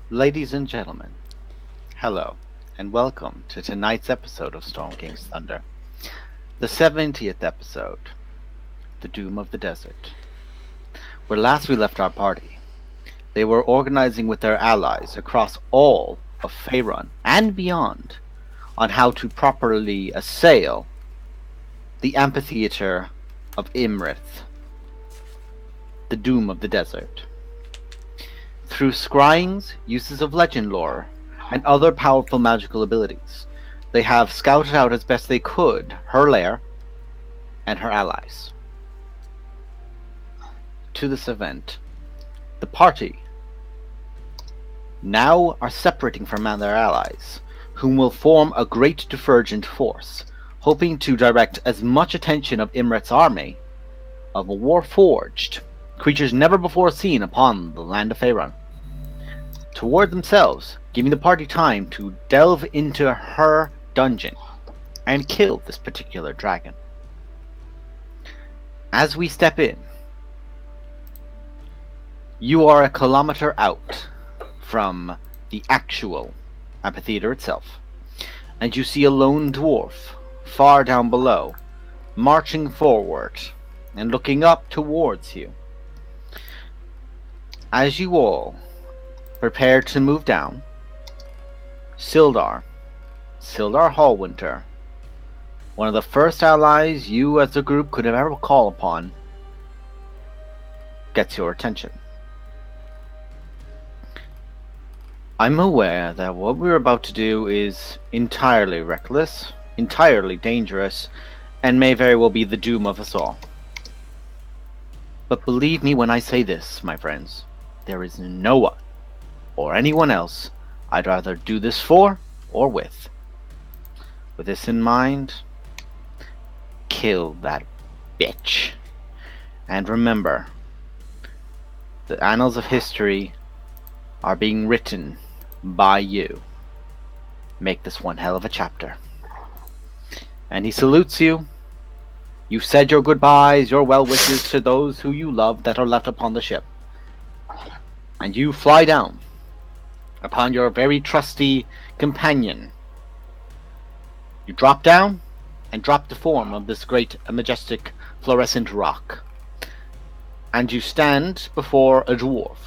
Ladies and gentlemen, hello, and welcome to tonight's episode of Storm King's Thunder, the 70th episode, The Doom of the Desert. Where last we left our party, they were organizing with their allies across all of Faerun and beyond on how to properly assail the amphitheater of Imrith, the Doom of the Desert. Through scryings, uses of legend lore, and other powerful magical abilities, they have scouted out as best they could her lair and her allies. To this event, the party now are separating from their allies, whom will form a great divergent force, hoping to direct as much attention of Imret's army of warforged creatures never before seen upon the land of Faerun toward themselves, giving the party time to delve into her dungeon and kill this particular dragon. As we step in, you are a kilometer out from the actual amphitheater itself, and you see a lone dwarf far down below, marching forward and looking up towards you. As you all prepare to move down, Sildar Hallwinter, one of the first allies you as a group could have ever call upon, gets your attention. I'm aware that what we're about to do is entirely reckless, entirely dangerous, and may very well be the doom of us all. But believe me when I say this, my friends, there is no one or anyone else I'd rather do this for or with. With this in mind, kill that bitch. And remember, the annals of history are being written by you. Make this one hell of a chapter. And he salutes you. You've said your goodbyes, your well wishes to those who you love that are left upon the ship. And you fly down upon your very trusty companion. You drop down and drop the form of this great majestic fluorescent rock. And you stand before a dwarf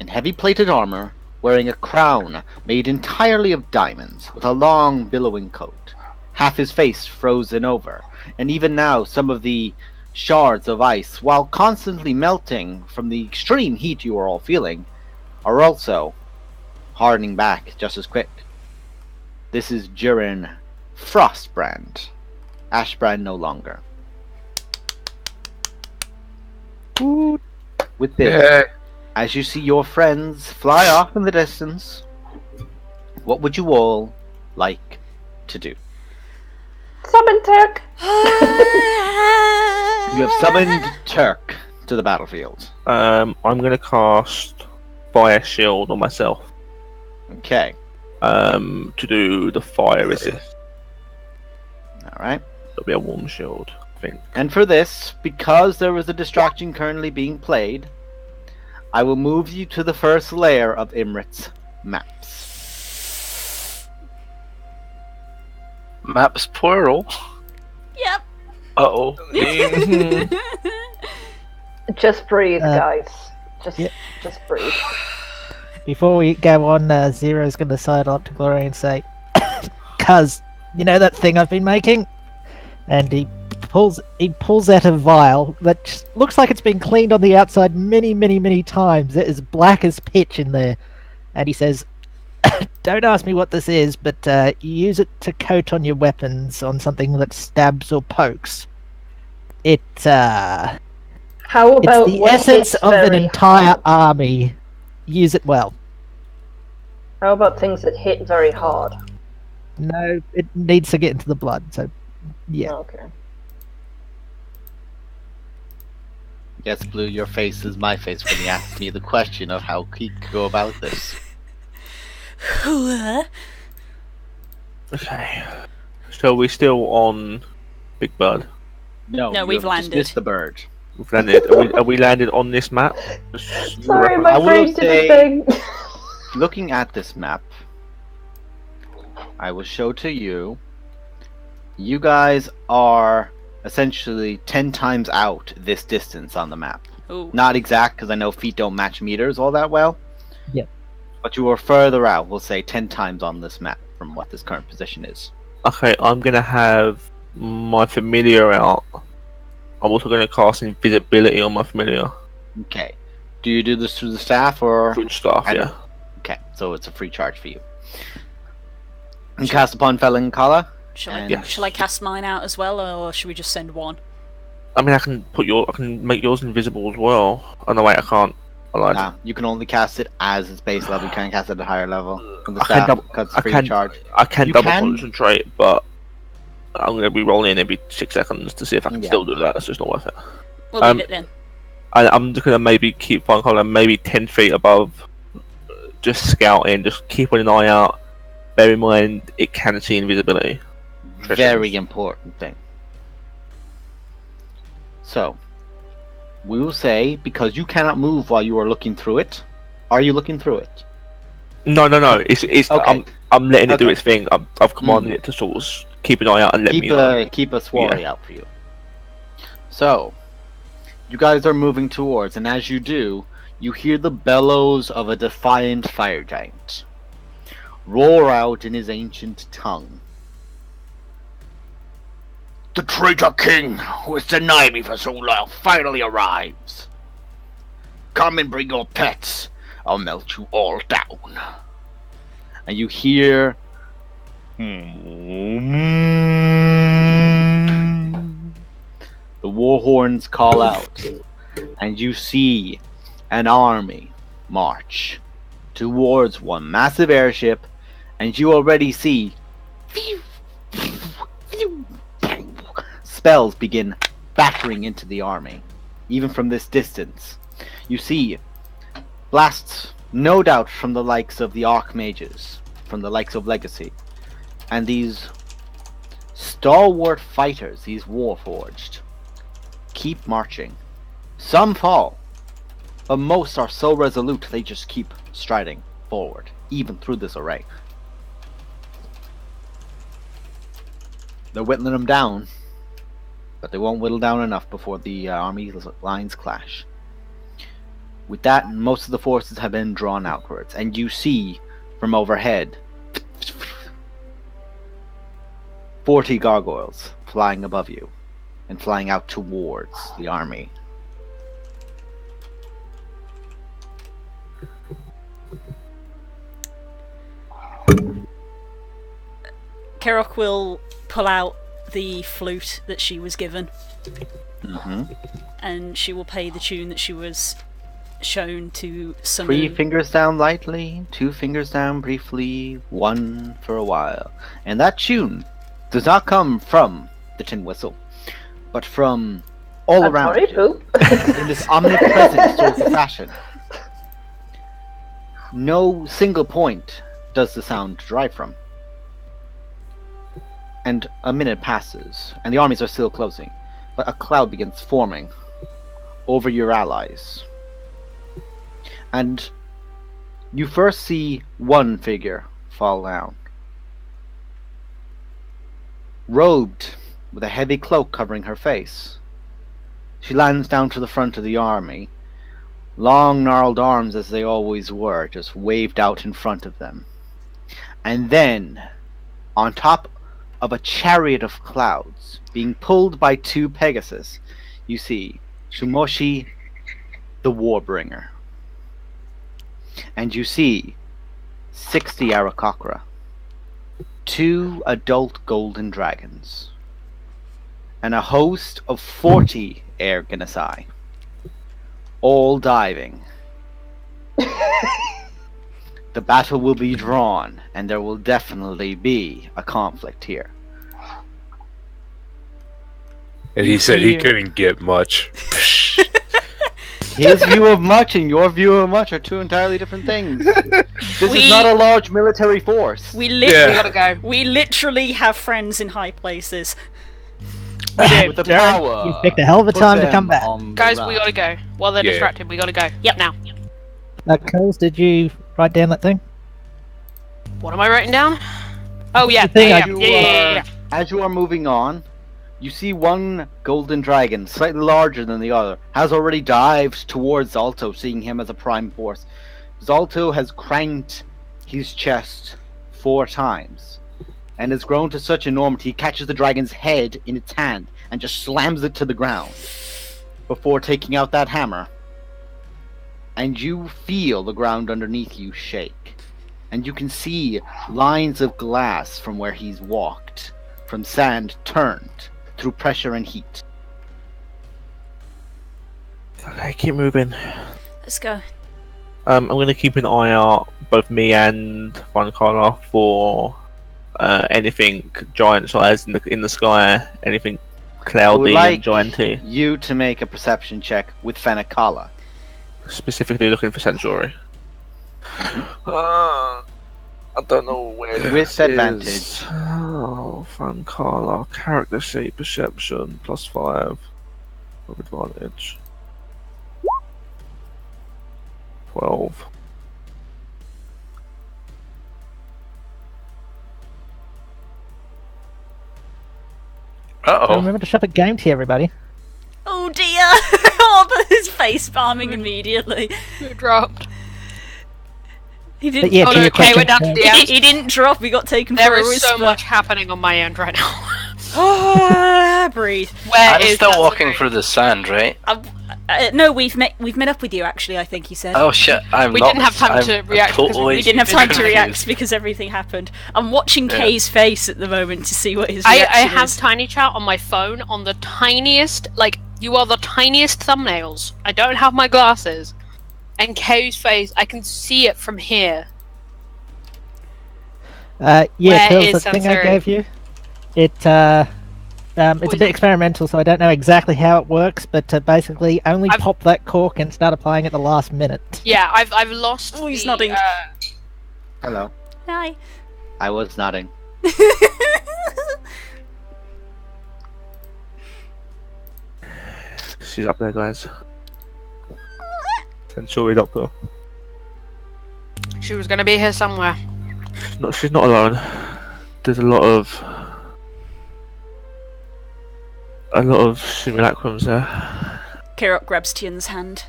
in heavy plated armor, wearing a crown made entirely of diamonds, with a long billowing coat, half his face frozen over, and even now some of the shards of ice, while constantly melting from the extreme heat you are all feeling, are also hardening back just as quick. This is Durin Frostbrand. Ashbrand no longer. With this, as you see your friends fly off in the distance, what would you all like to do? Summon Turk! You have summoned Turk to the battlefield. I'm gonna cast Fire Shield on myself. Okay. To do the fire resist. Alright. It'll be a warm shield, I think. And for this, because there is a distraction currently being played, I will move you to the first layer of Imrit's maps. Maps plural. Yep. Uh-oh. Just breathe, guys. Just breathe. Before we go on, Zero's going to side up to Glory and say, "Cuz, you know that thing I've been making?" And he pulls out a vial that just looks like it's been cleaned on the outside many, many, many times. It is black as pitch in there. And he says, "Don't ask me what this is, but you use it to coat on your weapons on something that stabs or pokes. How It's about the when essence it's of an very entire hard? army. Use it well." How about things that hit very hard? No, it needs to get into the blood, so yeah. Okay. Yes, Blue, your face is my face when you asked me the question of how he could go about this. Okay. So we're still on Big Bird. No, No, you we've have landed. dismissed the bird. We've landed. Are we landed on this map? Sorry, I my will brain did say- a thing. looking at this map, I will show to you. You guys are essentially 10 times out this distance on the map. Ooh. Not exact, because I know feet don't match meters all that well. Yep. But you are further out, we'll say 10 times on this map from what this current position is. Okay, I'm gonna have my familiar out. I'm also gonna cast invisibility on my familiar. Okay. Do you do this through the staff or? Good stuff, I yeah. don't- Okay, so it's a free charge for you. And cast upon Felon Kala. Shall I, And- Yes. shall I cast mine out as well, or should we just send one? I mean, I can make yours invisible as well. Oh no, wait, I can't. I lied. Nah, you can only cast it as its base level. You can't cast it at a higher level. From the I can staff, double- because it's I free can- charge. I can You double can? concentrate, but I'm gonna be rolling every 6 seconds to see if I can Yeah. still do that. It's just not worth it. We'll leave it then. I'm just gonna maybe keep Fine Color maybe 10 feet above, just scouting, just keeping an eye out. Bear in mind, it can see invisibility. Very important thing. So, we will say, because you cannot move while you are looking through it. Are you looking through it? No. It's Okay. I'm letting it do Okay. its thing. I've commanded it to sort of keep an eye out and let me know. Keep a swarry out for you. So, you guys are moving towards, and as you do, you hear the bellows of a defiant fire giant roar out in his ancient tongue. The traitor king, who has denied me for so long, finally arrives. Come and bring your pets. I'll melt you all down. And you hear the war horns call out, and you see an army march towards one massive airship, and you already see spells begin battering into the army, even from this distance. You see blasts, no doubt, from the likes of the Archmages, from the likes of Legacy, and these stalwart fighters, these Warforged, keep marching. Some fall, but most are so resolute they just keep striding forward, even through this array. They're whittling them down, but they won't whittle down enough before the army lines clash. With that, most of the forces have been drawn outwards, and you see from overhead 40 gargoyles flying above you and flying out towards the army. Kerok will pull out the flute that she was given, and she will play the tune that she was shown to summon. 3 fingers down lightly, 2 fingers down briefly, 1 for a while. And that tune does not come from the tin whistle, but from all I'm around sorry, you, who? in this omnipresent sort of fashion. No single point does the sound derive from. And a minute passes, and the armies are still closing, but a cloud begins forming over your allies. And you first see one figure fall down, robed with a heavy cloak covering her face. She lands down to the front of the army, long gnarled arms as they always were, just waved out in front of them. And then, on top of a chariot of clouds, being pulled by 2 Pegasus, you see Shumoshi the Warbringer. And you see 60 Arakocra, 2 adult golden dragons, and a host of 40 Air Ganasai, all diving. The battle will be drawn, and there will definitely be a conflict here. And he said he couldn't get much. His view of much and your view of much are 2 entirely different things. This is not a large military force. We Yeah. literally Gotta go. We literally have friends in high places. With the Darren, power. you've picked a hell of a Put time to them come back. on the Guys, run. we gotta go. While they're Yeah. distracted, we gotta go. Yep. Now. Coles, did you write down that thing? What am I writing down? Oh yeah, The thing yeah, I- yeah, yeah, yeah, yeah. As you are moving on, you see one golden dragon, slightly larger than the other, has already dived towards Zalto, seeing him as a prime force. Zalto has cranked his chest 4 times, and has grown to such enormity, he catches the dragon's head in its hand, and just slams it to the ground, before taking out that hammer. And you feel the ground underneath you shake. And you can see lines of glass from where he's walked, from sand turned, through pressure and heat. Okay, keep moving. Let's go. I'm going to keep an eye out, both me and Von Carla, for anything giant size in the sky, anything cloudy like and gianty. You to make a perception check with Fenacala. Specifically looking for Centauri. I don't know where With this advantage. is. Oh, Von Carla, character sheet, perception, +5. With advantage. 12. Uh-oh. Remember to shop at Game Tea, everybody. Oh dear! Oh, his face palming immediately. Who dropped? He But didn't. yeah, Oh to no, your okay, we're question, down to yeah. DMs. He didn't drop. He got taken There for a is so whisper. much happening on my end right now. Breathe. Where I'm is still walking Centauri? through the sand, right? No, we've met up with you. Actually, I think he said. Oh shit, I'm We not. didn't have time I'm to react because Totally we didn't have time to confused. react because everything happened. I'm watching Yeah. Kay's face at the moment to see what his I reaction have is. Tiny Chat on my phone on the tiniest, like, you are the tiniest thumbnails. I don't have my glasses. And Kay's face, I can see it from here. Yeah, Where Phil, is the thing I Sensori? gave you. It's a bit experimental, so I don't know exactly how it works, but basically only I've- pop that cork and start applying at the last minute. Yeah, I've lost. Oh, he's the, nodding. Hello. Hi. I was nodding. She's up there, guys. Centauri Doctor. She was gonna be here somewhere. No, she's not alone. There's a lot of simulacrums there. Kirok grabs Tian's hand.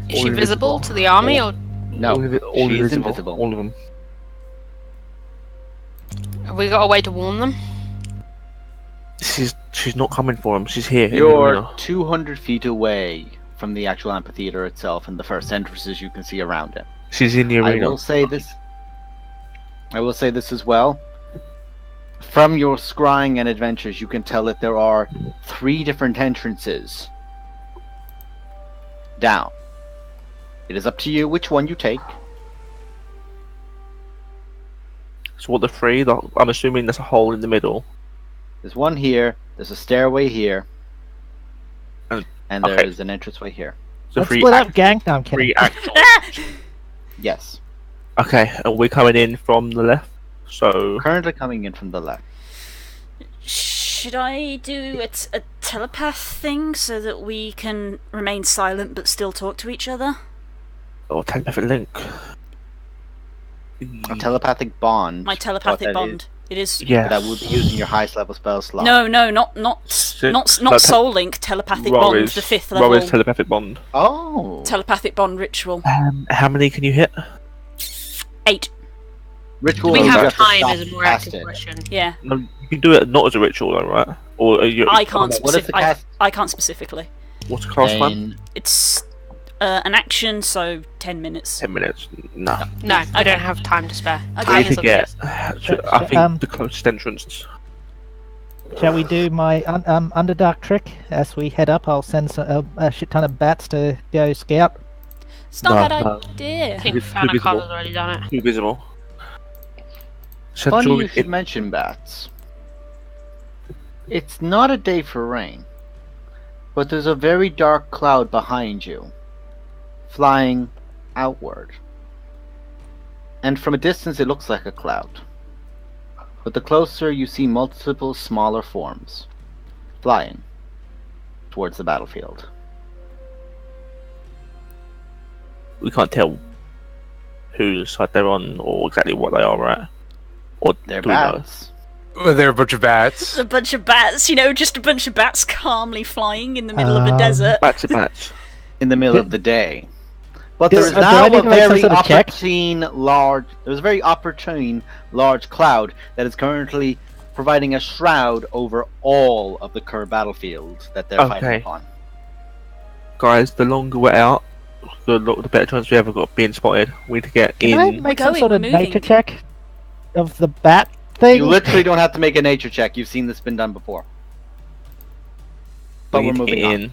Is All she visible invisible. to the army or No, all she is invisible. invisible. All of them. have we got a way to warn them? She's not coming for him. She's here. in the You're arena. 200 feet away from the actual amphitheater itself and the first entrances you can see around it. She's in the I arena. will say this as well. From your scrying and adventures, you can tell that there are 3 different entrances down. It is up to you which one you take. So what the 3? I'm assuming there's a hole in the middle. There's one here, there's a stairway here, And- and okay. there's an entranceway here. So Let's 3 split up, gang. No, I'm kidding. 3 actual. Yes. Okay, and we're coming in from the left. So Currently coming in from the left. Should I do a telepath thing so that we can remain silent but still talk to each other? telepathic link. A telepathic bond. My but telepathic that bond. It is. Yeah. That would be using your highest level spell slot. No, not No, Soul Link. Telepathic bond, Rory's- the 5th level Rory's telepathic bond. Oh. telepathic bond ritual. How many can you hit? 8. Ritual. Do we you have to time stop as a more past active it. question? Yeah, No, you can do it not as a ritual, though, right? Or are you? I can't. What is the cast? I can't specifically. What's the class one? Then It's an action, so 10 minutes. 10 minutes. No. No, I Okay. don't have time to spare. Okay. I I need to guess get. I think the closest entrance. Shall we do my Underdark trick as we head up? I'll send a shit ton of bats to go scout. It's not a bad No. idea. I think Too visible. Fanaka's already done it. Too visible. funny Centauri you should mention bats. It's not a day for rain, but there's a very dark cloud behind you, flying outward. And from a distance it looks like a cloud. But the closer you see multiple smaller forms, flying towards the battlefield. We can't tell whose side they're on or exactly what they are at? Or They're do we know? bats. Well, they're a bunch of bats. A bunch of bats, just a bunch of bats calmly flying in the middle of a desert. Bats are bats. In the middle of the day. But Do- there is do now I need a to make some very sort of check? opportune large cloud that is currently providing a shroud over all of the current battlefield that they're fighting Okay. upon. Guys, the longer we're out, the better chance we have of being spotted. We need to get Can I in. make We're some going, sort of we're moving. nature check of the bat thing? You literally don't have to make a nature check. You've seen this been done before. But we we're need to get moving on. in.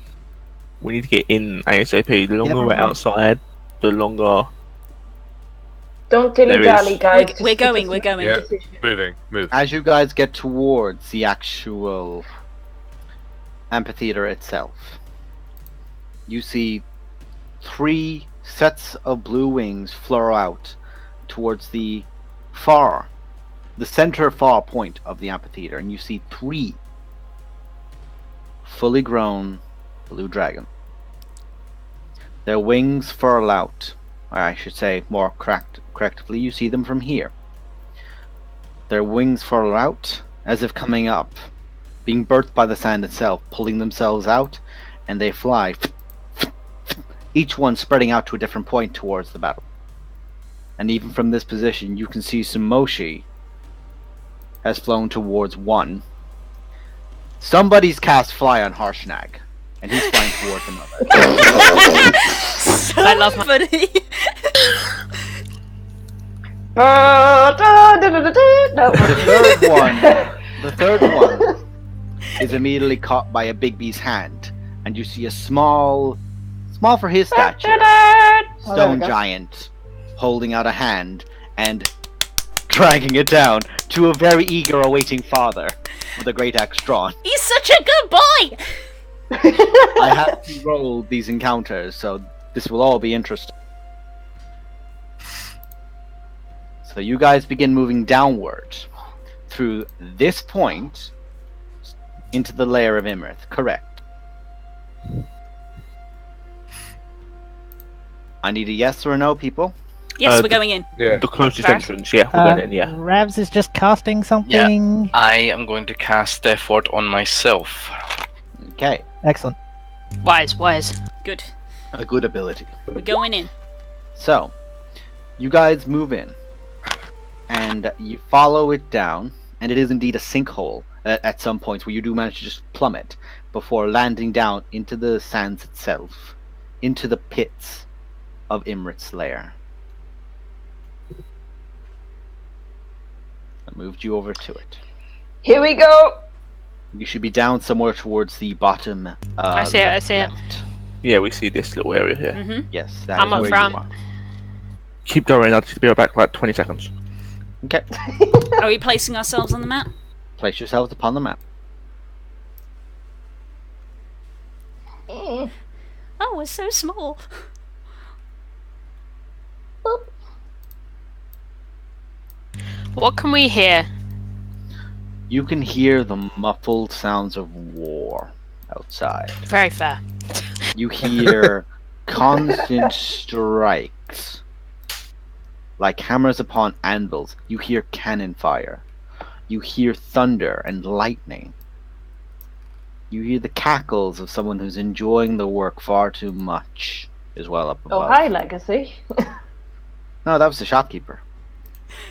We need to get in ASAP. The longer we're okay. outside, the longer. Don't There is- dilly-dally, guys. Just We're give going, us we're a going. Yeah. decision. Move. As you guys get towards the actual amphitheater itself, you see 3 sets of blue wings flare out towards the center far point of the amphitheater, and you see 3 fully grown blue dragon. Their wings furl out, or I should say more correctly, you see them from here. Their wings furl out as if coming up, being birthed by the sand itself, pulling themselves out, and they fly, each one spreading out to a different point towards the battle. And even from this position, you can see Sumoshi has flown towards one. Somebody's cast Fly on Harshnag, and he's flying towards another. I love my- Funny. No. The third one is immediately caught by a big bee's hand, and you see a small for his stature, there we stone go. giant holding out a hand and dragging it down to a very eager awaiting father with a great axe drawn. He's such a good boy! I have to roll these encounters, so this will all be interesting. So you guys begin moving downward through this point into the lair of Imrith, correct? I need a yes or a no, people. Yes, we're going in. Yeah. The closest Okay. entrance, yeah, we're going in, yeah. Ravs is just casting something. I am going to cast effort on myself. Okay, Excellent. Wise. Good. a good ability. We're going in. So, you guys move in, and you follow it down, and it is indeed a sinkhole at some points where you do manage to just plummet before landing down into the sands itself, into the pits of Imrit's lair. I moved you over to it. Here we go. You should be down somewhere towards the bottom. I see it, I see it. left. Yeah, we see this little area here. Mm-hmm. Yes, that I'm is up where front. you are. Keep going, I'll just be right back like 20 seconds. Okay, Are we placing ourselves on the map? place yourselves upon the map. Oh, we're so small. What can we hear? You can hear the muffled sounds of war outside. Very fair. You hear constant strikes, like hammers upon anvils. You hear cannon fire. You hear thunder and lightning. You hear the cackles of someone who's enjoying the work far too much as well up Oh, above. hi, Legacy. No, that was the shopkeeper.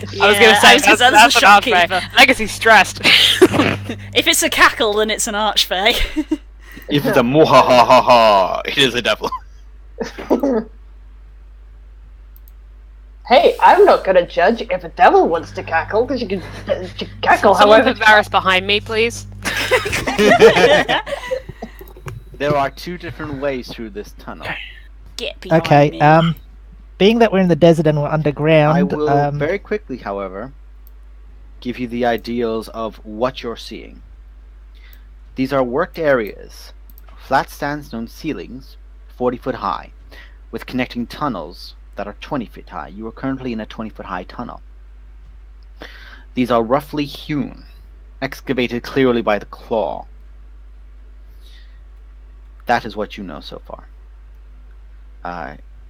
I was gonna say that's that's a an shopkeeper. archfey. Legacy's stressed. If it's a cackle, then it's an archfey. If it's a muhahaha, it is a devil. Hey, I'm not gonna judge if a devil wants to cackle, because you can cackle Someone however. put Varys behind me, please. There are 2 different ways through this tunnel. Get behind Okay, me. being that we're in the desert and we're underground, I will very quickly, however, give you the ideals of what you're seeing. These are worked areas, flat sandstone ceilings, 40-foot high, with connecting tunnels that are 20 feet high. You are currently in a 20-foot high tunnel. These are roughly hewn, excavated clearly by the claw. That is what you know so far.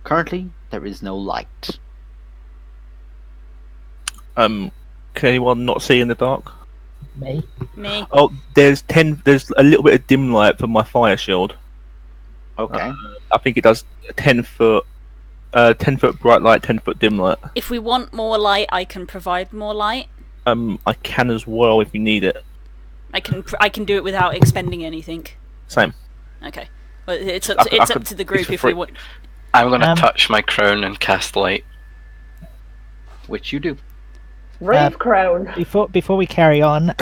Currently, there is no light. Can anyone not see in the dark? Me. Me. Oh, there's a little bit of dim light for my fire shield. Okay. I think it does 10 foot 10-foot bright light, 10-foot dim light. If we want more light, I can provide more light. I can as well if you need it. I can do it without expending anything. Same. Okay. Well, it's up to the group if we want. I'm gonna touch my crown and cast light. Which you do. Rave crown. Before we carry on,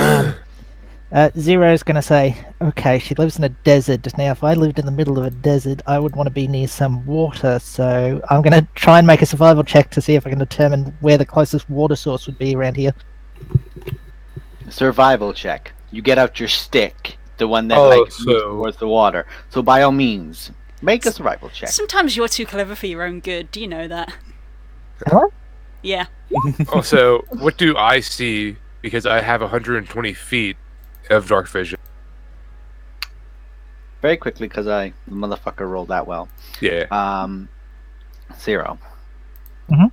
Zero's going to say, okay, she lives in a desert. Now, if I lived in the middle of a desert, I would want to be near some water, so I'm going to try and make a survival check to see if I can determine where the closest water source would be around here. Survival check. You get out your stick, the one that moves towards the water. So by all means, make a survival check. Sometimes you're too clever for your own good. Do you know that? Hello? Yeah. Also, what do I see? Because I have 120 feet of dark vision. Very quickly, because the motherfucker rolled that well. Yeah. 0. Mhm.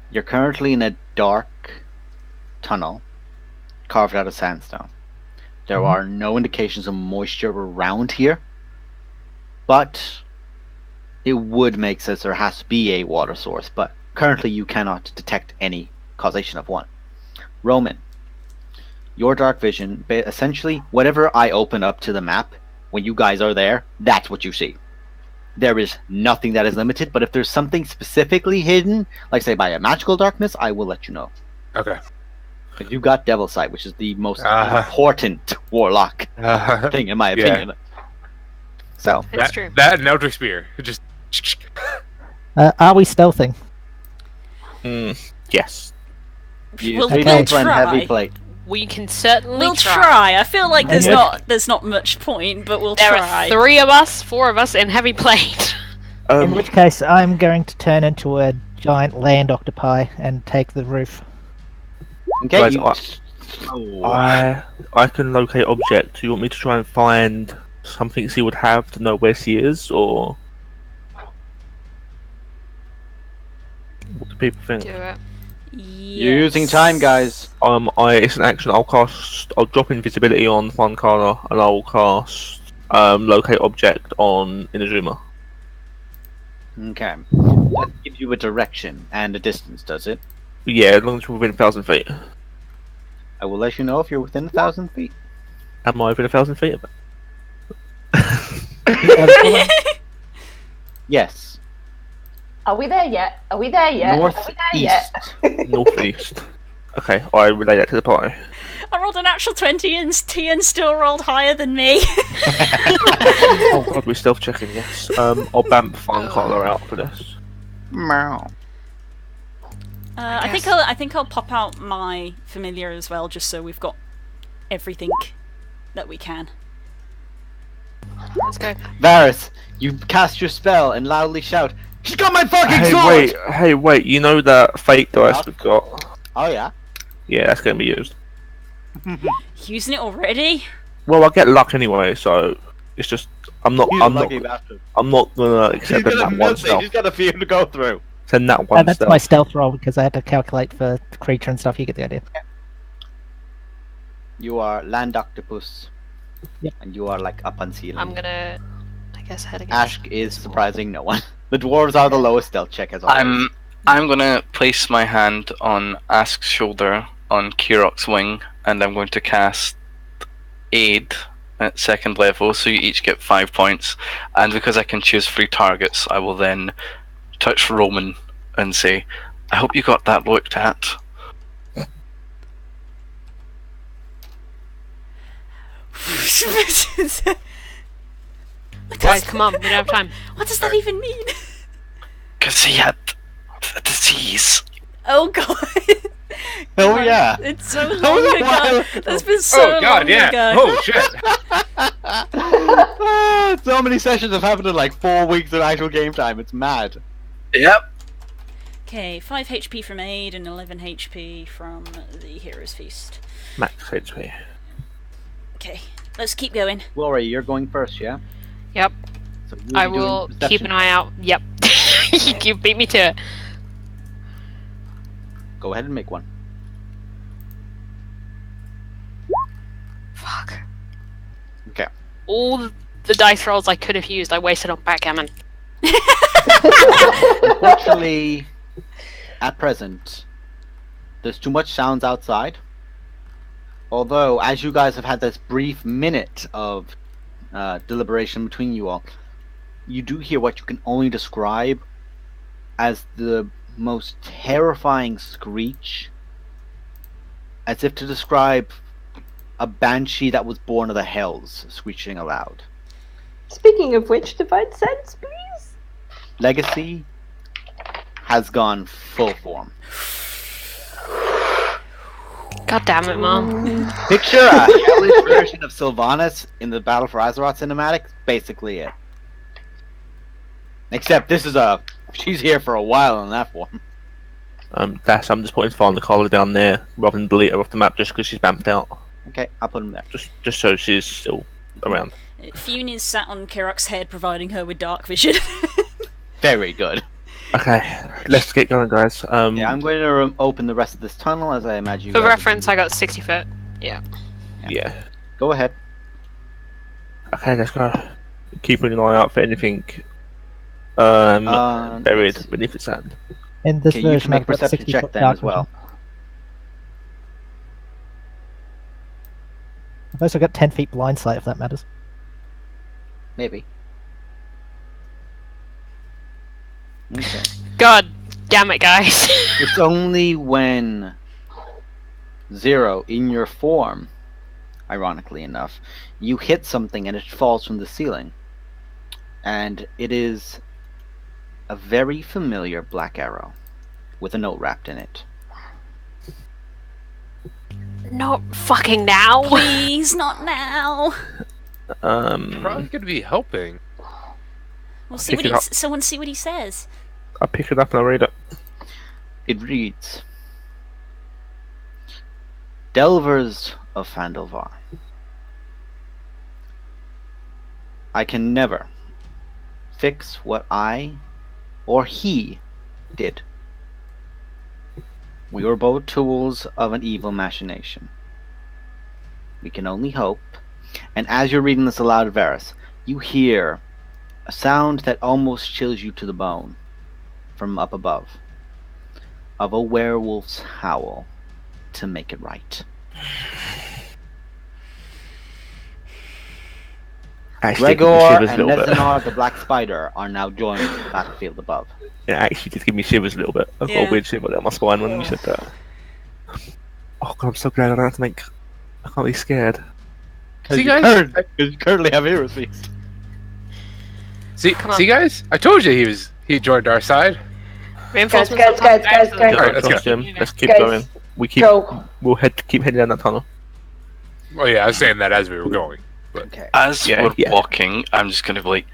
You're currently in a dark tunnel carved out of sandstone. There are no indications of moisture around here, but it would make sense there has to be a water source, but currently you cannot detect any causation of one. Roman, your dark vision, essentially, whatever I open up to the map, when you guys are there, that's what you see. There is nothing that is limited, but if there's something specifically hidden, like say by a magical darkness, I will let you know. Okay. Because you got Devil Sight, which is the most important warlock thing, in my opinion. So It's true. That and Eldritch Spear. Just. Are we stealthing? Yes. We'll run try. heavy plate. We can certainly We'll try. I feel like there's Okay. there's not much point, but we'll There try. are 3 of us, 4 of us in heavy plate. In which case, I'm going to turn into a giant land octopi and take the roof. Okay, Guys, I can locate object. Do you want me to try and find something she would have to know where she is, or what do people think? Do it. You're using time, guys. It's an action. I'll drop invisibility on Funkana, and I'll cast locate object on Inazuma. Okay. That gives you a direction and a distance, does it? Yeah, as long as you're within 1,000 feet. I will let you know if you're within 1,000 feet. Am I within 1,000 feet of it? Yes. Are we there yet? Are we there yet? Are we there yet? Northeast. Okay, I relay that to the party. I rolled an actual 20 and Tian still rolled higher than me. Oh god, we're stealth checking, yes. I'll bamf Funkana out for this. Meow. I think I'll pop out my familiar as well, just so we've got everything that we can. Let's go. Varys, you cast your spell and loudly shout, "She's got my fucking sword!" Hey, wait, you know that fate dice we've got? Oh yeah? Yeah, that's going to be used. Using it already? Well, I get luck anyway, so it's just I'm not gonna accept that one stealth. He's got a few to go through. Send that one That's stealth. my stealth roll because I had to calculate for creature and stuff. You get the idea. You are land octopus. Yep. And you are like up on ceiling. I'm gonna, I guess, head against. Ashk is surprising no one. The dwarves are the lowest stealth check as always. I'm gonna place my hand on Ask's shoulder on Kirok's wing, and I'm going to cast Aid at 2nd level, so you each get 5 points. And because I can choose 3 targets, I will then touch Roman and say, "I hope you got that looked at." Guys, come on, we don't have time. What does that even mean? Because he had a disease. Oh god. Oh God, yeah. It's so long ago. That's been so Oh god, long yeah. ago. Oh shit. So many sessions have happened in like 4 weeks of actual game time. It's mad. Yep. Okay, 5 HP from Aid and 11 HP from the Hero's Feast. Max HP. Okay, let's keep going. Glory, you're going first, yeah? Yep. So I will keep an eye out. Yep. You beat me to it. Go ahead and make one. Fuck. Okay. All the dice rolls I could have used, I wasted on backgammon. Unfortunately, at present, there's too much sounds outside. Although, as you guys have had this brief minute of deliberation between you all, you do hear what you can only describe as the most terrifying screech, as if to describe a banshee that was born of the hells screeching aloud. Speaking of which, divine sense, please. Legacy has gone full form. God damn it, Mom. Picture a hellish version of Sylvanas in the Battle for Azeroth cinematic. Basically it. Except this is she's here for a while in that form. I'm just putting Farm the collar down there rather than delete her off the map just because she's bamped out. Okay, I'll put him there. Just so she's still around. Fune is sat on Kirok's head, providing her with dark vision. Very good. Okay, let's get going, guys. Yeah, I'm going to open the rest of this tunnel as I imagine you For guys reference, I got 60 foot. Yeah. Yeah. Go ahead. Okay, let's go. Keeping an eye out for anything buried beneath the sand. In this Okay, you can version, make a I've got perception 60 check foot then dark as well. vision. I've also got 10 feet blind sight, if that matters. Maybe. Okay. God damn it, guys. It's only when Zero, in your form, ironically enough, you hit something and it falls from the ceiling. And it is a very familiar black arrow with a note wrapped in it. Not fucking now. Please, not now. Probably gonna be helping. We'll see Pick it what up. someone see what he says. I'll pick it up and I'll read it. It reads, Delvers of Fandalvar, I can never fix what I or he did. We were both tools of an evil machination. We can only hope. And as you're reading this aloud, Varys, you hear a sound that almost chills you to the bone from up above, of a werewolf's howl to make it right. Actually, Gregor it gives me shivers a and little bit. Nezanar the Black Spider are now joining the battlefield above. It actually did give me shivers a little bit. I've got Yeah. a weird shiver down my spine when you said that. Oh god, I'm so glad I don't have to make. I can't be scared. See, guys? You currently have Heroes Feast. See, Come on. see, guys? I told you he joined our side. Reinforcements Guys, are coming guys, back, so guys, Alright, let's Trust go. him. Let's keep Guys, going. Go. We'll keep heading down that tunnel. Oh yeah, I was saying that as we were going. Okay. As Yeah, we're yeah. walking, I'm just gonna be like,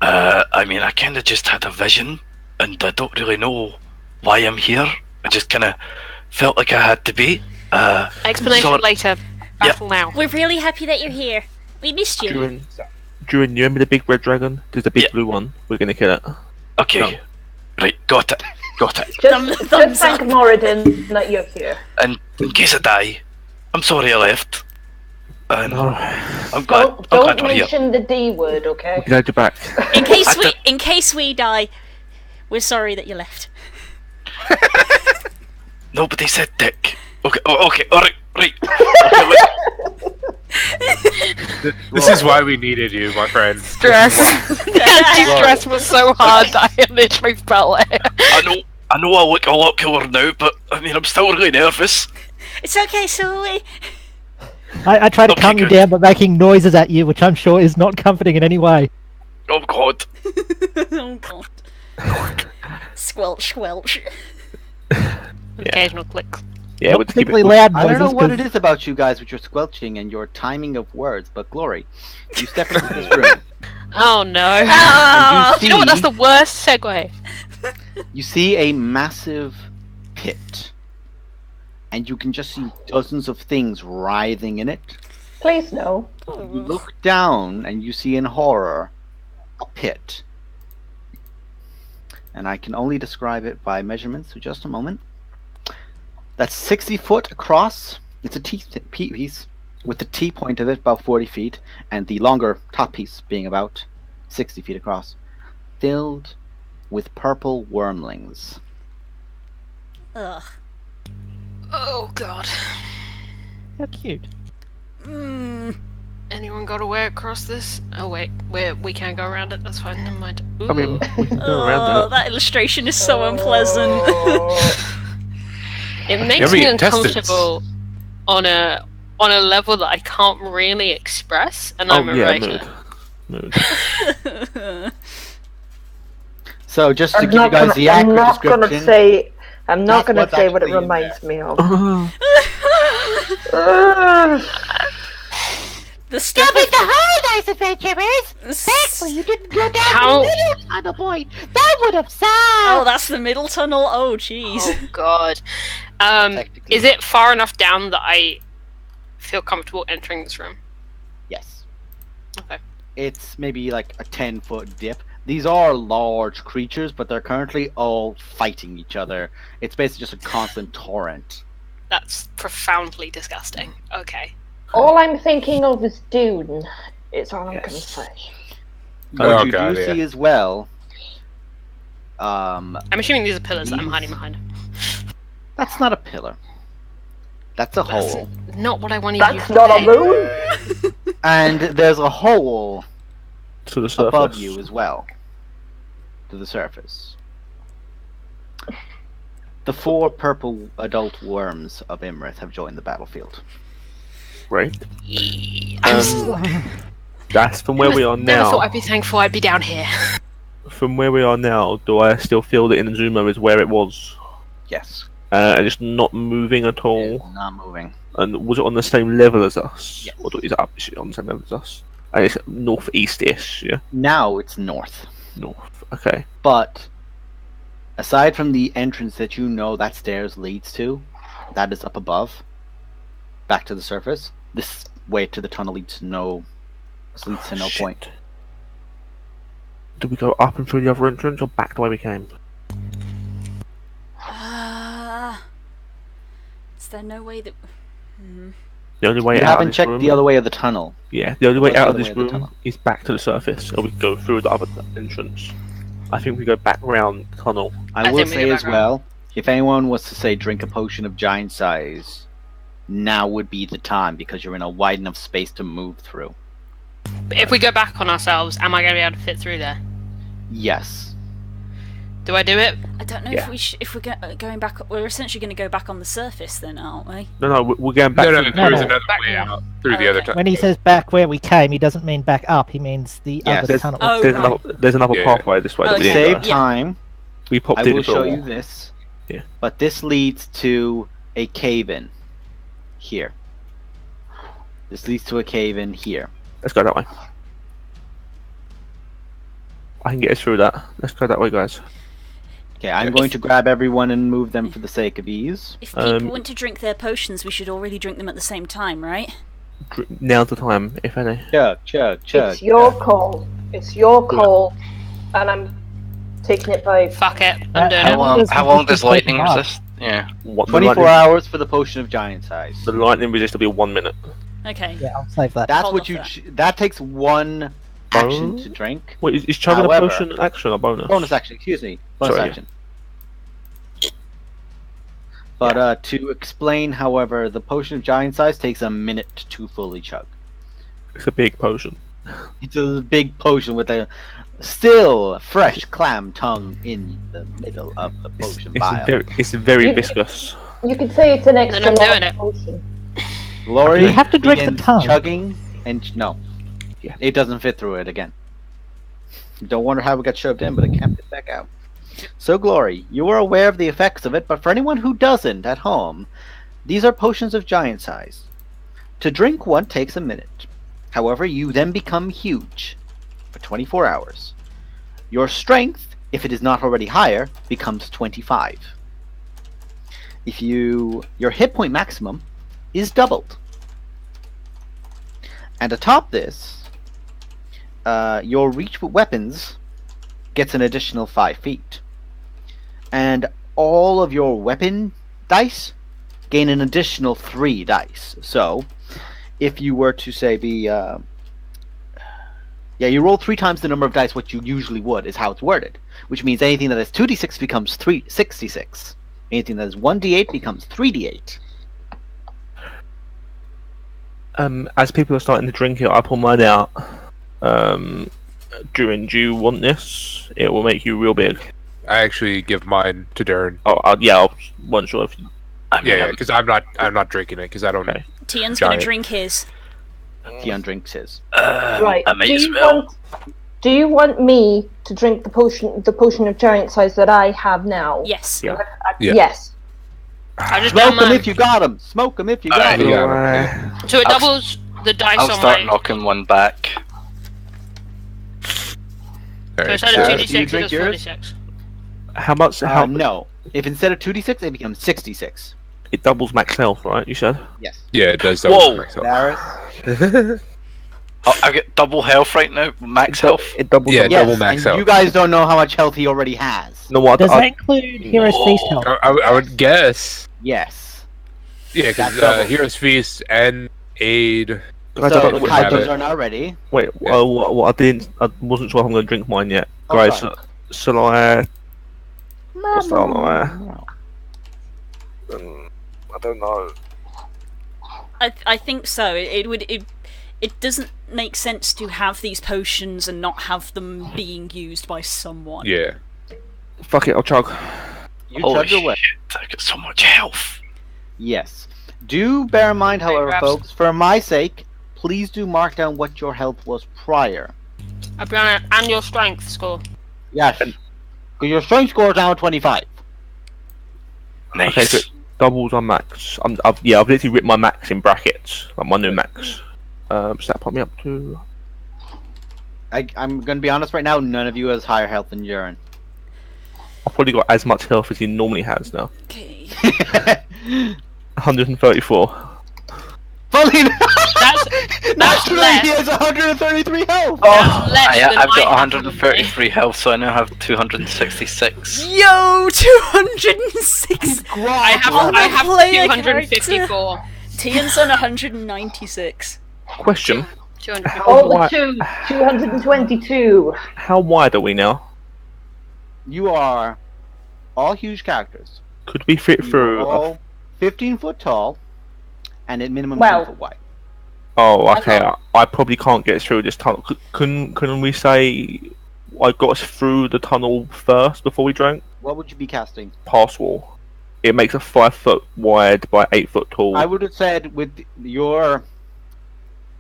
I mean, I kind of just had a vision, and I don't really know why I'm here. I just kind of felt like I had to be. Explanation So- later. Battle now. We're really happy that you're here. We missed you. During you remember the big red dragon? There's a big Yeah. blue one. We're gonna kill it. Okay, No. right, got it. Just Thumbs thank up. Moradin that you're here. And in case I die, I'm sorry I left. And Oh, I'm glad. I'm Don't glad we're here. mention the D word, okay? we can have you back. In case we die, we're sorry that you left. Nobody said dick. Okay. Oh, okay. All right. Right. Okay, wait. This is why we needed you, my friend. Stress. The anti-stress was so hard that I literally felt it. I know I look a lot cooler now, but I mean I'm still really nervous. It's okay, Sully. I try to Okay, calm you good. down by making noises at you, which I'm sure is not comforting in any way. Oh God. Oh god. Squelch, squelch. Occasional clicks. Yeah, Not we'll just keep particularly it. loud I don't noises. know what 'cause it is about you guys with your squelching and your timing of words, but Glory, you step into this room. Oh no. Oh, You know what? That's the worst segue. You see a massive pit, and you can just see dozens of things writhing in it. Please no. You look down, and you see in horror a pit. And I can only describe it by measurements, so just a moment. that's 60 foot across. It's a T piece with the T point of it about 40 feet, and the longer top piece being about 60 feet across, filled with purple wormlings. Ugh. Oh god. How cute. Mm. Anyone got a way across this? Oh wait, we can't go around it. That's fine. Never mind. I mean, Ooh. we can go around Oh, that. that illustration is so unpleasant. It makes me Yummy intestines. uncomfortable on a level that I can't really express, and I'm Oh a yeah, writer. mood. So just to I'm give you not guys gonna, the I'm accurate not gonna description, say. I'm not that's gonna what's say what it actually in reminds me of. The stuff That was the holidays, adventurers! of... Thankfully you didn't go down How- the middle tunnel point. That would have Oh, sucked! that's the middle tunnel? Oh, jeez. Oh god. Technically. Is it far enough down that I feel comfortable entering this room? yes, Okay. it's maybe like a 10-foot dip. These are large creatures, but they're currently all fighting each other. It's basically just a constant torrent. That's profoundly disgusting. Okay. All I'm thinking of is Dune. It's all I'm gonna Yes. say. What Oh, you God, do yeah. see as well, I'm assuming these are pillars that I'm These- hiding behind. that's not a pillar. That's a That's hole. not what I wanted you That's to not a say. moon. And there's a hole To the surface. above you as well, to the surface. The 4 purple adult worms of Imrith have joined the battlefield. Right. I'm That's from where we are Never thought now. I'd be thankful I'd be down here. From where we are now, do I still feel that Inazuma is where it was? Yes. And it's not moving at all? Not moving. And was it on the same level as us? Yes. Or is it up is it on the same level as us? And it's northeast-ish, yeah? Now it's north. North. Okay. But aside from the entrance that you know that stairs leads to, that is up above, back to the surface. This way to the tunnel leads to no Shit. point. Do we go up and through the other entrance or back the way we came? Is there no way that... The only way You out haven't of this checked room, the other way of the tunnel. Yeah, the only way What's out the of other this way of the room tunnel? is back to the surface, or we go through the other entrance. I think we go back round the tunnel. I I will think we say go as back around. well, if anyone was to say drink a potion of giant size, now would be the time because you're in a wide enough space to move through. But if we go back on ourselves, am I going to be able to fit through there? Yes. Do I do it? I don't know Yeah. if we're going back... We're essentially going to go back on the surface then, aren't we? No, we're going back No, to there's no. another Back way room. out through Oh, the other okay. tunnel. When he says back where we came, he doesn't mean back up. He means the Yes. other There's, tunnel. Oh, there's, right. there's another Yeah. pathway this way. Oh, that we To okay. didn't save go. Yeah. time, We popped I in will for show a you while. this. Yeah. But this leads to a cave-in. Here. This leads to a cave-in here. Let's go that way. I can get us through that. Let's go that way, guys. Okay, I'm going to grab everyone and move them for the sake of ease. If people Um, want to drink their potions, we should already drink them at the same time, right? Now's the time, if any. Chug, chug, chug. It's your call. It's your call, and I'm taking it by. Fuck it. Uh, I'm doing how it. long- How long does Just take lightning them up. resist? Yeah. What, the 24 lightning, hours for the potion of giant size. The lightning resist will be 1 minute. Okay. Yeah, I'll save that. That's Hold what off you. that. That takes one action Oh. to drink. Wait, is chugging However- a potion action or bonus? Bonus action, excuse me. Bonus Sorry, yeah. action. But to explain, however, the potion of giant size takes a minute to fully chug. It's a big potion. It's a big potion with a still fresh clam tongue in the middle of the potion vial. It's very You- viscous. You could say it's an extra I'm doing long it. potion. Glory You have to drink the begins tongue. chugging, and no, Yeah. it doesn't fit through it again. Don't wonder how it got shoved in, but it can't fit back out. So, Glory, you are aware of the effects of it, but for anyone who doesn't at home, these are potions of giant size. To drink one takes a minute. However, you then become huge for 24 hours. Your strength, if it is not already higher, becomes 25. Your hit point maximum is doubled. And atop this, your reach with weapons gets an additional 5 feet. And all of your weapon dice gain an additional 3 dice. So, if you were to say you roll 3 times the number of dice what you usually would, is how it's worded. Which means anything that is 2d6 becomes 66. Anything that is 1d8 becomes 3d8. As people are starting to drink it, I pull mine out. Durin, do you want this? It will make you real big. I actually give mine to Durin. Oh, I wasn't sure if you... Yeah, because I'm not drinking it because I don't. Okay. Tian's Giant. gonna drink his. Tian drinks his. Right. I may as well. Do you want me to drink the potion of giant size that I have now? Yes. Yeah. Yeah. Yes. I just Smoke don't them mind. if you got them. Smoke them if you got them. Yeah. So it I'll- doubles the dice I'll on start my. knocking one back. So Alright. instead of do you 2d6, it drink does yours? 4d6. How much? How No. If instead of 2d6, it becomes 66. it doubles max health, right? You said. Yes. Yeah, it does. Whoa. Darius? Oh, I get double health right now, max health. It doubles. Yeah, the- Yes, double max and health. you guys don't know how much health he already has. No, what? Does that include Hero's Feast health? I would guess. Yes. Yeah, because That's double. Hero's Feast and Aid. I So don't the know- have Kaitos it. are not ready. Wait. Yeah. Well, I didn't. I wasn't sure if I'm going to drink mine yet. Oh, Guys, sorry. shall I? What's that on there? I don't know. I think so. It doesn't make sense to have these potions and not have them being used by someone. Yeah. Fuck it. I'll chug. You Holy chug away. shit, I got so much health. Yes. Do bear in mind, however, grabs- folks, for my sake, please do mark down what your health was prior. Abriana, and your strength score. Yes. Because your strength score is now 25. Nice. Okay, so it doubles on max. I've literally written my max in brackets, like my new max. So that put me up to. I'm going to be honest right now, none of you has higher health than Jaren. I've probably got as much health as he normally has now. Okay. 134. Fully enough, That's naturally less. he has 133 health. That's less than I've got I have 133 health, so I now have 266. Yo, 206. I have On the I have player 254. Tian's on 196. Question: 254. All the wide- 222. How wide are we now? You are all huge characters. Could we fit You through? are all 15 foot tall and at minimum Well- 10 foot wide. Oh, okay. I probably can't get through this tunnel. Couldn't we say I got us through the tunnel first before we drank? What would you be casting? Pass wall. It makes a 5 foot wide by 8 foot tall. I would have said with your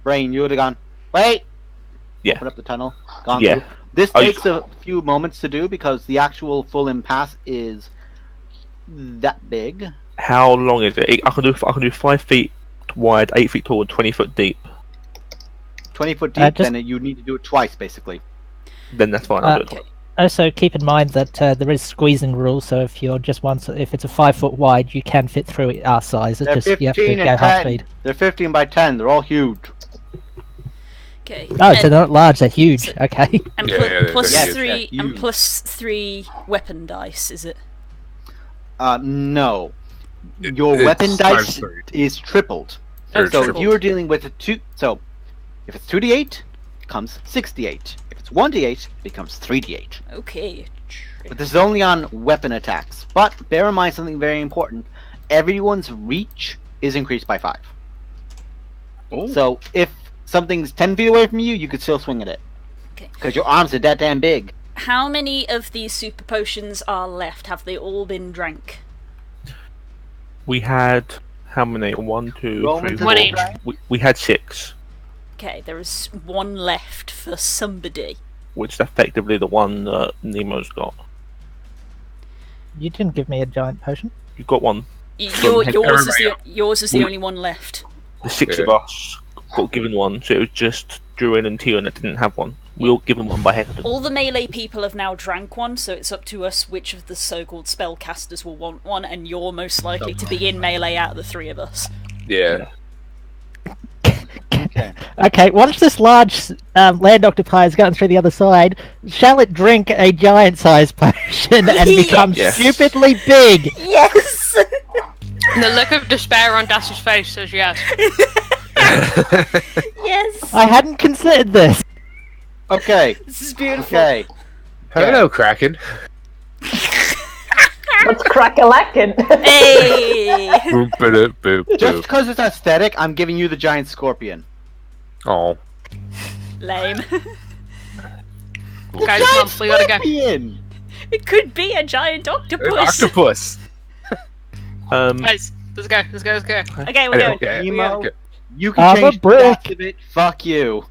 brain, you would have gone, wait! Yeah. Open up the tunnel. Gone Yeah. through. This I- takes a few moments to do because the actual full impasse is that big. How long is it? I can do 5 feet wide, 8 feet tall, and 20 foot deep. 20 foot deep, just- then you need to do it twice, basically. Then that's fine. I'll do it. Okay. Also, keep in mind that there is squeezing rules. So if you're just if it's a 5 foot wide, you can fit through it our size. It's They're just you have to 15 go and half 10. speed. They're 15 by 10. They're all huge. Okay. Oh, so they're not large. They're huge. Okay. And Yeah, pl- yeah, they're plus huge. three Yeah, and huge. plus 3 weapon dice, is it? No. Your It's weapon dice times three. is tripled. Or So if tripled. you are dealing with if it's 2d8, it becomes 6d8. If it's 1d8, it becomes 3d8. Okay. But this is only on weapon attacks. But bear in mind something very important. Everyone's reach is increased by 5. So if something's 10 feet away from you, you could still swing at it. Okay. Because your arms are that damn big. How many of these super potions are left? Have they all been drank? We had how many? 1, 2, Roll 3, into 4. the We had 6, Okay, there is 1 left for somebody. which is effectively the one that Nemo's got. You didn't give me a giant potion. You got one. Yours is everybody yours is the only one left. The 6 of us got given one, so it was just Durin and Tion that didn't have one. We all given one by Hector. All the melee people have now drank one, so it's up to us which of the so-called spellcasters will want one, and you're most likely to be in melee out of the 3 of us. Yeah. Okay, once this large land octopi has gotten through the other side, shall it drink a giant-sized potion and become Yes. stupidly big? Yes! And the look of despair on Dash's face says yes. Yes. I hadn't considered this. Okay. This is beautiful. Okay. Hello, Kraken. What's crack-a-lackin'? Hey. Boop, boop, boop, Just boop. because it's aesthetic, I'm giving you the giant scorpion. Oh. Lame. Guys, come on, we gotta go. Scorpion! It could be a giant octopus. Octopus. Guys, let's go. Okay, we're going. Okay. Emo, Okay. you can I'm a change the brick. stats of it. Fuck you.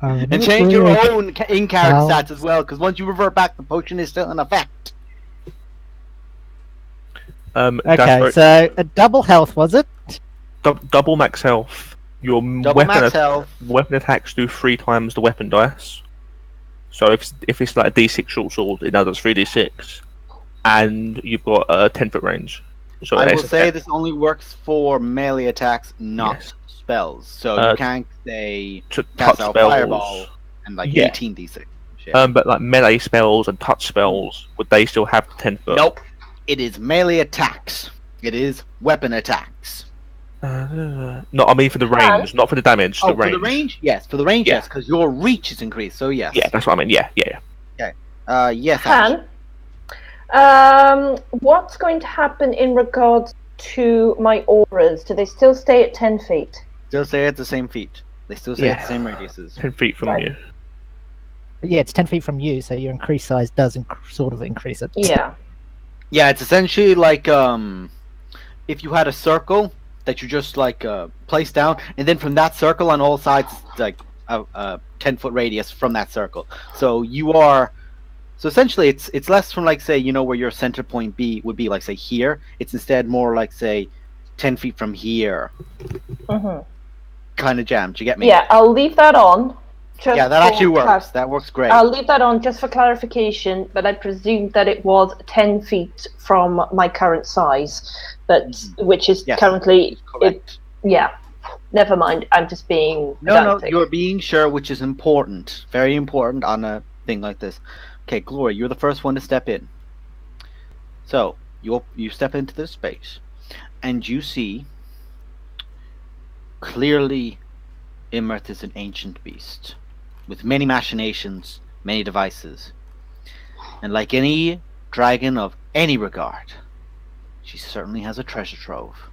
I'm And a change your brick. own in-character Ow. stats as well, because once you revert back, the potion is still in effect. Okay, so a double health, was it? double max health. Your Double max health. weapon attacks do 3 times the weapon dice. So if it's like a D6 short sword, it now does 3d6, and you've got a 10-foot range. So I will it's a say 10. this only works for melee attacks, not Yes. spells. So you can't say to cast touch out spells. fireball and like Yeah. 18d6. Shit. But like melee spells and touch spells, would they still have 10-foot? Nope. It is melee attacks. It is weapon attacks. No, I mean for the range, not for the damage. Oh, the range. for the range? Yes, for the range, Yeah. yes, because your reach is increased, so yes. Yeah, that's what I mean. Yeah. Yes, Ash. What's going to happen in regards to my auras? Do they still stay at 10 feet? Still stay at the same feet. They still stay at Yeah. the same radiuses. 10 feet from Right. you. Yeah, it's 10 feet from you, so your increased size does sort of increase it. Yeah. Yeah, it's essentially like if you had a circle that you just like place down, and then from that circle on all sides, like a 10-foot radius from that circle. So you are, so essentially it's less from like say where your center point B would be like say here. It's instead more like say 10 feet from here. Mm-hmm. Kind of jammed. You get me? Yeah, I'll leave that on. Just Yeah, that for actually works. That works great. I'll leave that on just for clarification, but I presume that it was 10 feet from my current size, but which is Yes, currently correct. yeah. Never mind. I'm just being No, pedantic. you're being sure, which is important. Very important on a thing like this. Okay, Gloria, you're the first one to step in. So, you step into this space, and you see clearly Imrith is an ancient beast, with many machinations, many devices. And like any dragon of any regard, she certainly has a treasure trove.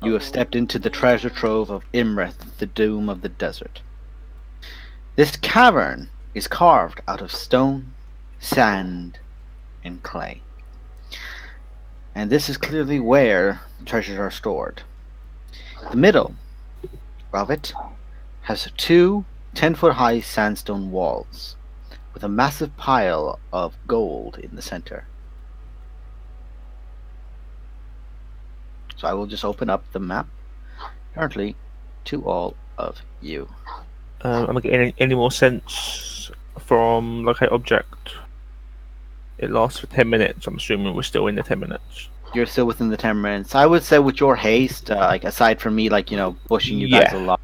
You have stepped into the treasure trove of Imrith, the doom of the desert. This cavern is carved out of stone, sand, and clay. And this is clearly where the treasures are stored. The middle of it has 2 10-foot high sandstone walls, with a massive pile of gold in the center. So I will just open up the map currently to all of you. Am I getting any more sense from locate object? It lasts for 10 minutes. I'm assuming we're still in the 10 minutes. You're still within the 10 minutes. I would say with your haste, like aside from me, like pushing you guys Yeah. a lot.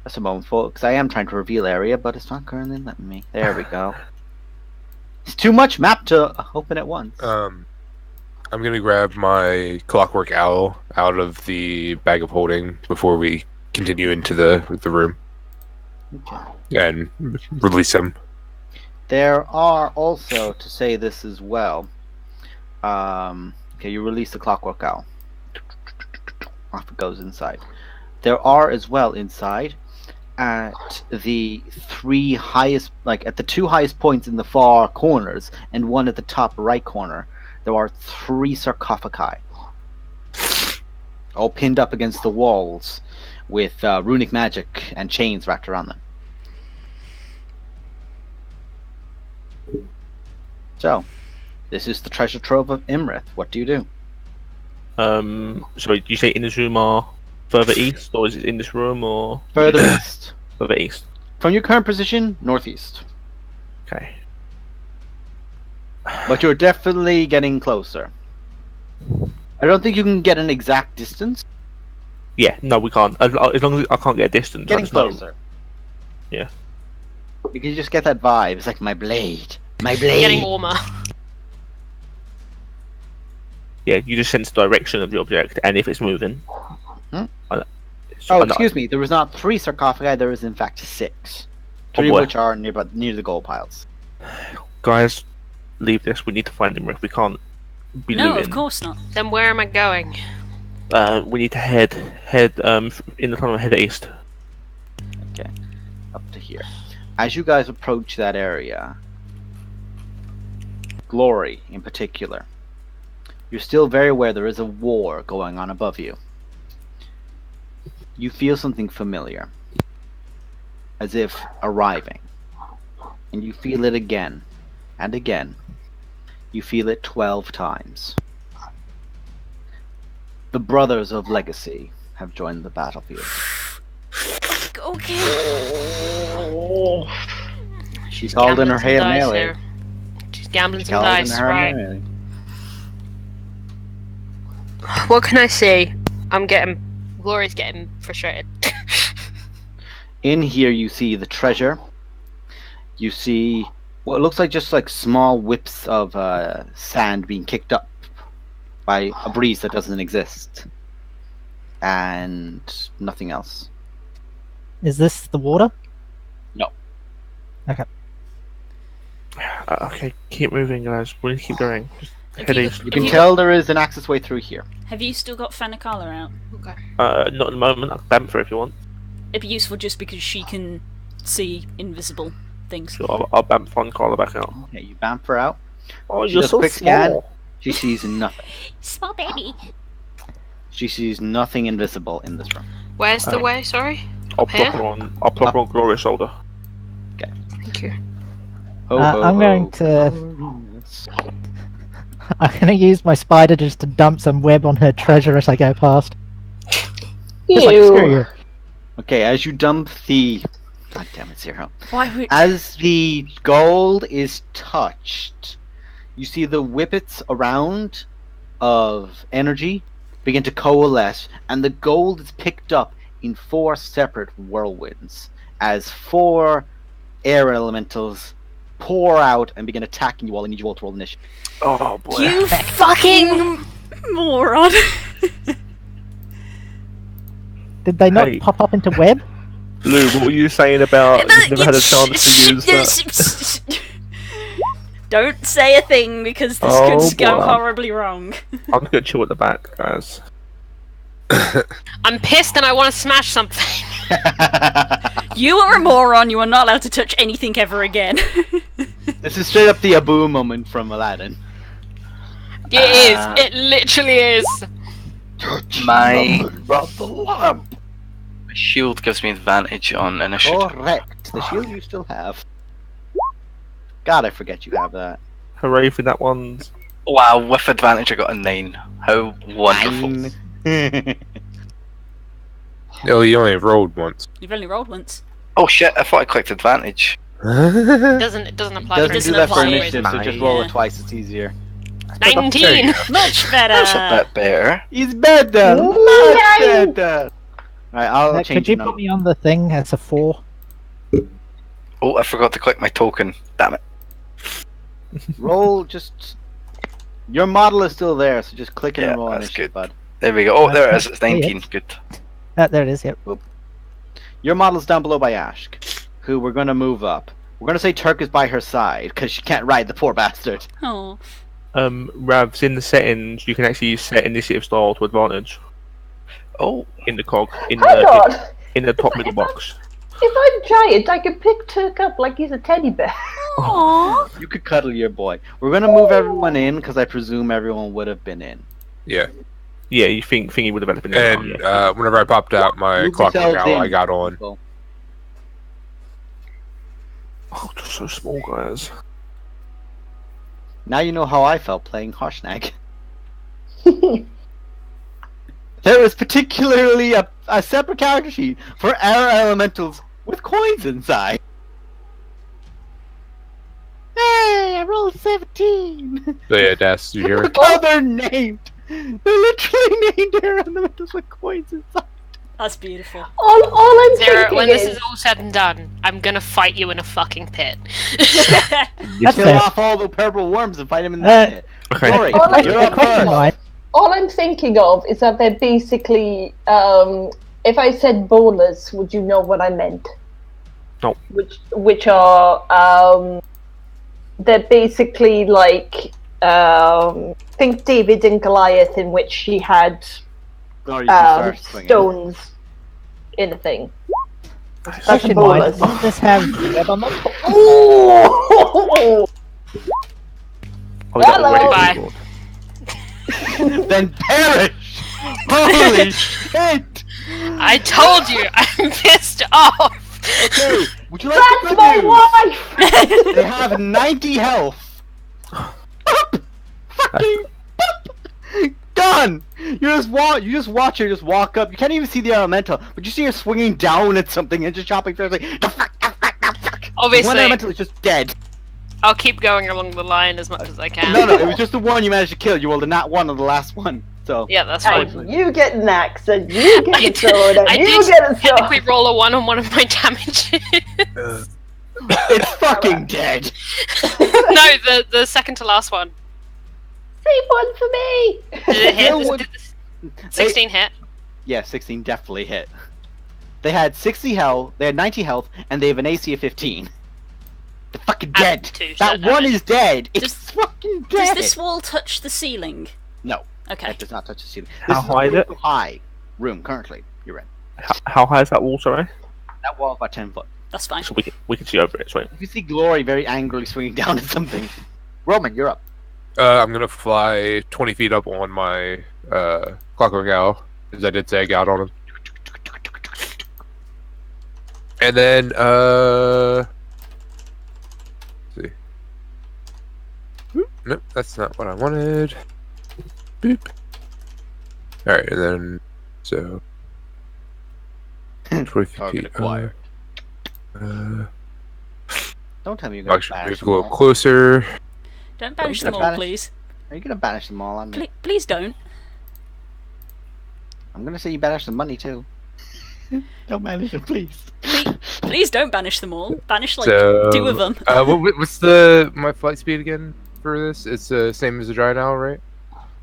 That's a moment, folks. I am trying to reveal area, but it's not currently letting me. There we go. It's too much map to open at once. I'm gonna grab my clockwork owl out of the bag of holding before we continue into the room Okay. and release him. There are also, to say this as well, okay, you release the clockwork owl. Off it goes inside. There are as well inside, at the 3 highest, like at the 2 highest points in the far corners, and one at the top right corner, there are 3 sarcophagi, all pinned up against the walls, with runic magic and chains wrapped around them. So, this is the treasure trove of Imrith. What do you do? So you say in this room are further east, or is it in this room, or Further east. further east? From your current position, northeast. Okay. But you're definitely getting closer. I don't think you can get an exact distance. Yeah, no, we can't. As long as I can't get a distance. I Getting just know- closer. Yeah. You can just get that vibe. It's like my blade. My blade. Getting warmer. Yeah, you just sense the direction of the object, and if it's moving. Hmm? So- excuse me. There was not 3 sarcophagi. There was in fact 6. 3 of where? which are near the gold piles. Guys, leave this. We need to find him, Rick. We can't be No, looting. of course not. Then where am I going? We need to head in the tunnel, head east. Okay, up to here. As you guys approach that area, Glory in particular, you're still very aware there is a war going on above you. You feel something familiar, as if arriving, and you feel it again and again. You feel it 12 times. The Brothers of Legacy have joined the battlefield. Okay. She's called in her Hail Mary. She's gambling some Called in dice, her right? Mary. What can I say? Glory's getting frustrated. In here you see the treasure. You see what looks like just like small whips of sand being kicked up by a breeze that doesn't exist. And nothing else. Is this the water? No. Okay. Okay, keep moving, guys. We need to keep going. Just Have head you- east. You can tell there is an access way through here. Have you still got Fanakala out? Okay. Not at the moment. I'll bamf her if you want. It'd be useful just because she can see invisible things. Sure, I'll bamf on Carla back out. Okay, you bamf her out. Oh, She you're does so a quick scan. small. She sees nothing. Small baby. She sees nothing invisible in this room. Where's the way? Sorry. I'll Up here? plop her on. I'll plop her on Gloria's shoulder. Thank you. I'm going to. I'm going to use my spider just to dump some web on her treasure as I go past. Just like, screw you. Okay, as you dump the... God damn it, Zero. Why would... As the gold is touched, you see the whippets around of energy begin to coalesce, and the gold is picked up in 4 separate whirlwinds as 4 air elementals pour out and begin attacking you all. I need you all to roll initiative. Oh boy. You fucking moron! Did they not Hey. pop up into web? Lou, what were you saying about you've never had a chance to use that? Don't say a thing because this Oh, could go boy. horribly wrong. I'm gonna chill at the back, guys. I'm pissed and I want to smash something. You are a moron. You are not allowed to touch anything ever again. This is straight up the Abu moment from Aladdin. It is. It literally is. My Drop the lamp. shield gives me advantage on initiative. Correct. The shield you still have. God, I forget you have that. Hooray for that one. Wow, with advantage I got a 9. How wonderful. No, you only rolled once. You've only rolled once. Oh shit, I thought I clicked advantage. It doesn't apply Doesn't for do doesn't that for apply. initiative, so just roll Yeah. it twice, it's easier. 19. Much better. That's a bit better. He's better! Much better! Alright, I'll Could change you your put number. me on the thing as a 4? Oh, I forgot to click my token. Damn it. Roll just... Your model is still there, so just click it Yeah, and roll that's initiative, good. bud. There we go. Oh, there it is. It's Oh, yeah. 19. Good. There it is, yep. Your model's down below by Ashk, who we're gonna move up. We're gonna say Turk is by her side, because she can't ride the poor bastard. Oh, Ravs, in the settings, you can actually set initiative style to advantage Oh, in the cog, Hang on. in the top middle box. If I'm giant, I can pick Turk up like he's a teddy bear. aww. You could cuddle your boy. We're gonna move everyone in, because I presume everyone would have been in. Yeah. Yeah, you think he would have been in And yeah. whenever I popped out my Move clockwork yourselves owl, in. I got on. Well, Oh, they're so small, guys. now you know how I felt playing Harshnag. There is particularly a separate character sheet for air elementals with coins inside. Hey, I rolled 17! So yeah, Des, you hear me? Look how they're named! They're literally named air elementals with coins inside. That's beautiful. All I'm Zero, thinking when is, this is all said and done, I'm gonna fight you in a fucking pit. You That's kill fair. off all the purple worms and fight them in that pit. Okay. Sorry, All I- you're up question first. mine. All I'm thinking of is that they're basically. If I said bowlers, would you know what I meant? No. Which are they're basically like think David and Goliath, in which he had Glory, you can start swinging. stones in a thing. That's a Question: Why bowlers. doesn't this have web on them? Oh! Oh, is that Hello. already Bye. scored? Then perish! Holy shit! I told you, I'm pissed off. Okay, would you like That's the good my news? wife. They have 90 health. Boop! Fucking boop! Done. You just watch her just walk up. You can't even see the elemental, but you see her swinging down at something and just chopping through. Like, the fuck. Obviously. One elemental is just dead. I'll keep going along the line as much as I can. No, it was just the one you managed to kill. You rolled a nat one on the last one. So Yeah, that's And fine. you get an axe, and you get I a sword, and I you did get a sword. technically roll a 1 on one of my damages. it's fucking dead. No, the second to last one. Save one for me. Did it hit? No one- Did 16 hit? Yeah, 16 definitely hit. They had 60 health, they had 90 health, and they have an AC of 15. They're fucking dead. 2 That shot one damage. is dead. It's Does- fucking Does dead. this wall touch the ceiling? No, Okay. that does not touch the ceiling. How This high is a it? really high room currently. You're in. How high is that wall, sorry? That wall's about 10 foot. That's fine. So we can see over it, right? You can see Glory very angrily swinging down at something. Roman, you're up. I'm gonna fly 20 feet up on my clockwork owl, as I did say I got on him. And then let's see. Boop. Nope, that's not what I wanted. Boop. Alright, and then so 20 Target feet. acquired. Don't tell me you're I gonna should banish move a them little all. closer. Don't banish gonna them all, banish- please. Are you gonna banish them all on me? Please don't. I'm gonna say you banish the money too. Don't banish them, please. Please don't banish them all. Banish like So, 2 of them. What's my flight speed again for this? It's the same as the giant owl, right?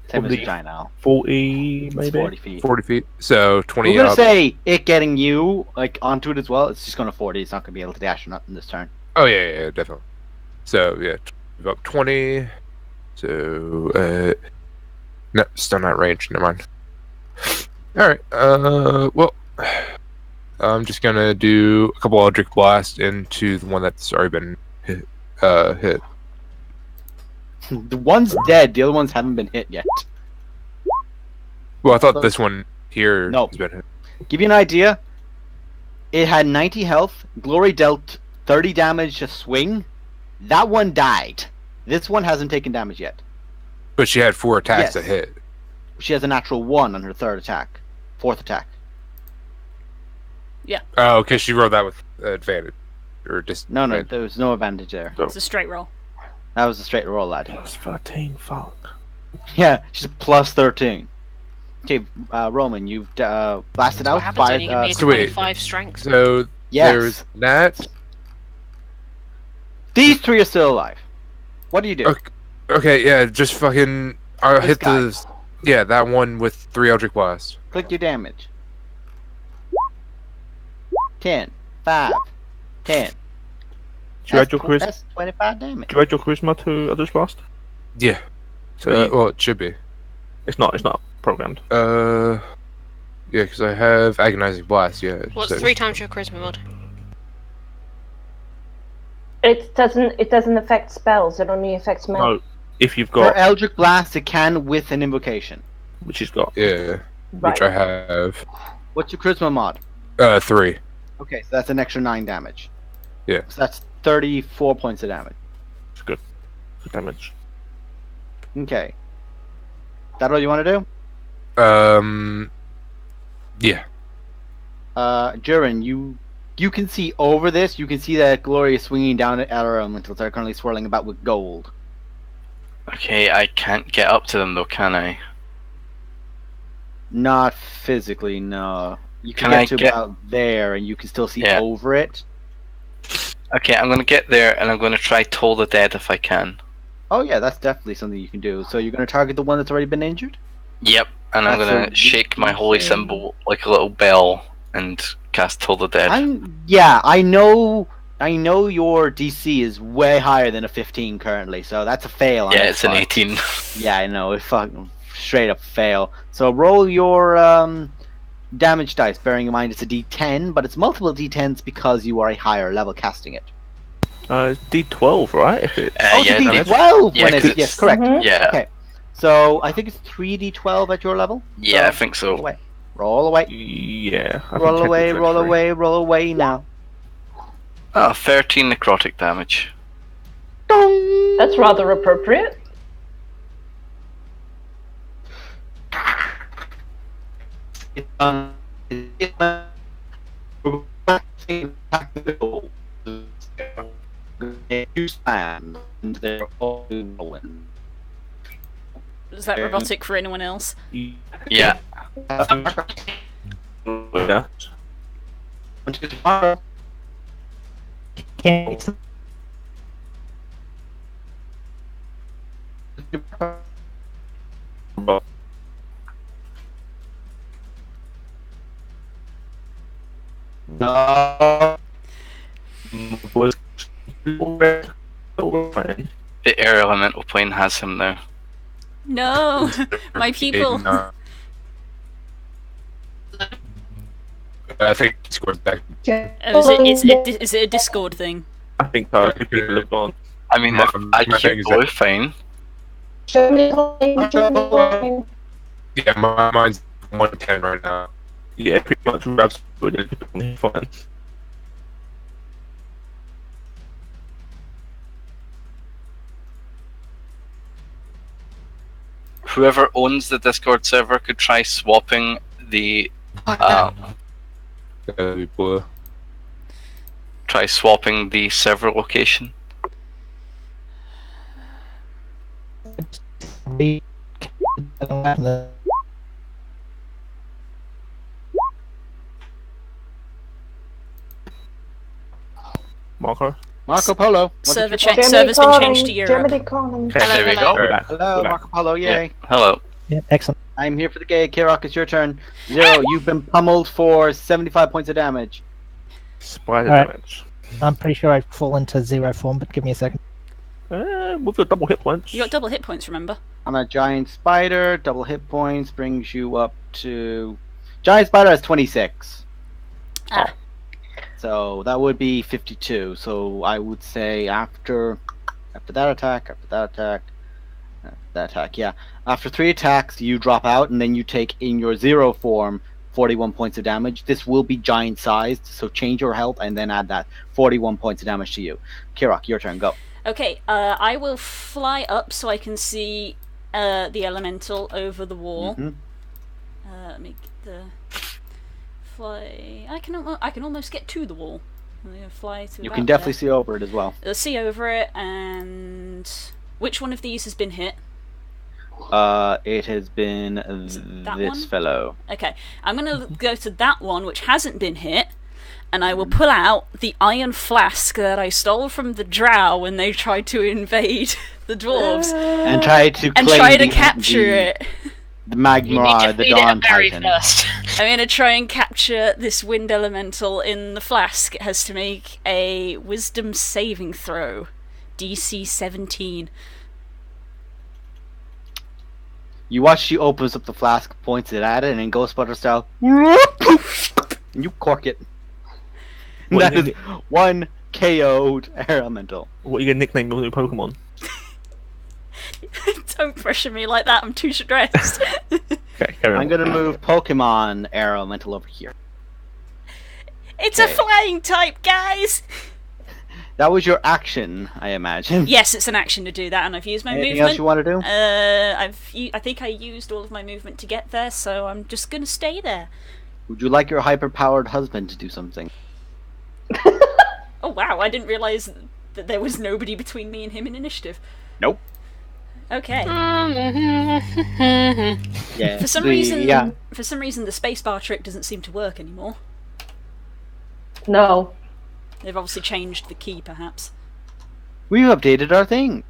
Same as a Probably giant owl. 40, It's maybe? 40 feet. 40 feet. So 20 We're gonna up. say it getting you like onto it as well. It's just gonna 40. It's not gonna be able to dash or nothing this turn. Oh yeah, definitely. So yeah, move up 20. So no, still not range. Never mind. All right. Well, I'm just gonna do a couple Eldritch Blast into the one that's already been hit. The one's dead. The other ones haven't been hit yet. Well, I thought this one here No. has been hit. Give you an idea. It had 90 health. Glory dealt 30 damage to swing. That one died. This one hasn't taken damage yet. But she had 4 attacks Yes. to hit. She has a natural 1 on her third attack. Fourth attack. Oh, okay. She rolled that with advantage or just No, there was no advantage there. It's a straight roll. That was a straight roll, lad. Plus 13, fuck. Yeah, she's a plus 13. Okay, Roman, you've blasted What out. happens when you give me a Sweet. 25 strength? So Yes. there's that. These 3 are still alive. What do you do? Okay, yeah, just fucking. I'll This hit guy. the. Yeah, that one with 3 Eldritch Blast. Click your damage. 10, 5, 10. Do you add your That's 25 damage. Do you add your charisma to Eldritch Blast? Yeah. So you- Well, it should be. It's not programmed. Yeah, because I have Agonizing Blast, yeah. What's so- 3 times your charisma mod? It doesn't affect spells. It only affects men. No, if you've For got, Eldritch Blast, it can with an invocation. which he's got. Yeah, Right. which I have. What's your charisma mod? 3. Okay, so that's an extra 9 damage. Yeah. So that's 34 points of damage. It's good. Good damage. Okay. That all you want to do? Yeah. Durin, you can see over this. You can see that Glory is swinging down at our elementals that are currently swirling about with gold. Okay, I can't get up to them though, can I? Not physically, no. You can Can I get to get- about there, and you can still see Yeah. over it. Okay, I'm gonna get there and I'm gonna try Toll the Dead if I can. Oh yeah, that's definitely something you can do. So you're going to target the one that's already been injured? Yep, and I'm That's gonna a shake my holy D10. symbol like a little bell and cast Toll the Dead. I know your DC is way higher than a 15 currently, so that's a fail. On Yeah, its it's an part. 18. Yeah, I know. It fucking straight up fail. So roll your damage dice, bearing in mind it's a D10, but it's multiple D10s because you are a higher level casting it. It's D12, right? If it... Oh, it's yeah, a D12 yeah, when 'cause it's... Yes, correct. Mhm. Yeah, Okay. So I think it's 3D12 at your level? yeah, I think so. Roll away. Roll away. Yeah. I think Roll away, technically roll three. away, roll away now. 13 necrotic damage. Dong! That's rather appropriate. Is that robotic for anyone else? Yeah. Yeah. Can't No. The air elemental plane has him now. No, my people. I think Discord's back. Oh, is it a Discord thing? I think so. People have gone. I mean, if I keep both fine. Yeah, mine's 110 right now. Yeah, pretty much grabs fine. Whoever owns the Discord server could try swapping the Blue. try swapping the server location. be. Marco Polo. Server's Germany been calling, changed to Europe. Germany calling. There we go. We're back. Hello, We're back. Marco Polo, yay. Hello. Yeah, excellent. I'm here for the gay. Kirok, it's your turn. Zero, you've been pummeled for 75 points of damage. Spider Alright. damage. I'm pretty sure I fall into zero form, but give me a second. With the double hit points. You got double hit points, remember? On a giant spider, double hit points brings you up to... Giant spider has 26. Ah. So that would be 52. So I would say after that attack, yeah. After 3 attacks, you drop out, and then you take in your zero form 41 points of damage. This will be giant sized, so change your health and then add that 41 points of damage to you. Kirok, your turn, go. Okay, I will fly up so I can see the elemental over the wall. Mhm. Let me get the fly. I can almost get to the wall. I'm gonna fly to. You about can definitely there. see over it as well. See over it, and which one of these has been hit? It has been that this one? fellow. Okay, I'm gonna go to that one which hasn't been hit, and I will pull out the iron flask that I stole from the drow when they tried to invade the dwarves, And try to and claim try to the- capture the- it. The You need to magma, the feed Dawn it a berry Titan. first. I'm gonna try and capture this wind elemental in the flask. It has to make a wisdom saving throw, DC 17. You watch she opens up the flask, points it at it, and then Ghostbuster style, and you cork it. What That you is one KO'd air elemental. What are you gonna nickname your new Pokemon? Don't pressure me like that. I'm too stressed. Okay, carry on. I'm gonna move Pokemon air elemental over here. It's a Okay. flying type, guys. That was your action, I imagine. Yes, it's an action to do that, and I've used my Anything movement. else you want to do? I think I used all of my movement to get there, so I'm just gonna stay there. Would you like your hyper-powered husband to do something? Oh wow, I didn't realize that there was nobody between me and him in initiative. Nope. Okay. Yeah. For some reason, the spacebar trick doesn't seem to work anymore. No. They've obviously changed the key, perhaps. We've updated our thing.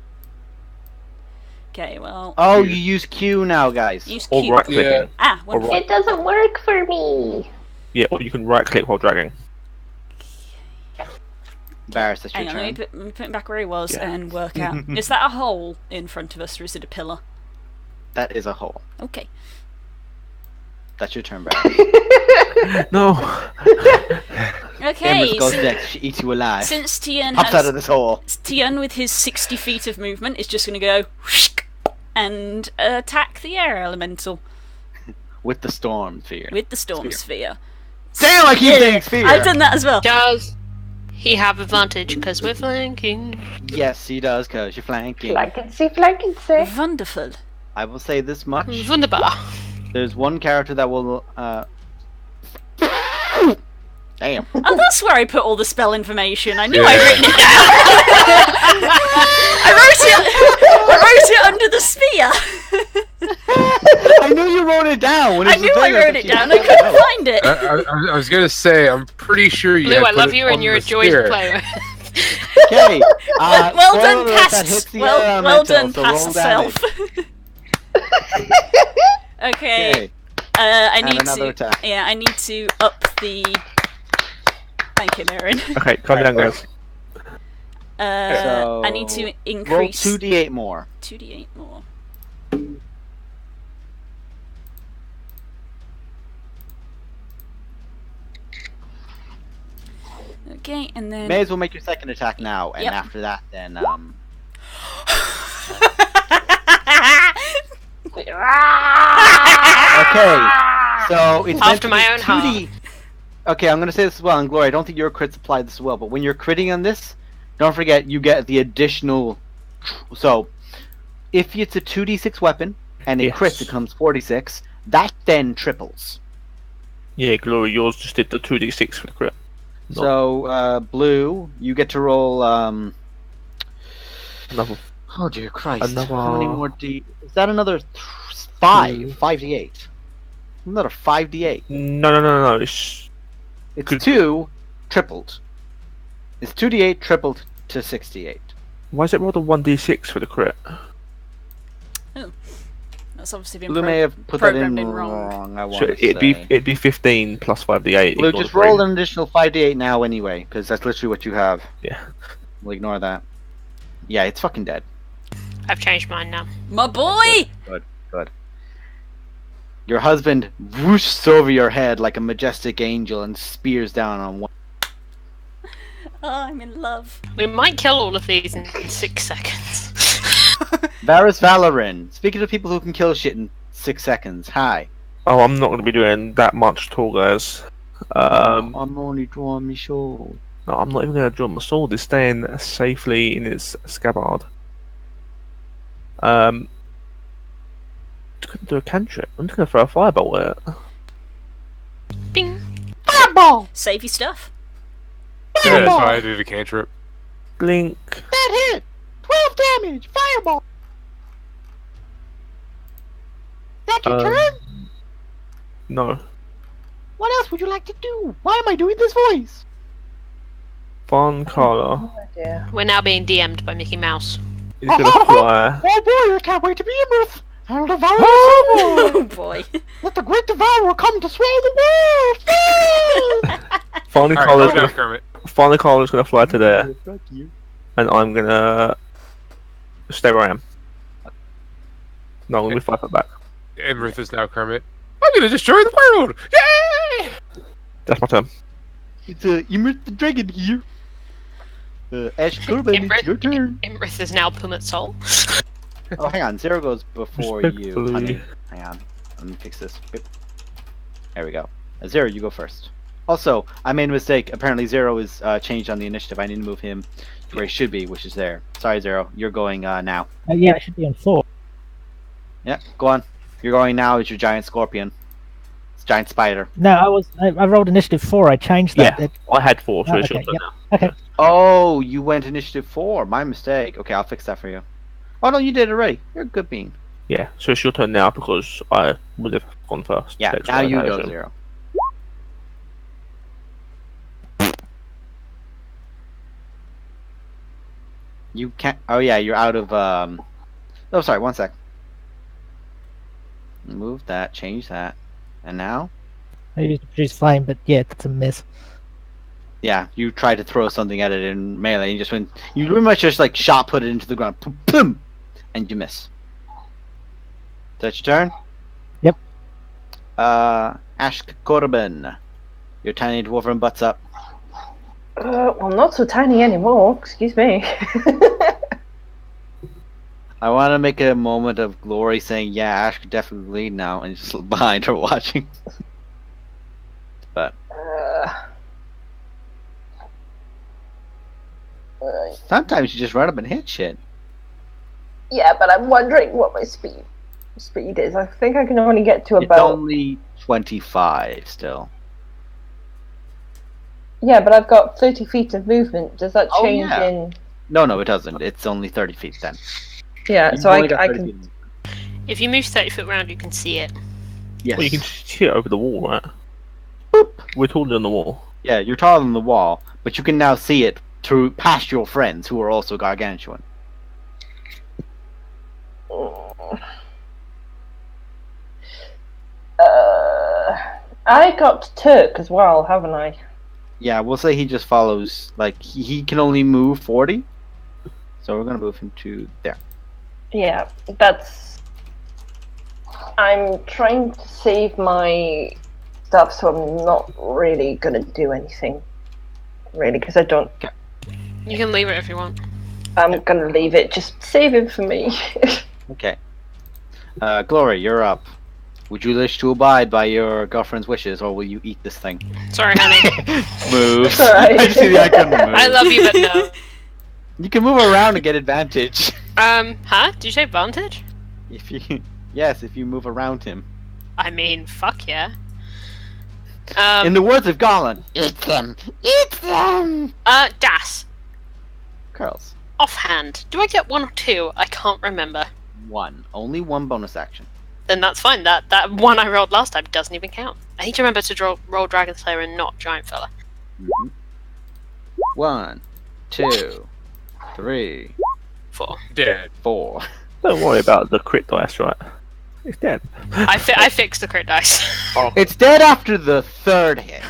Okay, well. Oh, you use Q now, guys. Use Or Q. right clicking. Yeah. Ah, wonderful. It doesn't work for me. Yeah, or you can right click while dragging. Barris, that's your Hang on, let turn. me put him back where he was Yeah. and work out. Is that a hole in front of us or is it a pillar? That is a hole. Okay. That's your turn, Barris. No. Okay. Amorous goes next. She eats you alive. Since Tian Pops out of has. this hole. Tian, with his 60 feet of movement, is just going to go and attack the air elemental With the storm sphere. with the storm sphere. Damn, I keep saying sphere! I've done that as well. Does he have advantage because we're flanking? Yes, he does, because you're flanking. Flankency. Wonderful. I will say this much. Wunderbar. There's one character that will, Damn. Oh, that's where I put all the spell information. I knew Yeah. I'd written it down. I wrote it under the spear. I knew you wrote it down. When I it was knew the I thing, wrote was it like, down. I you couldn't know. find it. I was gonna say, I'm pretty sure you. Blue, had I put love it you and on you're a the joy to spear. play with. Okay. Well spoiler done, alert, that past. hits the Well elemental, done, so past roll self. damage. Okay. Okay. I And need another to. attack. Yeah, I need to up the. Thank you, Aaron. Okay, calm down, guys. So, I need to Roll increase 2d8 more. 2d8 more. Okay, and then. May as well make your second attack now, and Yep. after that, then Okay. So it's meant After to my be own heart. 2d. Okay, I'm gonna say this as well, and Glory, I don't think your crits apply this as well, but when you're critting on this, don't forget you get the additional. So, if it's a 2d6 weapon and it Yes. crits, it comes 46. That then triples. Yeah, Glory, yours just did the 2d6 for the crit. No. So, Blue, you get to roll. Another. Oh dear Christ! Another- How many more d? Is that another 5? Two. 5d8. Another 5d8. No. It's It's Could- 2 tripled. It's 2d8 tripled to 68. why is it rolled a 1d6 for the crit? That's obviously been Blue may have put that in programmed in wrong. wrong. I want So to it'd be 15 plus 5d8. Blue, ignore just the three. roll an additional 5d8 now anyway, because that's literally what you have. Yeah. We'll ignore that. Yeah, it's fucking dead. I've changed mine now. My boy! Good. Your husband whooshes over your head like a majestic angel and spears down on one. Oh, I'm in love. We might kill all of these in 6 seconds. Varys Valorin. Speaking of people who can kill shit in 6 seconds. Hi. Oh, I'm not going to be doing that much at all, guys. I'm only drawing me sword. No, I'm not even going to draw my sword. It's staying safely in its scabbard. Just gonna do a cantrip. I'm just going to throw a fireball at it. Bing. Fireball! Save your stuff. Yeah, that's why I did a cantrip. Blink. That hit! 12 damage! Fireball! That your turn? No. What else would you like to do? Why am I doing this voice? Von Carla We're now being DM'd by Mickey Mouse. is going to fly. Oh boy, I can't wait to be Imrith! I'll devour the Oh boy. Let the great devourer come to swallow the world! Finally, Alright, Carla's calm down, going to Kermit. finally Carla's going to fly to there, Fuck you. and I'm going to stay where I am. No, I'm going to be 5 foot back. Emrith is now Kermit. I'm gonna destroy the world! Yay! That's my turn. It's Ymrit the Dragon here. Ash Corbin, it's your turn. Imrith is now Pumat Soul. Oh, hang on. 0 goes before you, Respectfully. honey. Hang on. Let me fix this. Yep. There we go. 0, you go first. Also, I made a mistake. Apparently 0 is changed on the initiative. I need to move him to where he should be, which is there. Sorry, 0. You're going now. Yeah, it should be on 4. Yeah, go on. You're going now as your giant scorpion. It's giant spider. No, I rolled initiative 4. I changed that. Yeah, I had 4, so Oh, it's your okay, turn yep. now. Okay. Oh, you went initiative 4. My mistake. Okay, I'll fix that for you. Oh no, you did it already. You're a good bean. Yeah, so it's your turn now because I would have gone first. Yeah, Next now round, you I go assume. 0. You can't. Oh yeah, you're out of. Oh, sorry, 1 sec. Move that, change that. And now? I used to produce flame, but yeah, that's a miss. Yeah, you tried to throw something at it in melee, and you just went. You pretty much just like shot put it into the ground. Boom, boom, and you miss. That's your turn? Yep. Ashk Corbin. Your tiny dwarven butts up. Well, not so tiny anymore. Excuse me. I want to make a moment of glory saying, yeah, Ash could definitely lead now, and just behind her watching. But sometimes you just run up and hit shit. Yeah, but I'm wondering what my speed is. I think I can only get to It's about. only 25 still. Yeah, but I've got 30 feet of movement. Does that Oh, change yeah. in? No, it doesn't. It's only 30 feet then. Yeah, You've so only got I 30 can. feet. If you move 30 foot round, you can see it. Yes. Well, you can see it over the wall, right? We're taller than the wall. Yeah, you're taller than the wall, but you can now see it through past your friends who are also gargantuan. I got Turk as well, haven't I? Yeah, we'll say he just follows. Like he can only move 40, so we're gonna move him to there. Yeah, that's. I'm trying to save my stuff, so I'm not really gonna do anything. Really, because I don't. You can leave it if you want. I'm gonna leave it. Just save it for me. Okay. Glory, you're up. Would you wish to abide by your girlfriend's wishes, or will you eat this thing? Sorry, honey. Move. It's alright. I just see the icon move. I love you, but no. You can move around and get advantage. Huh? Did you say vantage? If you move around him. I mean, fuck yeah. In the words of Garland, eat them, eat them. Das. Curls. Offhand, do I get 1 or 2? I can't remember. 1. Only 1 bonus action. Then that's fine. That one I rolled last time doesn't even count. I need to remember to roll Dragon Slayer and not Giant Fella. 1, 2, 3, 4. Dead. 4. Don't worry about the crit dice, right? It's dead. I fixed the crit dice. It's dead after the 3rd hit.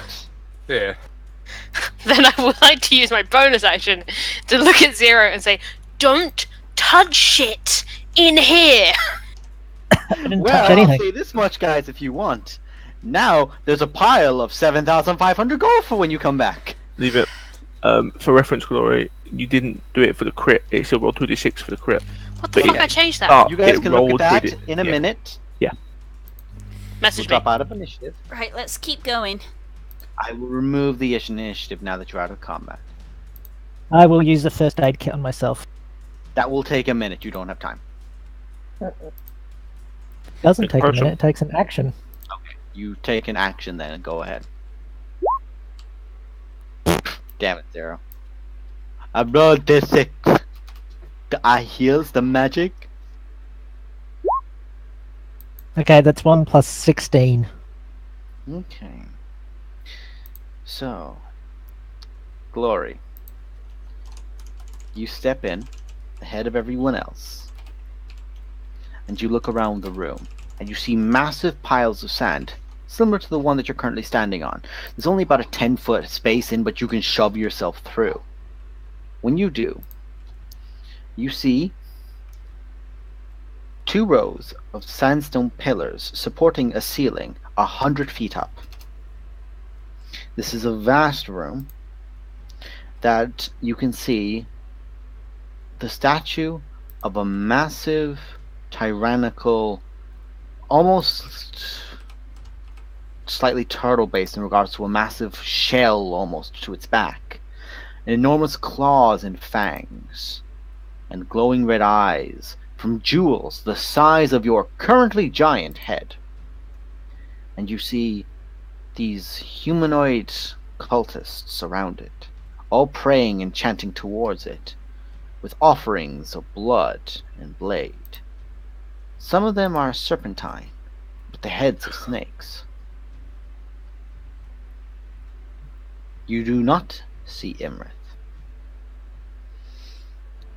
Yeah. Then I would like to use my bonus action to look at Zero and say, "Don't touch shit in here." I didn't Well, touch I'll anything. say this much, guys, if you want. Now, there's a pile of 7,500 gold for when you come back. Leave it. For reference, Glory, you didn't do it for the crit. It still rolled 2d6 for the crit. What the But fuck? yeah. I changed that. Oh, You guys it can look at rolled that 2D in a yeah. minute. We'll Message me. drop out of initiative. Right, let's keep going. I will remove the initiative now that you're out of combat. I will use the first aid kit on myself. That will take a minute. You don't have time. It doesn't It's take a partial. minute, it takes an action. You take an action then and go ahead. Damn it, Zero. I rolled this 6. The eye heals the magic. Okay, that's 1 plus 16. Okay. So, Glory. You step in ahead of everyone else. And you look around the room. And you see massive piles of sand, similar to the one that you're currently standing on. There's only about a 10-foot space in, but you can shove yourself through. When you do, you see 2 rows of sandstone pillars supporting a ceiling 100 feet up. This is a vast room that you can see the statue of a massive, tyrannical, almost slightly turtle-based in regards to a massive shell almost to its back, and enormous claws and fangs, and glowing red eyes from jewels the size of your currently giant head. And you see these humanoid cultists around it, all praying and chanting towards it, with offerings of blood and blade. Some of them are serpentine, with the heads of snakes. You do not see Imrith.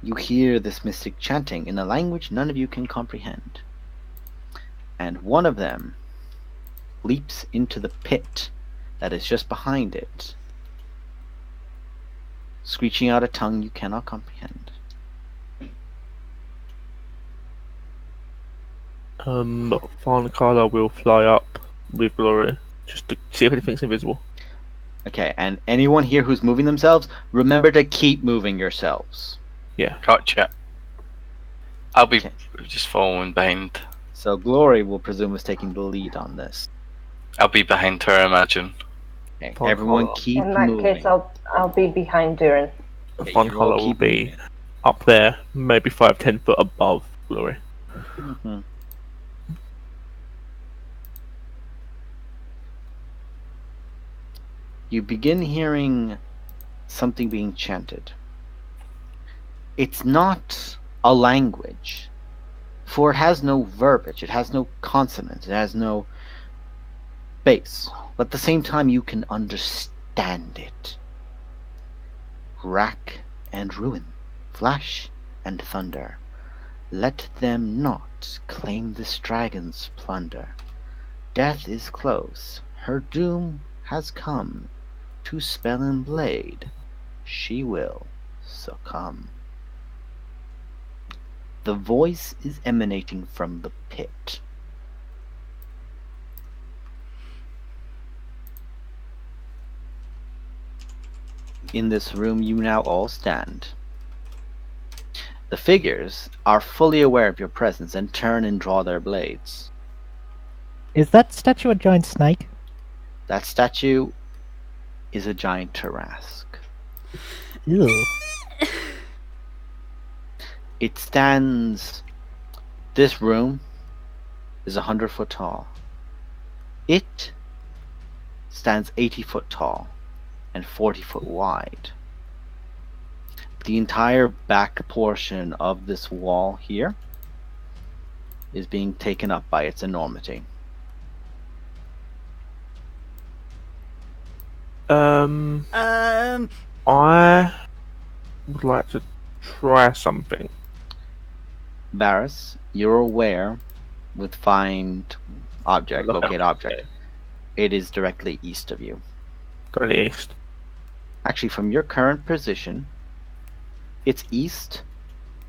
you hear this mystic chanting in a language none of you can comprehend. And one of them leaps into the pit that is just behind it, screeching out a tongue you cannot comprehend. Carla will fly up with Gloria just to see if anything's invisible. Okay, and anyone here who's moving themselves, remember to keep moving yourselves. Yeah. Gotcha. I'll be Okay. just following behind. So Glory will presume is taking the lead on this. I'll be behind her, I imagine. Okay, Fine, everyone Carla. keep In that moving. case, I'll be behind Durin. Okay, Fun you all Carla will keep be moving. up there, maybe 5-10 foot above Glory. Mhm. You begin hearing something being chanted. It's not a language, for it has no verbiage, it has no consonant, it has no base, but at the same time you can understand it. Rack and ruin, flash and thunder, let them not claim this dragon's plunder. Death is close, her doom has come, to spell and blade she will succumb. The voice is emanating from the pit. In this room you now all stand. The figures are fully aware of your presence and turn and draw their blades. Is that statue a giant snake? That statue is a giant Tarrasque. Ew. It stands... This room is 100 foot tall. It stands 80 foot tall and 40 foot wide. The entire back portion of this wall here is being taken up by its enormity. I would like to try something. Varys, you're aware with find object, locate object. It is directly east of you. Go to the east. Actually, from your current position, it's east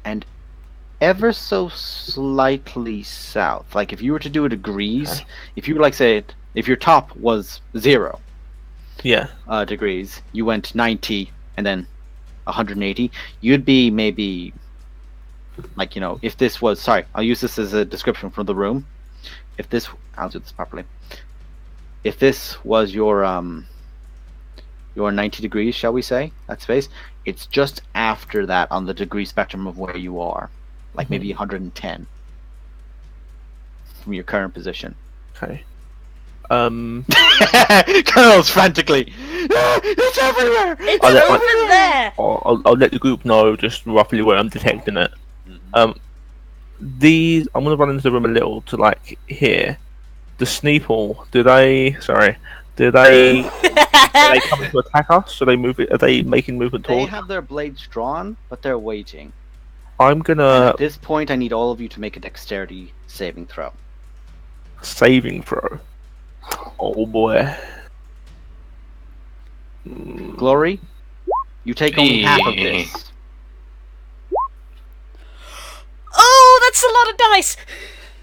and ever so slightly south. Like if you were to do a degrees, Okay. if you like say it, if your top was 0 Yeah. degrees, you went 90 and then 180, you'd be maybe like, you know, if this was, sorry, I'll use this as a description from the room. If this, I'll do this properly. If this was your 90 degrees, shall we say, that space, it's just after that on the degree spectrum of where you are, like maybe 110 from your current position. Okay. Colonel's frantically, it's everywhere! It's I'll let my- over there! I'll let the group know just roughly where I'm detecting it. These I'm gonna run into the room a little to like here. The Sneeple, do they come to attack us? Are they making movement They towards? have their blades drawn, but they're waiting. I'm And gonna at this point, I need all of you to make a dexterity saving throw. saving throw. Oh boy. Glory, you take only half of this. Oh, that's a lot of dice!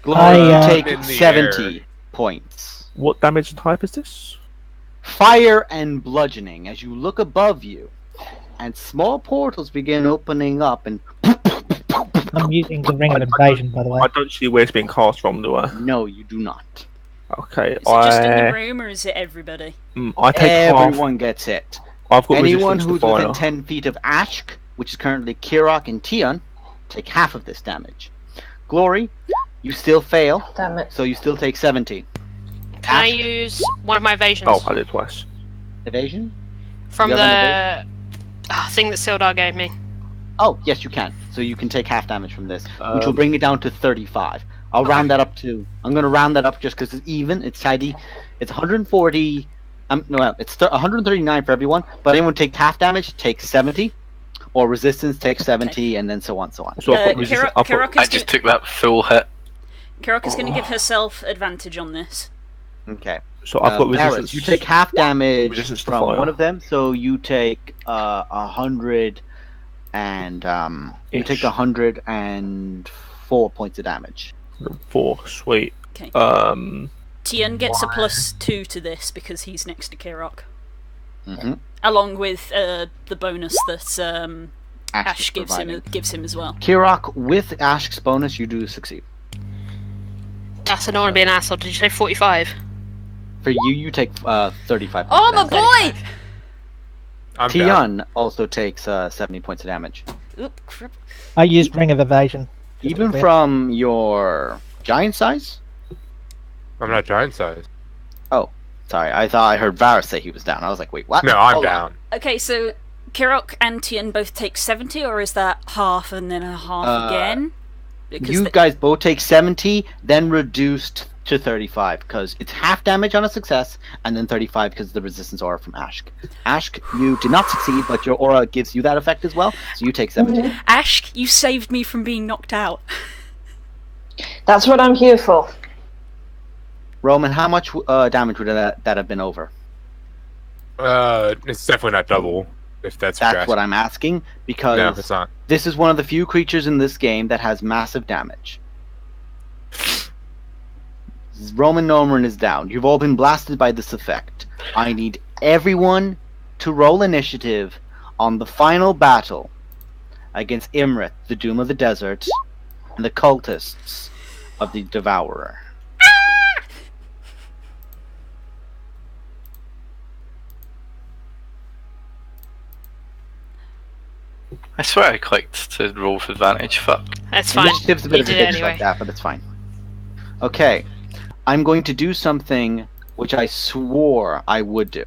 Glory, you I, take In the 70 points. What damage type is this? Fire and bludgeoning as you look above you, and small portals begin opening up, and I'm using the Ring of Invasion, by the way. I don't see where it's being cast from, do I? no, you do not. Okay, Is it just in the room or is it everybody? I take half. Everyone gets hit. I've got Anyone resistance who's to fire. within 10 feet of Ashk, which is currently Kirok and Tion, take half of this damage. Glory, you still fail, Damn it. so you still take 70. Can I use one of my evasions Oh, I did twice. Evasion? from you the have thing that Sildar gave me? Oh, yes, you can. So you can take half damage from this, which will Um, bring it down to 35. I'll round that up to... I'm going to round that up just because it's even. It's tidy. It's 140... no, it's 139 for everyone, but anyone take half damage, take 70. or resistance takes 70, and then so on, so on. So I put resistance. I put- Kirok I is just took that full hit. going to give herself advantage on this. Okay. So I've got Varys, resistance. you take half damage Resistance to from fire. one of them, so you take 100 and you take Ish. 104 points of damage. 4, sweet. Okay. Um, Tien gets a +2 to this because he's next to Kirok, Mm-hmm. along with the bonus that Ash gives him as well. Kirok, with Ash's bonus, you do succeed. That's I don't want to be an asshole. Did you say 45? For you, you take 35 points Oh of my damage. boy! I'm down. Tian also takes 70 points of damage. Oop, crap. I used Ring of Evasion. just to Even be clear. from your giant size? I'm not giant size. Oh, sorry. I thought I heard Varys say he was down. I was like, wait, what? No, I'm Hold on. down. Okay, so Kirok and Tien both take 70, or is that half and then a half again? Because You guys both take 70, then reduced to 35, because it's half damage on a success, and then 35 because of the resistance aura from Ashk. Ashk, you did not succeed, but your aura gives you that effect as well, so you take 70. Ash, you saved me from being knocked out. That's what I'm here for. Roman, how much damage would that have been over? It's definitely not double. If that's What I'm asking, because No, it's not. this is one of the few creatures in this game that has massive damage. Roman Norman is down. You've all been blasted by this effect. I need everyone to roll initiative on the final battle against Imrith, the Doom of the Desert, and the cultists of the Devourer. I swear I clicked to roll with advantage. Fuck. That's fine. Initiative's a bit You of a did it bitch anyway. like that, but it's fine. Okay. I'm going to do something which I swore I would do.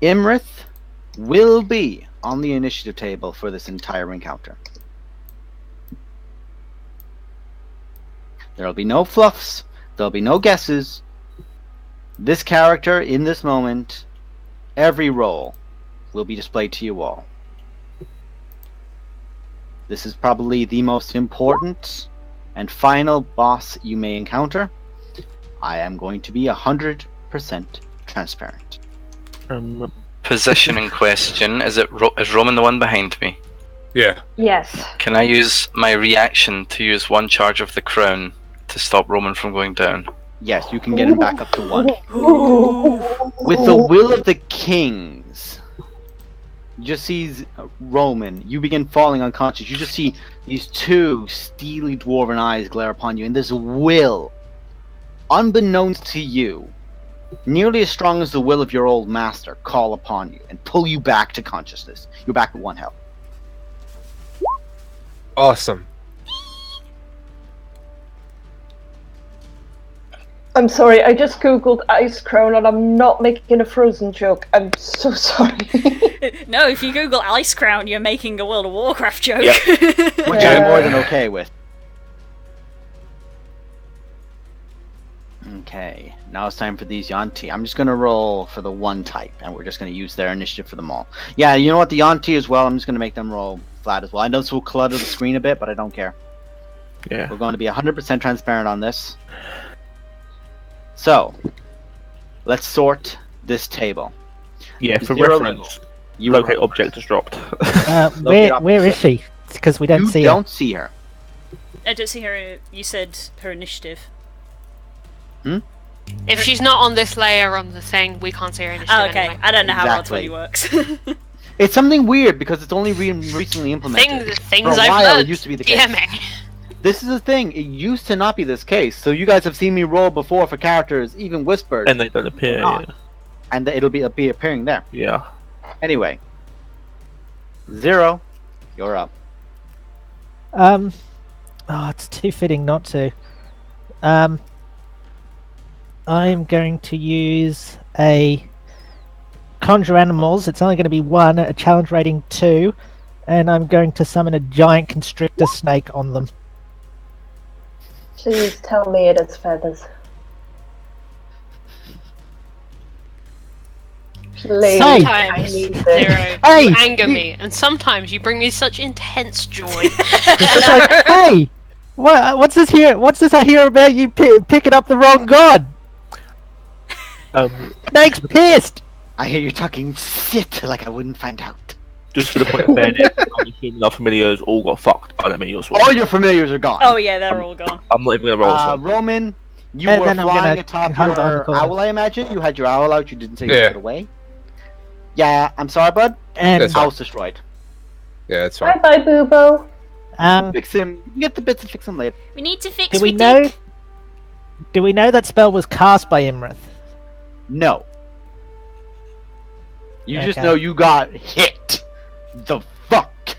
Imrith will be on the initiative table for this entire encounter. There'll be no fluffs. There'll be no guesses. This character, in this moment, every roll will be displayed to you all. This is probably the most important and final boss you may encounter. I am going to be 100% transparent. Position in question. Is Roman the one behind me? Yeah. Yes. Can I use my reaction to use one charge of the crown to stop Roman from going down? Yes, you can get him back up to 1. With the will of the kings, you just see Roman. You begin falling unconscious. You just see these two steely dwarven eyes glare upon you, and this will, unbeknownst to you, nearly as strong as the will of your old master, call upon you and pull you back to consciousness. You're back at 1 health. Awesome. I'm sorry, I just googled ice crown and I'm not making a Frozen joke. I'm so sorry. No, if you Google Ice Crown, you're making a World of Warcraft joke. Which I'm more than okay with. Okay, now it's time for these Yanti. I'm just going to roll for the one type, and we're just going to use their initiative for them all. Yeah, you know what, the Yanti as well, I'm just going to make them roll flat as well. I know this will clutter the screen a bit, but I don't care. Yeah. We're going to be 100% transparent on this. So, let's sort this table. Yeah, for Zero reference, You locate object is dropped. Where is she? Because we don't You see don't see her. I don't see her. You said her initiative. If she's not on this layer on the thing, we can't see her initiative Oh, okay. anyway. I don't know how Exactly. R20 works. It's something weird because it's only recently implemented. Things For a I've while, learned. it used to be the case. DMing. This is the thing. It used to not be this case. So you guys have seen me roll before for characters, even whispered, And they don't appear. not. Yeah. and it'll be appearing there. Yeah. Anyway, 0, you're up. Oh, it's too fitting not to. I'm going to use a conjure animals. It's only going to be 1, a challenge rating 2, and I'm going to summon a giant constrictor snake on them. Please tell me it has feathers. Lady, Say- I need Sometimes, this. Zero, Hey! you anger me, and sometimes you bring me such intense joy. It's like, hey, what's this here? What's this I hear about you picking up the wrong god? Snake's pissed. I hear you talking shit like I wouldn't find out. Just for the point of fairness, I'm assuming our familiars all got fucked by the meteor swarm. All your familiars are gone. Oh yeah, they're all gone. I'm not even gonna roll this one. Roman, you And were then I'm flying gonna atop hunt on the your corner. owl, I imagine. You had your owl out. You didn't take Yeah. it away. Yeah, I'm sorry, bud. And That's fine. Owl's destroyed. Yeah, that's Bye fine. bye, Boobo. Fix him. You can get the bits and fix him later. We need to fix. do we with know? Dick. Do we know that spell was cast by Imrith? No. You just Okay. know you got hit. The fuck.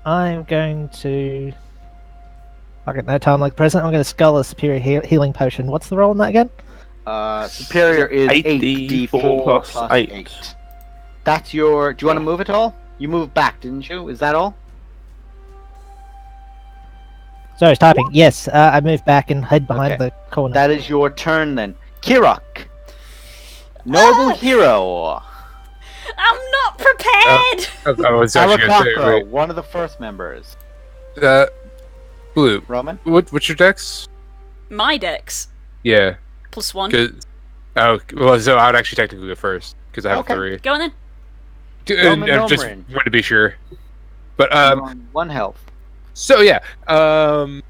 I'm going to. I got no time like present. I'm going to skull a superior healing potion. What's the roll on that again? Superior is 8d4 8d4 plus plus 8. 8. That's your. Do you want to move at all? You moved back, didn't you? Is that all? Sorry, I was typing. Yes, I moved back and hid behind Okay. the corner. That is your turn then. Kirok. Noble hero. I'm not prepared. I was actually gonna say, Arakako, wait. one of the first members. Blue. Roman? What's your dex? My dex Yeah. +1. 'Cause- oh, well, so I would actually technically go first because I have Okay. 3. Go on then. And I just Roman. wanted to be sure. But You're on 1 health. so yeah, I'm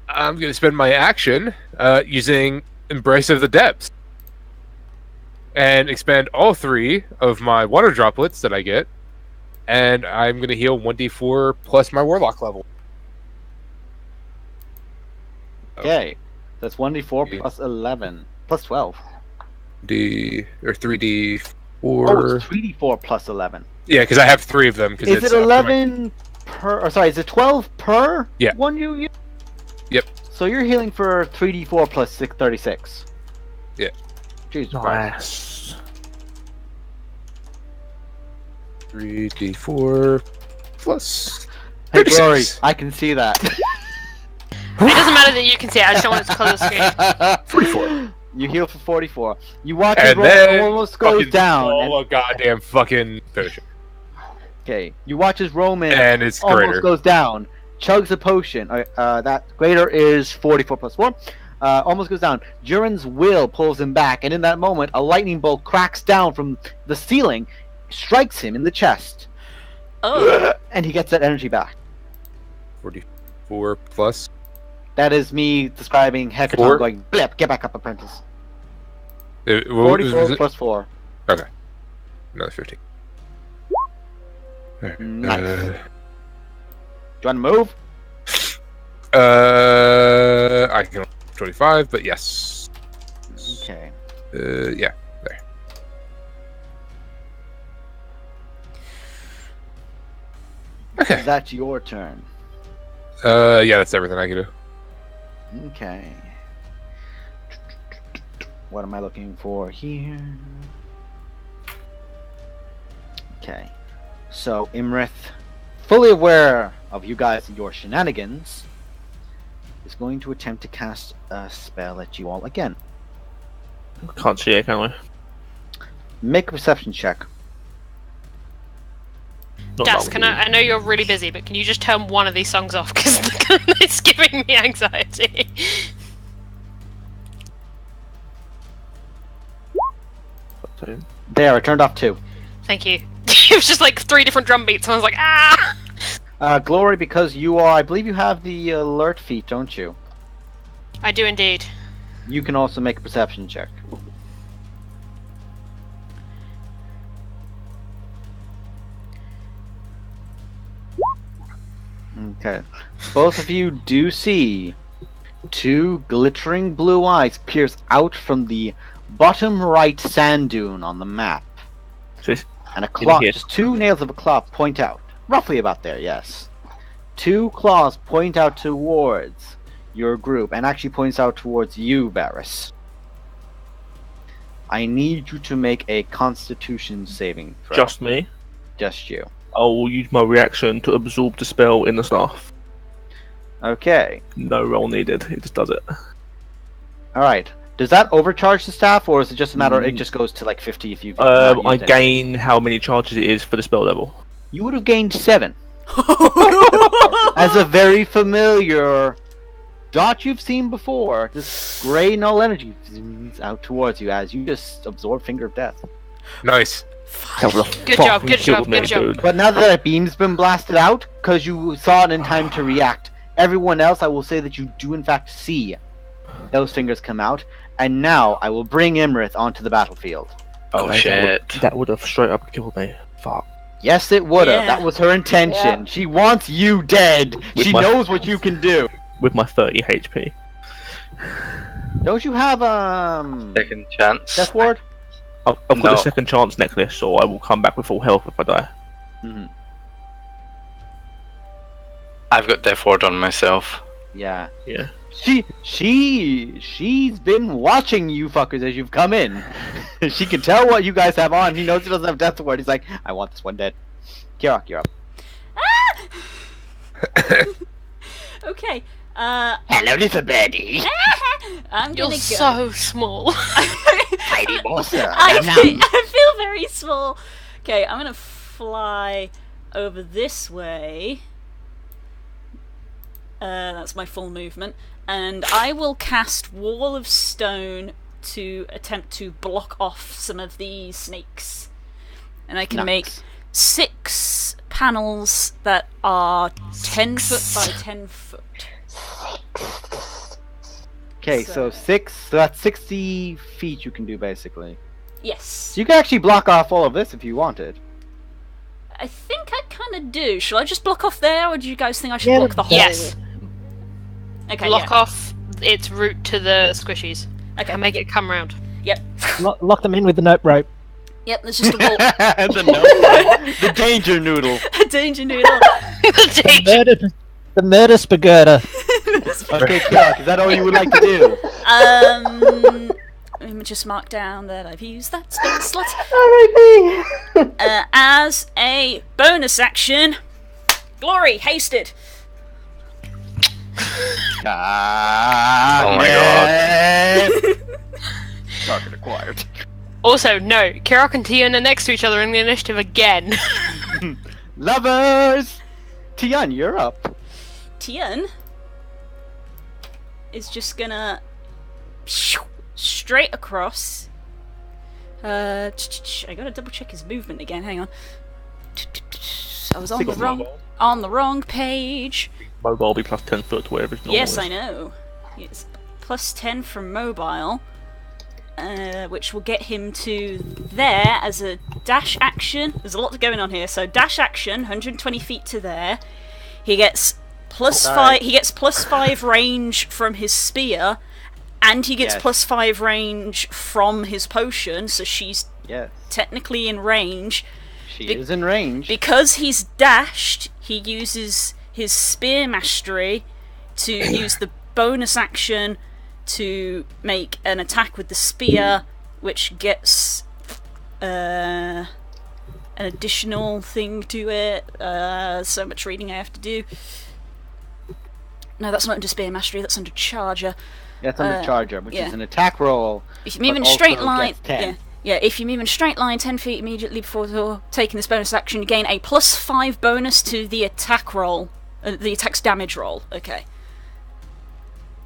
gonna spend my action using Embrace of the Depths and expand all 3 of my water droplets that I get, and I'm gonna heal 1d4 plus my warlock level. Okay. That's 1d4 Yeah. plus 11. Plus 12. 3d4. Oh, it's 3d4 plus 11. Yeah, because I have 3 of them. Is it 11 per... Or sorry, is it 12 per Yeah. one you use? Yep. So you're healing for 3d4 plus 636. Yeah. Jesus Christ. Nice. 3d4 plus Hey, Glory, 36. I can see that. It doesn't matter that you can see it, I just don't want it to close the screen. 44. You heal for 44. You watch as And Roman then almost goes fucking down. swallow a goddamn fucking potion. Okay, you watch as Roman And it's almost greater. goes down, chugs a potion. That greater is 44 plus 4. Almost goes down. Durin's will pulls him back, and in that moment, a lightning bolt cracks down from the ceiling, strikes him in the chest, Oh, and he gets that energy back. 44 plus. That is me describing Hecaton 4? going, blip, get back up, apprentice. What 44 was it? plus 4. Another 15. Alright, Nice. Do you want to move? I can 25, but yes. Okay. Yeah, there. Okay. That's your turn. Yeah, that's everything I can do. Okay. What am I looking for here? Okay. So, Imrith, fully aware of you guys and your shenanigans, is going to attempt to cast a spell at you all again. Can't see it, can we? Make a perception check. Not Das, that can one. I know you're really busy, but can you just turn one of these songs off? Because it's giving me anxiety. There, I turned off 2. Thank you. It was just like 3 different drum beats, and I was like, ah! Glory, because you are, I believe you have the alert feat, don't you? I do indeed. You can also make a perception check. Okay. Both of you do see 2 glittering blue eyes pierce out from the bottom right sand dune on the map. Just- And a claw, here. just 2 nails of a claw point out. Roughly about there, yes. 2 claws point out towards your group, and actually points out towards you, Varys. I need you to make a Constitution saving throw. Just me. Just you. I will use my reaction to absorb the spell in the staff. Okay. No roll needed. It just does it. Alright. Does that overcharge the staff, or is it just a matter of it just goes to like 50 if you? I gain how many charges it is for the spell level. You would have gained 7. As a very familiar dot you've seen before, this grey null energy zooms out towards you as you just absorb Finger of Death. Nice. That was a Good job, fucking good kill job, me, good job. dude. But now that that beam's been blasted out, because you saw it in time to react, everyone else, I will say that you do in fact see those fingers come out, and now I will bring Imrith onto the battlefield. Oh shit. That would have straight up killed me. Fuck. Yes, it would have. Yeah. That was her intention. Yeah. She wants you dead. With She my- knows what you can do. With my 30 HP. Don't you have Second chance. Death Ward? I've got No. a second chance necklace, so I will come back with full health if I die. Mm-hmm. I've got Death Ward on myself. Yeah. Yeah. She's been watching you fuckers as you've come in. She can tell what you guys have on. He knows he doesn't have Death Ward. He's like, I want this one dead. Kirok, you're up. Okay. Hello, little birdie. I'm You're gonna go. so small. Tiny monster. I feel very small. Okay, I'm gonna fly over this way. That's my full movement, and I will cast Wall of Stone to attempt to block off some of these snakes, and I can make 6 panels that are 10 foot by 10 foot. Okay, so 6. So that's 60 feet you can do basically. Yes, So you can actually block off all of this if you wanted. I think I kind of do. Should I just block off there, or do you guys think I should Yeah, block the whole? Yes. Okay. Block yeah. off its route to the squishies. Okay. And make it come round. Yep. Lock them in with the note rope. Yep. There's just a wall. The danger noodle. A danger noodle. The murder spaghetti. Okay, Kirok, is that all you would like to do? Let me just mark down that I've used that spell slot. R.I.P. As a bonus action, Glory hasted. Oh my god. Target acquired. Also, no, Kirok and Tian are next to each other in the initiative again. Lovers! Tian, you're up. Tian is just gonna straight across. I gotta double check his movement again. Hang on. I was on the wrong page. Mobile be plus 10 foot, whatever it's normal. Yes, I know. It's plus 10 from mobile, which will get him to there as a dash action. There's a lot going on here. So dash action, 120 feet to there. He gets plus 5. He gets plus 5 range from his spear, and he gets Yes. plus 5 range from his potion. So she's Yes, technically in range. she is in range. Because he's dashed, he uses his spear mastery to use the bonus action to make an attack with the spear, which gets an additional thing to it. So much reading I have to do. No, that's not under spear mastery, that's under charger. That's under Charger, which yeah. is an attack roll. If you move but in a straight also line, gets 10. yeah, if you move in a straight line 10 feet immediately before taking this bonus action, you gain a plus 5 bonus to the attack roll, the attack's damage roll. Okay.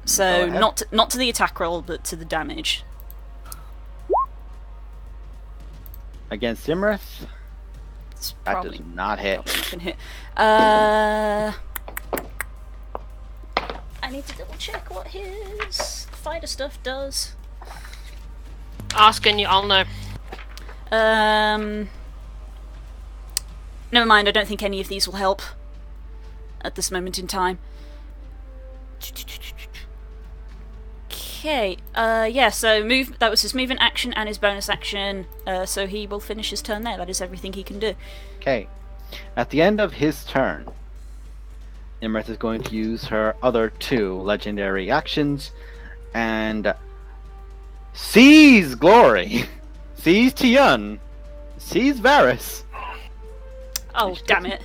So Go ahead. not to the attack roll, but to the damage. Against Imrith, It's that probably does not hit. not gonna hit. I need to double check what his fighter stuff does. Ask and I'll know. Never mind, I don't think any of these will help at this moment in time. Okay, yeah, so that was his movement action and his bonus action, so he will finish his turn there. That is everything he can do. Okay. At the end of his turn, Imrith is going to use her other 2 legendary actions and seize Glory, seize Tian, seize Varys. Oh, damn it.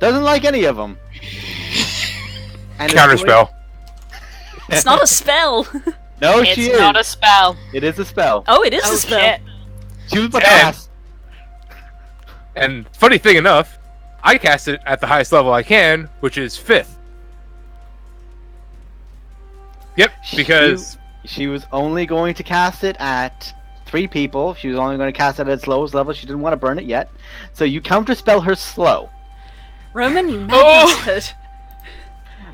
Doesn't like any of them. And is going- Counterspell. It's not a spell! No, It's she is. not a spell. It is a spell. Oh, it is Oh a spell. shit. She was about to Damn. cast. And funny thing enough, I cast it at the highest level I can, which is 5th. Yep, because She was only going to cast it at 3 people. She was only going to cast it at its lowest level. She didn't want to burn it yet. So you counterspell her slow. Roman, you mad Oh! bastard.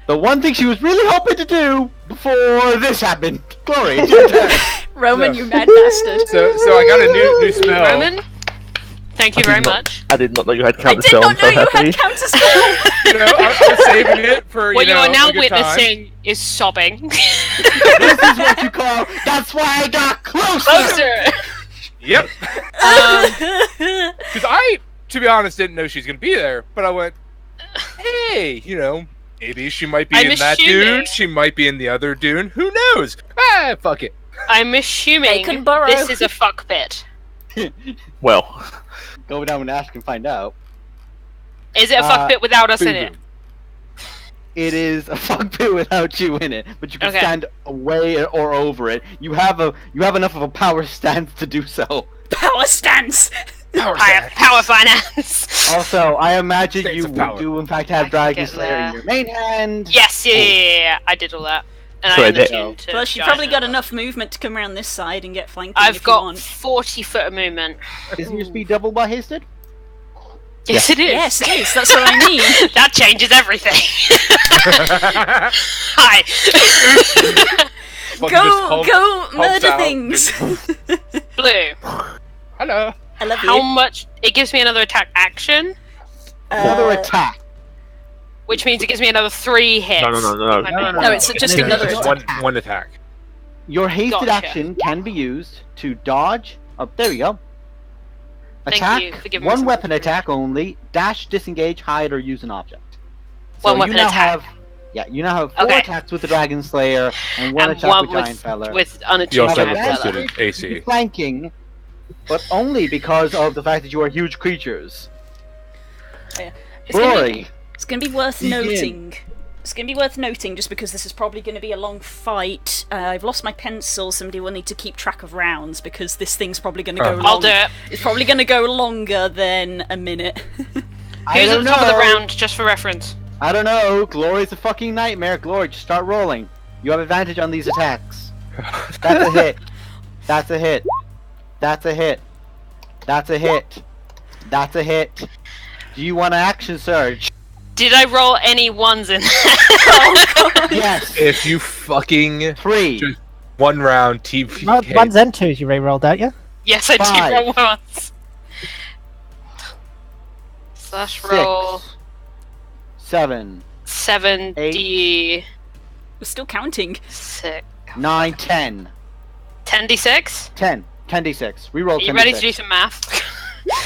The one thing she was really hoping to do before this happened. Glory, it's your turn. Roman, So- you mad bastard. so I got a new spell. Roman, thank you very much. I did not know you had I counter did spell. not I'm know so you happy. had counterspell. You know, I'm saving it for What you know, are now a good time. witnessing is sobbing. This is what you call. That's why I got closer. Closer. Yep. Because I, to be honest, didn't know she's gonna be there, but I went, hey, you know, maybe she might be I'm in that assuming- dune. She might be in the other dune. Who knows? Ah, fuck it. I'm assuming Bacon burrow. this is a fuck pit. Well, Go down and ask and find out. Is it a fuck pit without us in Boo-boo. it? It is a fuck pit without you in it, but you can Okay. stand away or over it. You have enough of a power stance to do so. Power stance. Power finance. Also, I imagine States you of power. do in fact I have can Dragon get Slayer there. in your main hand. Yes, yeah, I did all that. And Sorry, I am that- attuned to Plus, you giant probably got number. enough movement to come around this side and get flanking I've if you got want. 40 foot of movement. Isn't your speed doubled by hasted? Yes, it is. Yes, it is. That's what I mean. That changes everything. Hi. Fucking just hulk- Go hulks murder out. things. Blue. Hello. I love How you. much? It gives me another attack action, Another attack. which means it gives me another 3 hits. no. No, it's just No, another it's attack. one attack. Your hasted Gotcha. action can be used to dodge. Oh, there you go. Thank Attack. you for giving me One some weapon information. attack only. Dash, disengage, hide, or use an object. One you weapon now attack. you now have 4 Okay. attacks with the Dragon Slayer and 1 And attack one with Giant Feller. with You unattuned also Now, have giant that's boosted feather. it, AC. flanking, but only because of the fact that you are huge creatures. It's gonna be- Rory, It's going to be worth Begin. noting. It's going to be worth noting just because this is probably going to be a long fight. I've lost my pencil. Somebody will need to keep track of rounds because this thing's probably going to go long. I'll do it. It's probably going to go longer than a minute. I Who's at don't the top of the know. round, just for reference? I don't know. Glory's a fucking nightmare. Glory, just start rolling. You have advantage on these attacks. That's a hit. That's a hit. That's a hit. That's a hit. That's a hit. Do you want an action surge? Did I roll any ones in there? Yes. If you fucking 3. Just- one round Well, TPK. ones and twos you re-rolled, don't you? Yes, I 5. did roll once. Slash roll 7, 7d6. We're still counting. 9, 10. 10d6? 10. 10d6. Reroll Are 10d6. you ready to do some math?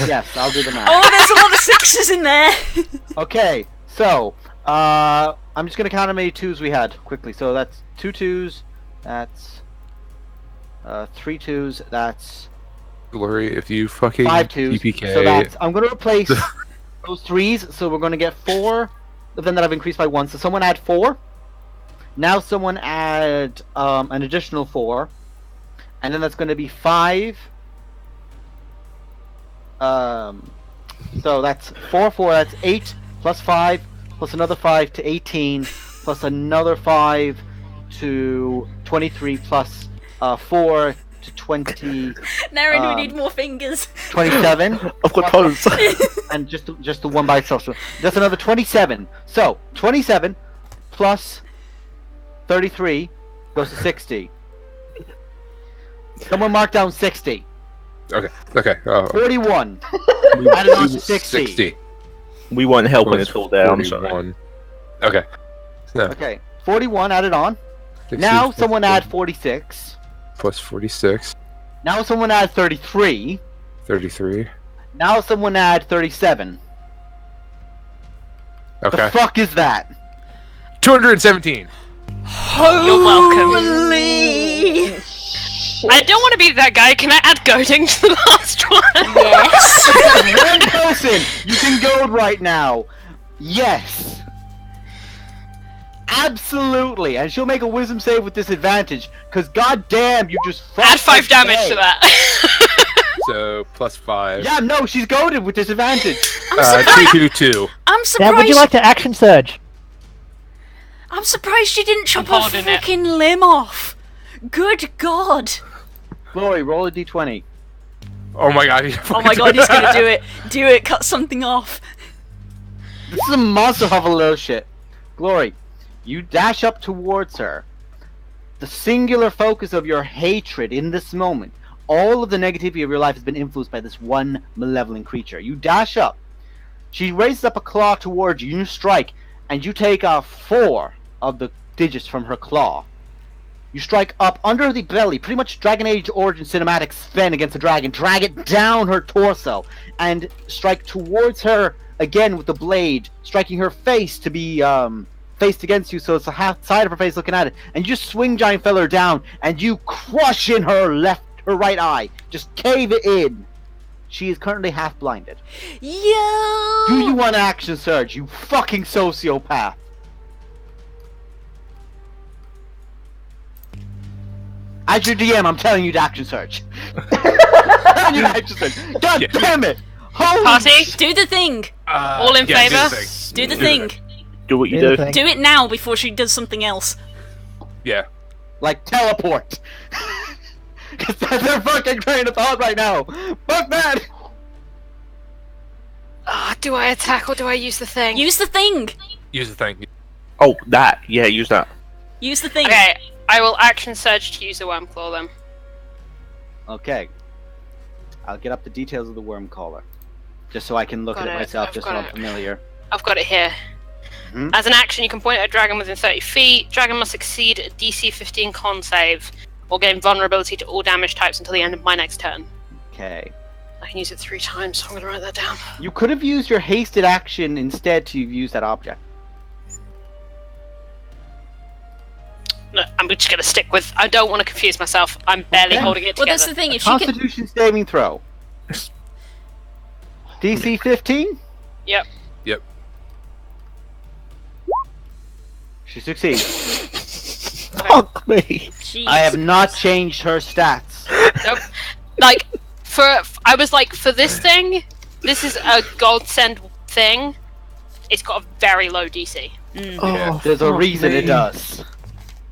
Yes, I'll do the math. Oh, there's a lot of 6s in there. Okay, so I'm just gonna count how many 2s we had quickly. So that's 2 2s. That's 3 2s. That's Glory, if you fucking 5 2s. TPK. So that's I'm gonna replace those 3s. So we're gonna get 4 of them that I've increased by 1. So someone add 4. Now someone add an additional 4, and then that's gonna be 5. So that's 4 4. That's 8 plus 5 plus another 5 to 18 plus another 5 to 23 plus 4 to 20 Naren, we Um, need more fingers. 27 I've got tons. and just the one by itself. So that's another 27. So 27 plus 33 goes to 60. Someone mark down 60. Okay. 41. Added on to 60. 60. We weren't helping Plus at all there, I'm sorry. 41. Okay. So, Okay. 41 added on. 60 Now plus someone 40 add 46. plus 46, Now someone add 33. 33. Now someone add 37. Okay. The fuck is that? 217. You're welcome. Holy! I don't want to be that guy. Can I add goading to the last one? Yes. One person! You can goad right now! Yes! Absolutely, and she'll make a wisdom save with disadvantage, because goddamn, you just Add 5 damage to that. So +5. Yeah, no, she's goaded with disadvantage. 222. I'm Dad, surprised. would you like to action surge? I'm surprised she didn't chop her holding it. fucking limb off. Good God. Glory, roll a d20. Oh my god. Oh my God, he's gonna do it. Do it. Cut something off. This is a monster of a little shit. Glory, you dash up towards her. The singular focus of your hatred in this moment, all of the negativity of your life has been influenced by this one malevolent creature. You dash up. She raises up a claw towards you. You strike, and you take off 4 of the digits from her claw. You strike up under the belly, pretty much Dragon Age Origin cinematic Sven against the dragon. Drag it down her torso, and strike towards her again with the blade, striking her face to be faced against you, so it's the half side of her face looking at it. And you just swing Giant Feller down, and you crush in her right eye. Just cave it in. She is currently half blinded. Yo. Do you want action surge, you fucking sociopath? As your DM, I'm telling you to action surge. I need action surge. God damn it! Holy Party, Do the thing. all in Yeah, favour? Do the thing. Do what you Do the do. thing. Do it now before she does something else. Yeah. like teleport. Cause that's their fucking train of thought right now. Fuck that! Do I attack or do I use the thing? Use the thing. Use the thing. Oh, that. Yeah, use that. Use the thing. Okay, I will action surge to use the worm claw then. Okay. I'll get up the details of the worm caller. Just so I can look Got at it it, myself, I've just so got I'm it. familiar. I've got it here. Mhm. As an action, you can point at a dragon within 30 feet. Dragon must succeed a DC 15 con save, or gain vulnerability to all damage types until the end of my next turn. Okay. I can use it 3 times, so I'm going to write that down. You could have used your hasted action instead to use that object. No, I'm just going to stick with... I don't want to confuse myself. I'm barely Okay. holding it Well, together. that's the thing. If she can, Constitution saving throw. DC 15? Yep. She succeeds. Fuck me. Jeez. I have not changed her stats. Nope. Like, I was like, for this thing, this is a godsend thing. It's got a very low DC. Oh, There's a fuck reason it me. does.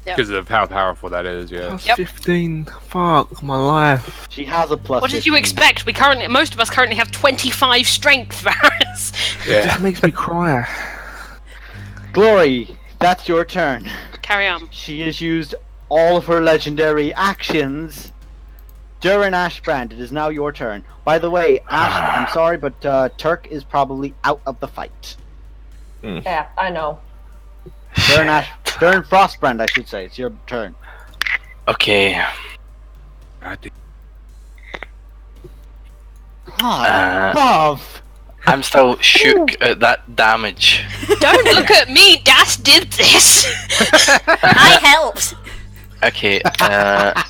Because of how powerful that is, yeah. Plus Yep. 15. Fuck my life. She has a plus. What did you 15. expect? Most of us currently have 25 strength, Varus. It just makes me cry. Glory, that's your turn. Carry on. She has used all of her legendary actions. Durin Ashbrand, it is now your turn. By the way, Ash, I'm sorry, but Turk is probably out of the fight. Yeah, I know. Durin Frostbrand, I should say. It's your turn. Okay. Above. I'm still shook at that damage. Don't look at me. Das did this. I helped. Okay.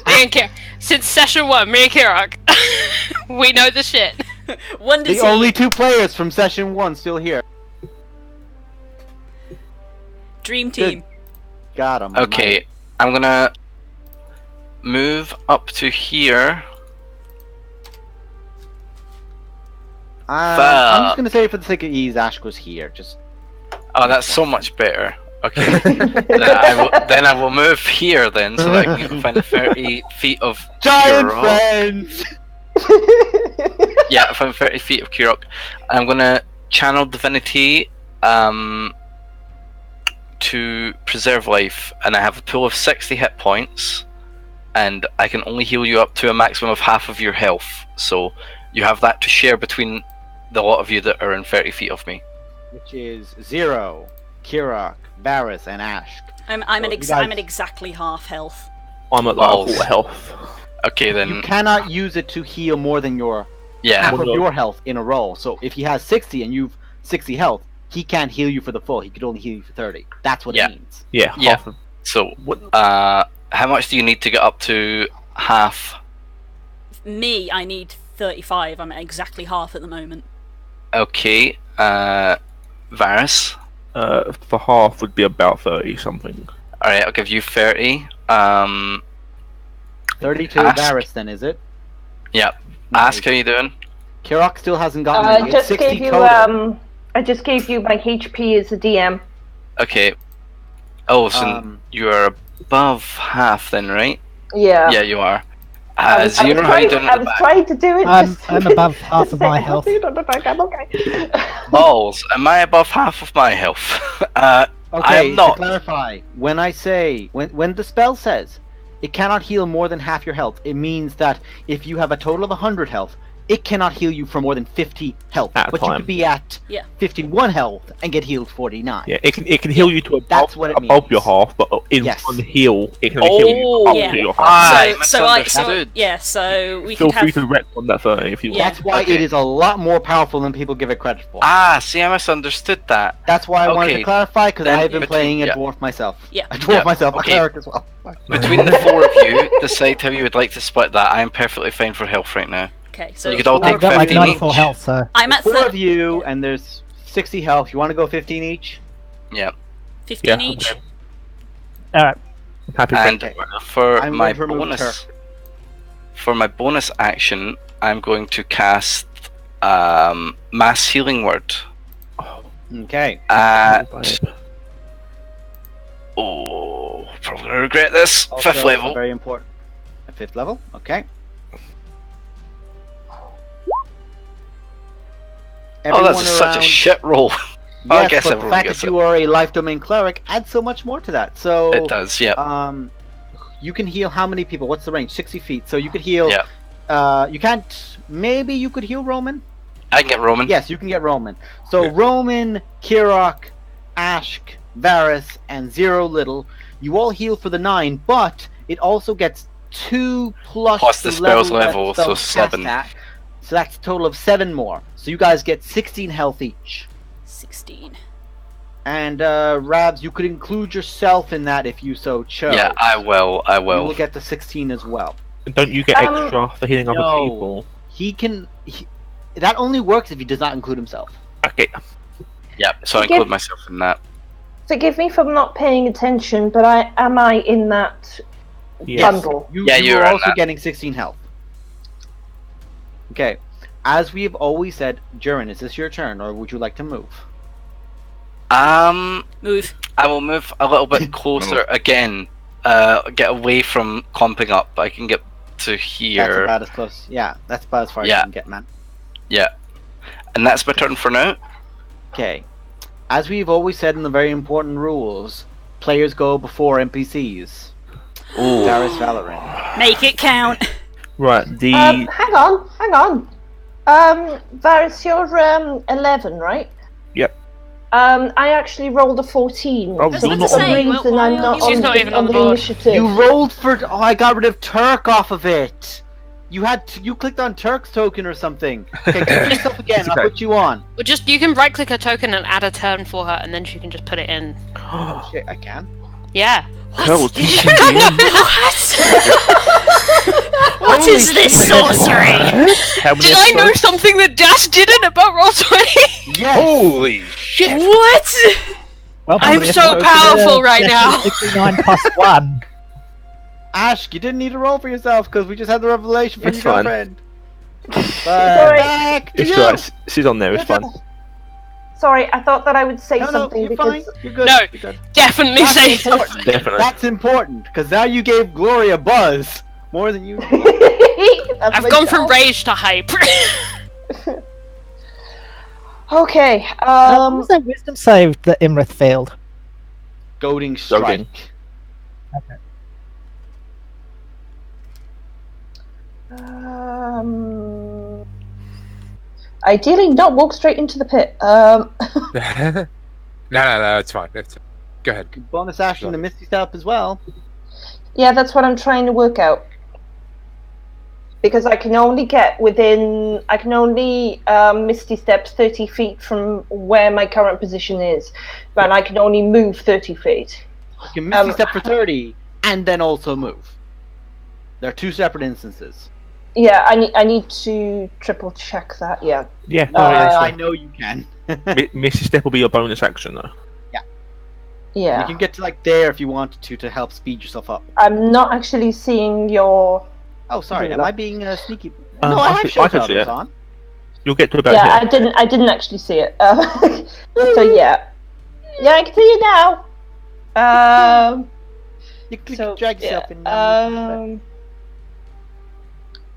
Me and Kir- Since session 1, me and Kirok, we know the shit. One The DC. only 2 players from session 1 still here. Dream team. Got him. Okay. I'm gonna move up to here. I'm just gonna say for the sake of ease, Ash was here. Just Oh, that's so much better. Okay. then I will move here then, so that I can find 30 feet of giant Kurok. friends. Yeah, find 30 feet of Kurok. I'm gonna channel divinity to preserve life, and I have a pool of 60 hit points, and I can only heal you up to a maximum of half of your health. So you have that to share between the lot of you that are in 30 feet of me. Which is Zero, Kirok, Varus, and Ash. I'm Well, at you guys- I'm at exactly half health. I'm at like Balls. quarter health. Okay You then. cannot use it to heal more than your Yeah. half of Well, your health in a roll. So if he has 60 and you've 60 health, he can't heal you for the full. He could only heal you for 30. That's what Yeah. it means. Yeah, Yeah. half of So, what? how much do you need to get up to half? Me, I need 35. I'm at exactly half at the moment. Okay. Varus. For half would be about 30 something. Alright, I'll give you 30. 32 Ask. Varus then, is it? Yep. Nice. Ask how you doing. Kirok still hasn't gotten I any. It's just 60 gave you total. I just gave you my HP as a DM. Okay. Oh, so Um, you are above half then, right? Yeah. Yeah, you are. I was Zero, how you doing I at the was back? trying to do it. I'm just above half just of my saying, health. I'm okay. Balls, am I above half of my health? I Okay, am not. to clarify, when I say, when the spell says it cannot heal more than half your health, it means that if you have a total of 100 health, it cannot heal you for more than 50 health. At a But you time. could be at Yeah. 51 health and get healed 49. Yeah, it can heal you to That's what it above means. your half, but in Yes. one heal, it can only heal you Oh, up yeah. to your half. I so misunderstood. so we Feel could free have. to wreck on that 30 if you Yeah. want. That's why Okay. it is a lot more powerful than people give it credit for. See, I misunderstood that. That's why I wanted Okay, to clarify, because then I've been between- playing a yeah. dwarf myself. Yeah. A dwarf myself, okay. a cleric as well. Between the four of you, decide how you would like to split that. I am perfectly fine for health right now. Okay, so You could all I've I've take got like 15 94 each. health, so I'm at Four of 30, you, and there's 60 health. You want to go 15 each? Yeah. 15 Yeah, each. okay. alright. Happy And birthday. for I'm my going to remove bonus, for my bonus action, I'm going to cast mass healing word Okay. at. Oh, probably gonna regret this. Also, 5th level. Very important. At 5th level? Okay. Oh, that's Everyone such a around- shit roll. Yes, I guess but the everyone fact gets that you are a life domain cleric adds so much more to that. So It does, yeah. you can heal how many people? What's the range? 60 feet. So you could heal. Yeah. You can't. Maybe you could heal Roman. I can get Roman. Yes, you can get Roman. So Yeah. Roman, Kirok, Ashk, Varus, and Zero Little, you all heal for the 9, but it also gets 2 plus Plus the spell's level, that so spell's 7. cast at. So that's a total of 7 more. So you guys get 16 health each. 16. And Rabs, you could include yourself in that if you so chose. Yeah, I will. I You will will. get the 16 as well. Don't you get extra for healing other no. people? He can. That only works if he does not include himself. Okay. Yeah, so I Give- include myself in that. Forgive me for not paying attention, but am I in that Yes. bundle? You, Yeah, you you're are in also that. getting 16 health. Okay. As we've always said, Jiren, is this your turn, or would you like to move? Move. I will move a little bit closer again. Get away from comping up. I can get to That's here. about as close. Yeah, that's about as far as Yeah. you can get, man. Yeah. And that's my turn for now. Okay. As we've always said in the very important rules, players go before NPCs. Ooh. Darius Valorant. Make it count. Right, the... Hang on. Varys, you're 11, right? Yep. I actually rolled a 14. Oh, so you're for not some on the- reason Why I'm are not you- on, She's not the, even on on the board. initiative. You rolled for. Oh, I got rid of Turk off of it. You you clicked on Turk's token or something. Okay, click yourself again. I'll put you on. Well, you can right click a token and add a turn for her, and then she can just put it in. Oh shit, I can. Yeah. Hell, What is this sorcery? How many Did I know episodes? something that Dash didn't about Roll20? Yes. Holy shit! What? Well, I'm probably so if it was, powerful right session now. 69 plus 1. Ash, you didn't need to roll for yourself because we just had the revelation from It's your fine. girlfriend. Sorry. Back to It's you. right, she's on there, it's fine. Sorry, I thought that I would say No, something you're because fine. You're good. No. You're good. Definitely That's say important. something. Definitely. That's important because now you gave Glory a buzz more than you. That's I've my gone from job. rage to hype. Okay. What was that wisdom save that Imrith failed? Goading strike. Goading. Ideally, not walk straight into the pit. No, it's fine. Go ahead. Bonus action to Misty Step as well. Yeah, that's what I'm trying to work out. Because I can only get within, I can only Misty Steps 30 feet from where my current position is, but I can only move 30 feet. You can Misty Step for 30 and then also move. There are two separate instances. Yeah, I need to triple check that. Yeah. Yeah, No, no, I yeah, know you can. Missy Step will be your bonus action, though. Yeah. You can get to like there if you wanted to help speed yourself up. I'm not actually seeing your. Oh, sorry. Am Ruler. I being sneaky? Um, no, I I have could- show I could see filters it. on. You'll get to about Yeah, here. I didn't actually see it. So yeah, I can see you now. You click, So drag yeah, yourself in.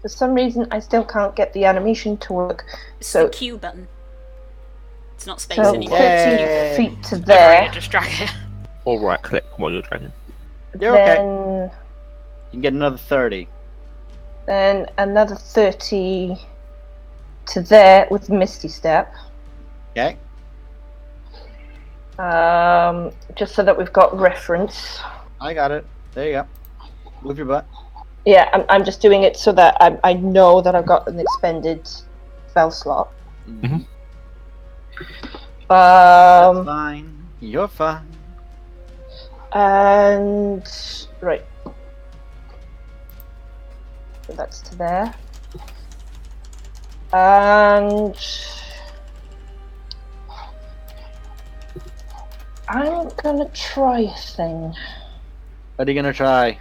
for some reason, I still can't get the animation to work. It's So- the Q button. It's not space So anymore. 30 Yay. feet to Alright, there. just drag it. Or right click while you're dragging. You're okay. Then You can get another 30. then another 30 to there with Misty Step. Okay. Just so that we've got reference. I got it. There you go. Move your butt. Yeah, I'm just doing it so that I know that I've got an expended spell slot. Mhm. That's fine. You're fine. And right. So that's to there. And I'm gonna try a thing. What are you gonna try?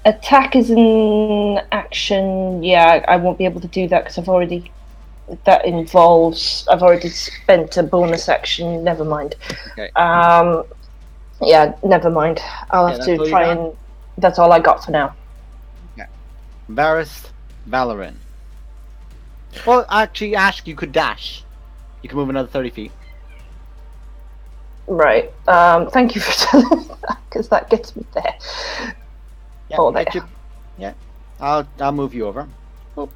Attack is an action. Yeah, I won't be able to do that because I've already spent a bonus action. Never mind. Okay. Yeah, never mind. I'll Yeah, have that's all to you try got? and. That's all I got for now. Varys, Valorin. Well, actually, Ash, you could dash. You can move another 30 feet. Right. Thank you for telling me that because that gets me there. Yeah, Oh, get there. you- yeah. I'll move you over.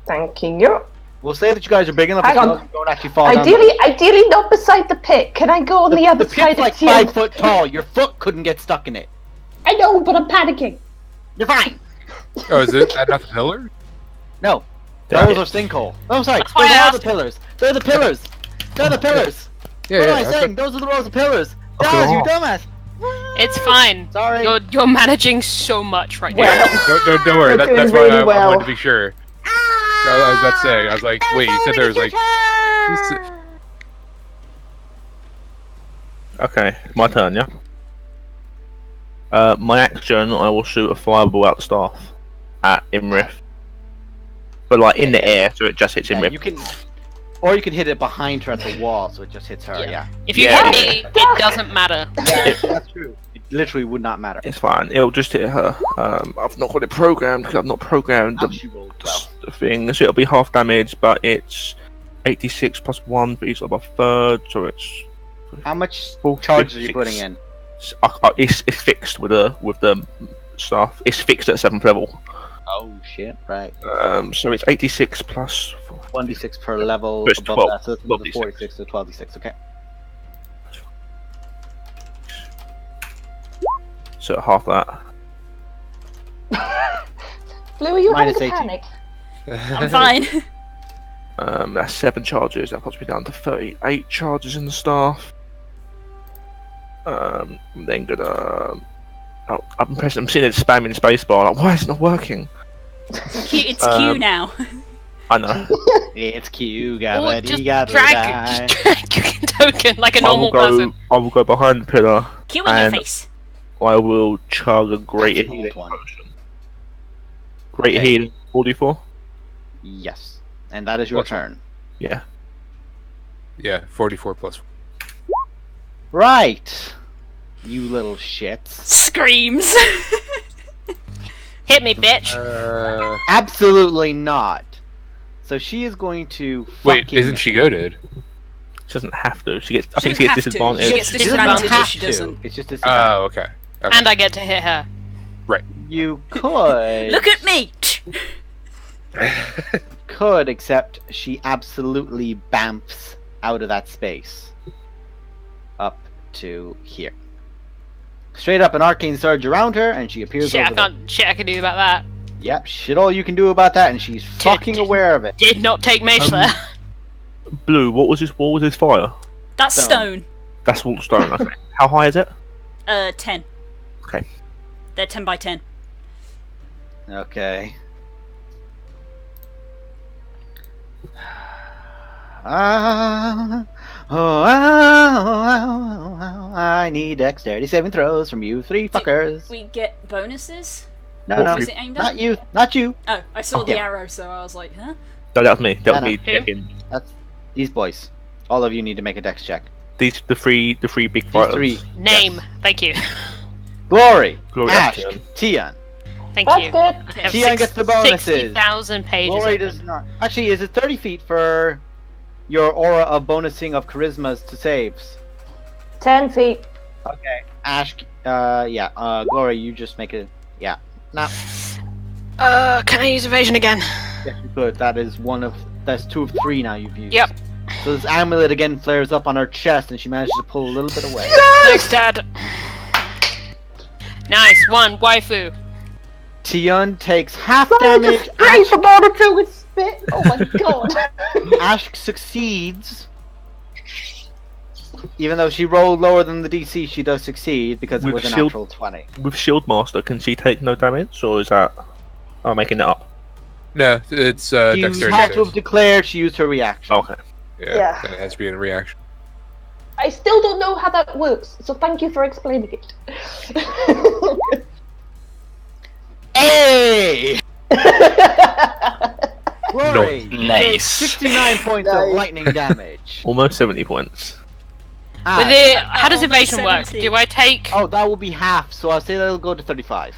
Thank you. We'll say that you guys are big enough Hang so on. you don't actually fall down. Ideally not beside the pit. Can I go on the other The side pit's like of the end? 5 foot tall. Your foot couldn't get stuck in it. I know, but I'm panicking. You're fine. Oh, is it that not the pillar? No. Those are sinkhole. Oh, sorry. That's why Those I are the asked. pillars. They're the pillars. They're the pillars. Yeah, What yeah. am I that's saying? Those are the rows of pillars. Okay, Daz, you well. dumbass. It's fine. Sorry. You're managing so much right Well, now. Don't worry. We're That's doing why really I well. wanted to be sure. I was about to say. I was like, wait, you said there was like. Okay, my turn, yeah? My action, I will shoot a fireball out the staff at Imrith. But like in the air, so it just hits Yeah, Imrith. you can, or you can hit it behind her at the wall, so it just hits her. Yeah, If you Yeah. hit me, it doesn't matter. that's true. It literally would not matter. It's fine, it'll just hit her. I've not got it programmed because I've not programmed How the, she rolled well. the thing, so it'll be half damage, but it's 86 plus 1 for each of a third, so it's How much Four, charges are you six. putting in? it's fixed with the staff. It's fixed at 7th level. Oh shit! Right. So it's 86 plus 1d6 per level. It's Above 12, that, so it's 12d6. 46 to 12d6. Okay. so half that. Blue, are you Minus having a 18. panic? I'm fine. That's 7 charges. That puts me down to 38 charges in the staff. I'm then gonna. I'm sitting there spamming spacebar. Like, why is it not working? It's Q now. I know. It's Q. Or Got just it. Got drag your token like a I will normal go. person. I will go behind the pillar. Q in your And- face. I will chug a greater That's an old healing one. potion. Greater Okay. healing. 44. Yes, and that is your What's that? turn. Yeah. Yeah, 44 plus. Right. You little shits. Screams. Hit me, bitch. Absolutely not. So she is going to. Wait, fucking- isn't she goaded? She doesn't have to. She gets. I She think she gets doesn't have to. disadvantage. She gets She doesn't disadvantage have if she to. doesn't. It's just disadvantage. Oh, okay. Okay. And I get to hit her. You could. Look at me. Could, except she absolutely bamps out of that space. Up to here. Straight up an arcane surge around her, and she appears Shit, over there. shit I can do about that. Yep, shit all you can do about that, and she's fucking aware of it. Did not take mage there. Blue. What was his fire? That's Stone. stone. That's all stone. Okay. How high is it? 10. Okay. They're 10 by 10. Okay. I need dexterity saving throws from you three fuckers. We get bonuses? No, What no, was it aimed at? not you, not you. Oh, I saw Okay. the arrow, so I was like, huh? No, that was me. That was No, no. me checking. That's these boys. All of you need to make a dex check. The three big These fighters. three. Name. Yes. Thank you. Glory, Glory, Ash, Tian. Tian. Thank That's you. good. I have Tian gets the bonuses. 60,000 pages. Glory open. does not. Actually, is it 30 feet for your aura of bonusing of charismas to saves? 10 feet. Okay. Ash, Glory, you just make it. Yeah. No. Can I use evasion again? Yes, you could. That's 2 of 3 now you've used. Yep. So this amulet again flares up on her chest, and she manages to pull a little bit away. Thanks, Dad. Nice one, waifu. Tian takes half Sorry, damage. just straight from order to his spit. Oh my god. Ash succeeds. Even though she rolled lower than the DC, she does succeed because it With was a shield- natural 20. With Shield Master, can she take no damage, or is that? I'm making it up. No, it's She dexterity had to saves. have declared she used her reaction. Okay. Yeah, it has to be in reaction. I still don't know how that works, so thank you for explaining it. Hey! Glory! Nice. 69 points of Nice. lightning damage. Almost 70 points. With Ash. it, how does Almost evasion work? 70. Do I take? Oh, that will be half, so I'll say that'll go to 35.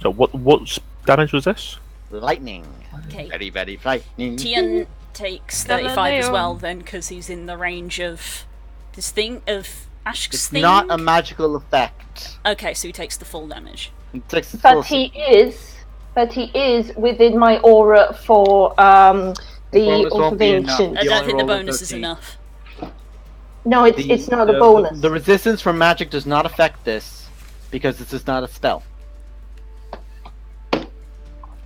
So what damage was this? Lightning. Okay. Very, very frightening. Tian takes 35 as well, then, because he's in the range of this thing, of Ash's It's thing. not a magical effect. Okay, so he takes the full damage. It takes the but full- he is within my aura for bonus the won't be enough. observation. I You don't only think the rolled a bonus is 13. enough. No, it's not a bonus. The resistance from magic does not affect this because this is not a spell.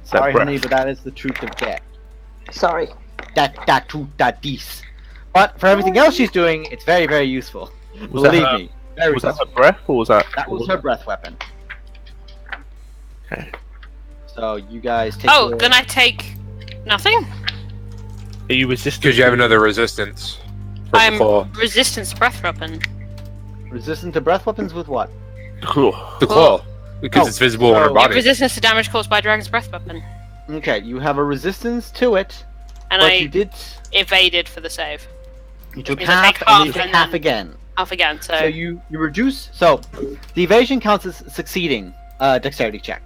Sorry, breath. honey, but that is the truth of death. Sorry. That truth, that dis. But for everything else she's doing, it's very, very useful. Was that Believe her- me. Very Was that useful. her breath, or was that? That was her breath weapon. Okay. So you guys take. Oh, your- then I take nothing. Are you resistant? Because you have another resistance. From I'm the claw. resistance breath weapon. resistant to breath weapons with what? Cool. The claw. Because it's visible on her so- You have body. resistance to damage caused by a dragon's breath weapon, Okay, you have a resistance to it, and but I you did. evaded for the save. You took means I half, take and you half take and half then- again. Half again, so, So you reduce. So the evasion counts as succeeding dexterity check.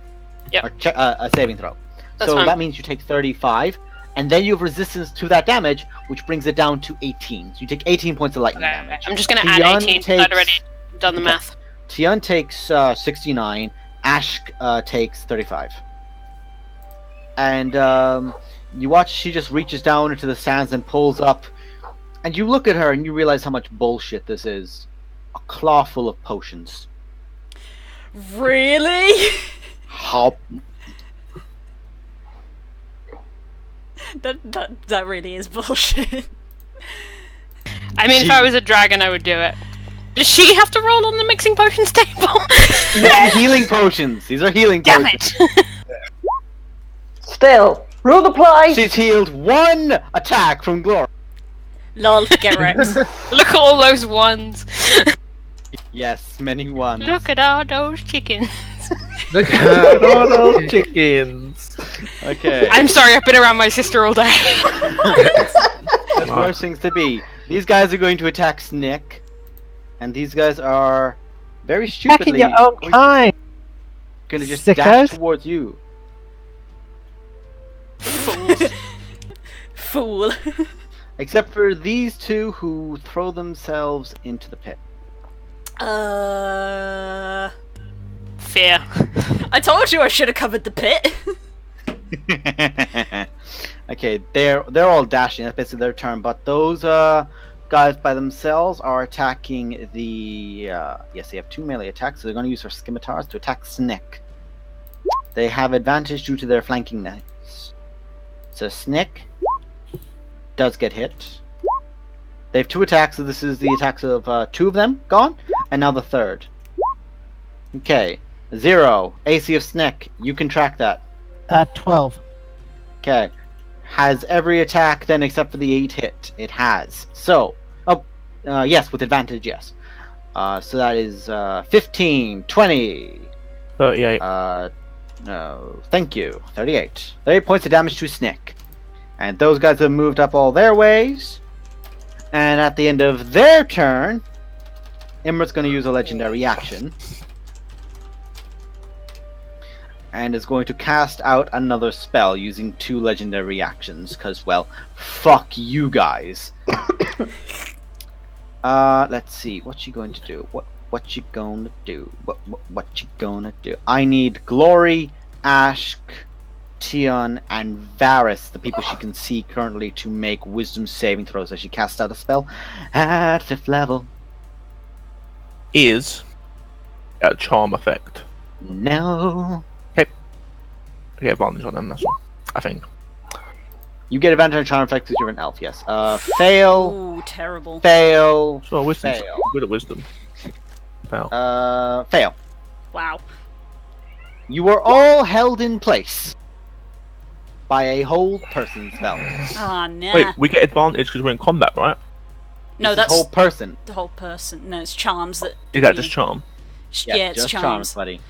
Yep. Or a saving throw. That's so fine. that means you take 35, and then you have resistance to that damage, which brings it down to 18. So you take 18 points of lightning okay, damage. I'm just gonna add Tian 18 because I'd takes- already done the Okay. math. Tian takes 69. Ash takes 35. And you watch she just reaches down into the sands and pulls up. And you look at her and you realize how much bullshit this is. A claw full of potions. Really? How that really is bullshit. I mean, if I was a dragon, I would do it. Does she have to roll on the mixing potions table? healing potions. These are healing Damn potions. it! Still, rule applies. She's healed 1 attack from Glory. Lol, get wrecked. Look at all those ones. Yes, many ones. Look at all those chickens. Look at all those chickens. Okay. I'm sorry, I've been around my sister all day. That's worse things to be. These guys are going to attack Snick. And these guys are very Back in stupidly your own kind. going to just dash Sickos. towards you. Fool. Except for these two who throw themselves into the pit. Fear. I told you I should have covered the pit. Okay, they're all dashing. That's basically their turn. But those guys by themselves are attacking the. Yes, they have 2 melee attacks. So they're going to use their scimitars to attack Snick. They have advantage due to their flanking knights. So Snick does get hit. They have 2 attacks. So this is the attacks of 2 of them gone, and now the 3rd. Okay, 0 AC of Snick. You can track that. 12. Okay. has every attack then except for the 8 hit. It has. So, yes, with advantage, yes. So that is 15, 20. 38. No, thank you. 38. 38 points of damage to Snick. And those guys have moved up all their ways. And at the end of their turn, Imra's going to use a legendary action. And is going to cast out another spell using 2 legendary actions. Because, well, fuck you guys. Let's see. What's she going to do? What you gonna do? What you gonna do? I need Glory, Ashk, Tion, and Varys, the people she can see currently, to make wisdom saving throws as she casts out a spell at 5th level. Is a charm effect. No. Okay. I get advantage on them, that's one. I think. You get advantage on charm effect because you're an elf, yes. Fail. Ooh, terrible. Fail. So wisdom. Fail. Good at wisdom. Fail. Fail. Wow. You are all held in place by a hold person spell. Ah, nah. Wait, we get advantage because we're in combat, right? No, This is that's whole person. the whole person. No, it's charms that. Is that just charm? Yeah, it's just charms. buddy.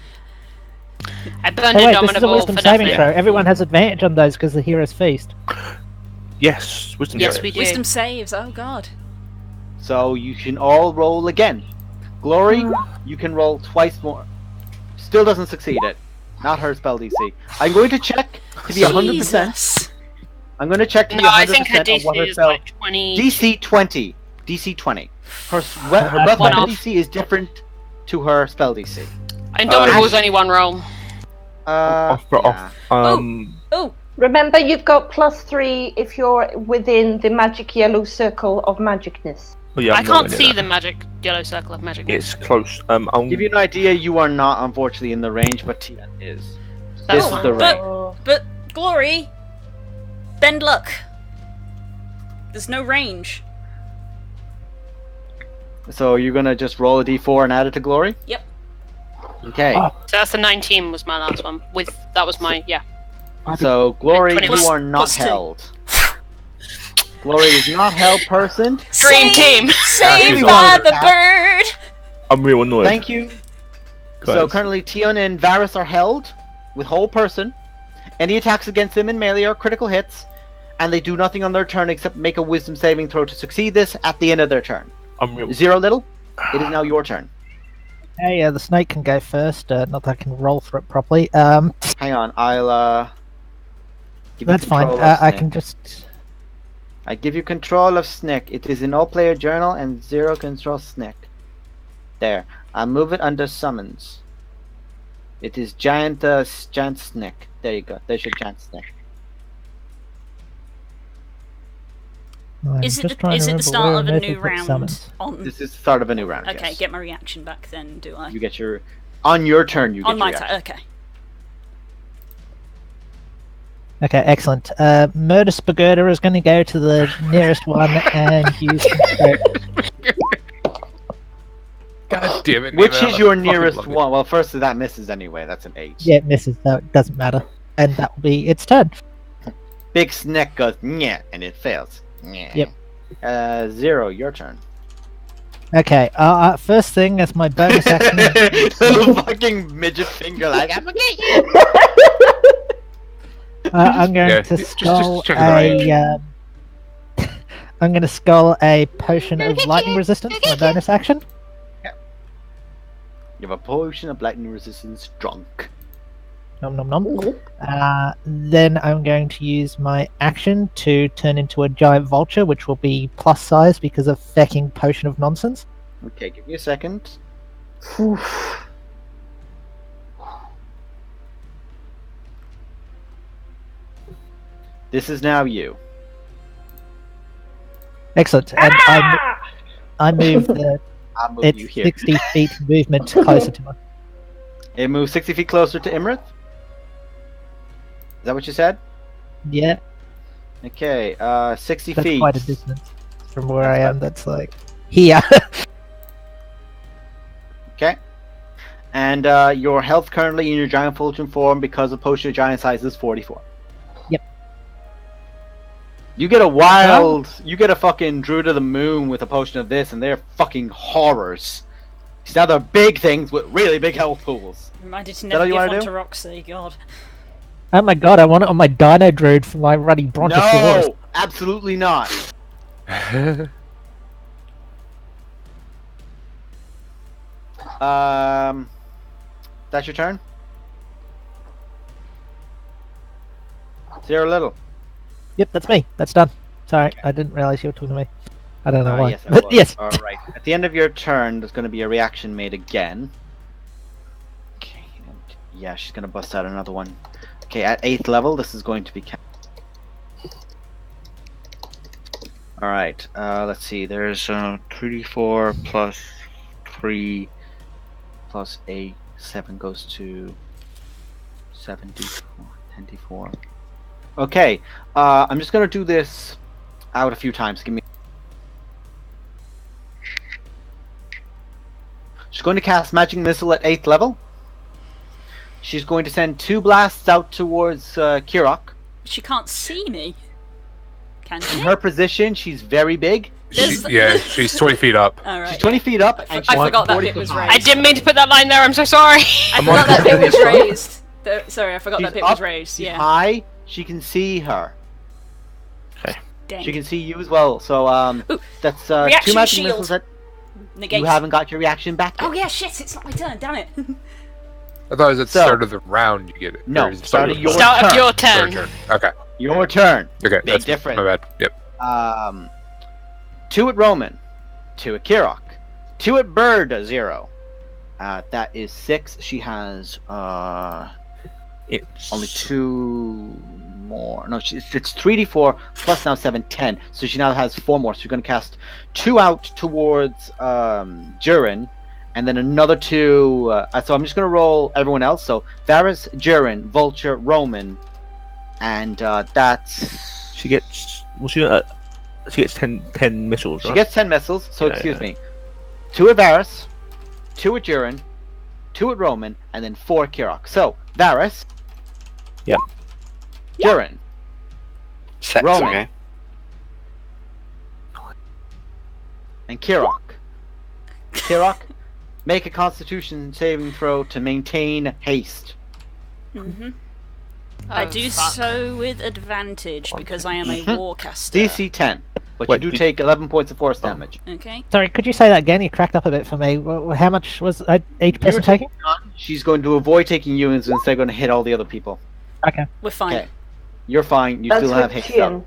I burned Oh wait, this is a Indomitable wisdom for saving nothing. throw. Everyone has advantage on those because the hero's feast. Yes, wisdom. Yes, save. we do. Wisdom saves. Oh god. So you can all roll again. Glory, you can roll twice more. Still doesn't succeed it. Not her spell DC. I'm going to check to be 100%. Jesus. I'm going to check to be No, I think her 100% on what her DC is spell. like 20. DC 20. DC 20. Her One weapon off. DC is different to her spell DC. Indomitable was only one roll. Off. Yeah. Oh, Remember, you've got +3 if you're within the magic yellow circle of magicness. Oh, yeah, I I'm nowhere can't near see that. the magic yellow circle of magic. It's close. I'll Give you an idea, you are not unfortunately in the range, but Tian is. That's This is fine. the range. but Glory, bend luck. There's no range. So you're gonna just roll a d4 and add it to Glory? Yep. Okay. Oh. So that's the 19 was my last one. That was my So Glory, 20 you are not plus 2. held. Glory is not held person. Dream team. Saved you by are. the bird. I'm real annoyed. Thank you. So currently Tion and Varys are held with whole person. Any attacks against them in melee are critical hits, and they do nothing on their turn except make a wisdom saving throw to succeed this at the end of their turn. I'm real. Zero Little, it is now your turn. Hey, the snake can go first. Not that I can roll for it properly. Hang on, I'll give you That's fine. control of I Snick. can just. I give you control of Snick. It is in all player journal and Zero controls Snick. There. I'll move it under summons. It is giant Snick. There you go. There's your giant Snick. I'm Is just it trying to the remember start where of on a earth we new put round? summons. On This is the start of a new round. okay, yes. get my reaction back then. Do I? You get your on your turn. You get On your my reaction. turn. Okay. Okay, excellent. Murder Spagurda is going to go to the nearest one and use. God damn it. Which Nemo, is your I fucking nearest love it. one? Well, first that misses anyway. That's an 8. Yeah, it misses. So it doesn't matter, and that will be its turn. Big Snick goes yeah, and it fails. Nyeh. Yep. Zero. Your turn. Okay. First thing as my bonus action. Little fucking midget finger like I'm gonna get you. I'm going Yeah, to just skull check the range. I'm going to skull a potion of lightning resistance for my bonus action. You have a potion of lightning resistance drunk. Nom nom nom. Then I'm going to use my action to turn into a giant vulture, which will be plus size because of fecking potion of nonsense. Okay, give me a second. This is now you. Excellent. And I move the I'll move you its here. 60 feet movement closer to her. It moves 60 feet closer to Imrith. Is that what you said? Yeah, Okay, 60 that's feet. quite a distance from where I am. That's like here. Okay. And your health currently in your giant fulcrum form because of potion of giant size is 44. Yep. You get a wild, you get a fucking Druid of the Moon with a potion of this, and they're fucking horrors. These other big things with really big health pools. Reminded to that never all you give wanna one do? to Roxy, God. Oh my god, I want it on my Dino Druid for my ruddy Brontosaurus. No, absolutely not. That's your turn. Zero Little. Yep, that's me. That's done. Sorry, I didn't realize you were talking to me. I don't know why. Yes, I But was. yes. All right. At the end of your turn, there's going to be a reaction made again. Okay. And yeah, she's going to bust out another one. Okay, at 8th level, this is going to be. All right. Let's see. There's 3d4 plus 3 plus 8. 7 goes to 7d4, 10d4. Okay. I'm just going to do this out a few times. Give me. She's going to cast Magic Missile at 8th level. She's going to send 2 blasts out towards Kirok. She can't see me. Can she? In her position, she's very big. She's 20 feet up. Alright. She's 20 feet up, and she's I forgot that 40 bit foot was high. raised. I didn't mean to put that line there. I'm so sorry. I forgot that bit was raised. Sorry, I forgot She's that bit up, was raised. she's Yeah. high. She can see her. Dang. She can see you as well. So Ooh, that's 2 reaction magic shield. missiles that Negate. you haven't got your reaction back yet. Oh yeah, shit! It's not my turn. Damn it. I thought it was at the So- start of the round you get it. No, Or is it start of your Start of turn. your Start turn. of turn. Okay. Your turn. Okay. Big That's difference. my bad. Yep. 2 at Roman, 2 at Kirok, 2 at Bird, 0. That is 6. She has It's only 2 more. No, it's 3d4 plus now 7, 10. So she now has 4 more. So you're going to cast 2 out towards Durin, and then another 2. So I'm just going to roll everyone else. So Varys, Durin, Vulture, Roman, and that's. She gets. Well, she gets 10 missiles. She Right? gets 10 missiles. So Yeah, excuse yeah. me. 2 at Varys, 2 at Durin, 2 at Roman, and then 4 at Kirok. So Varys. Yep. Durin. 6, Roman. okay. And Kirok. Kirok, make a Constitution saving throw to maintain haste. Mm-hmm. I Oh, do fuck. so with advantage because I am a Mhm. warcaster. DC 10, but Wait, you do did- take 11 points of force damage. Okay. Sorry, could you say that again? You cracked up a bit for me. How much was each person taking? She's going to avoid taking you and is instead going to hit all the other people. Okay. We're fine. Okay. You're fine. You That's still have with haste up. Tian.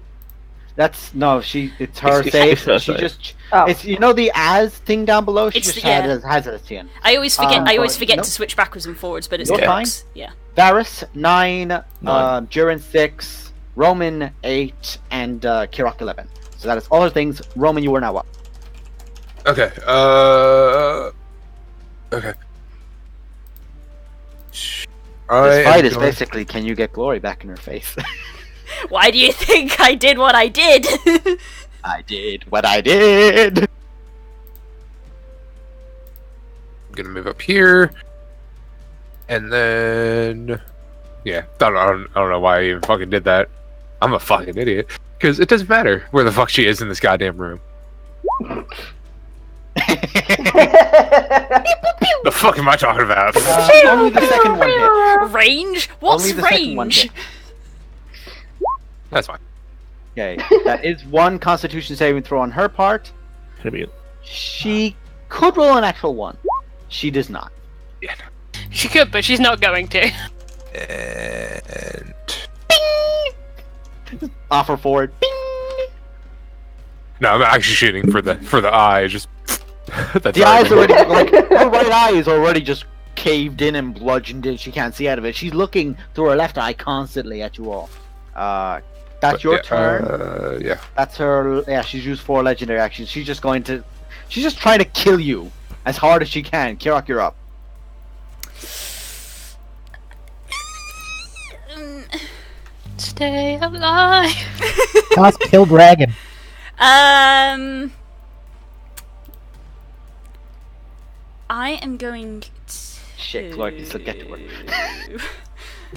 It's her It's save. her She save. just. Oh. It's the as thing down below. She It's just the- yeah. has it as Tian. I always forget. I always forget nope. to switch backwards and forwards, but it's You're the fine. box. Yeah. Varys 9, 9. Durin 6, Roman 8, and Kirok 11. So that is all her things. Roman, you are now up. Okay. Okay. This I fight am is going- basically, can you get glory back in her face? Why do you think I did what I did? I did what I did. I'm gonna move up here, and then yeah, I don't know why I even fucking did that. I'm a fucking idiot because it doesn't matter where the fuck she is in this goddamn room. The fuck am I talking about? Only the second one hit. Range? What's Only the second one range? hit. That's fine. Okay, that is 1 Constitution saving throw on her part. Gonna be- She could roll an actual 1. She does not. She could, but she's not going to. And Offer forward. Bing! no, I'm actually shooting for the eye. Just that's The eye's already- already her right eye is already just caved in and bludgeoned in. She can't see out of it. She's looking through her left eye constantly at you all. That's your yeah, turn. Yeah. That's her. Yeah, she's used 4 legendary actions. She's just trying to kill you as hard as she can. Kirok, you're up. Stay alive. Cast Kill Dragon. I am going to. Shit, Clark, you still get to her.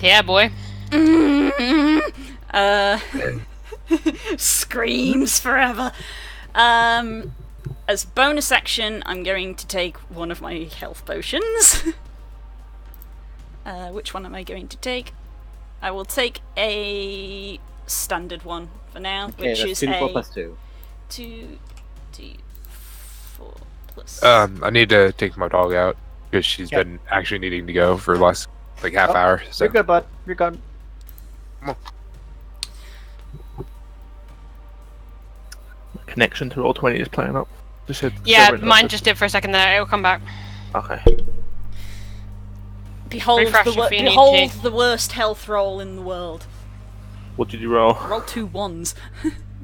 Yeah, boy. Uh, Screams forever. As bonus action, I'm going to take one of my health potions. Which one am I going to take? I will take a standard one for now, which is 2d4 a plus 2. 2d4 plus. I need to take my dog out because she's been actually needing to go for the last like half hour. So You're good, bud. You're good. Connection to Roll20 is playing up. Yeah, mine just did for a second there. It'll come back. Okay. Behold, refresh if you need behold to. the worst health roll in the world. What did you roll? Roll 2 1s.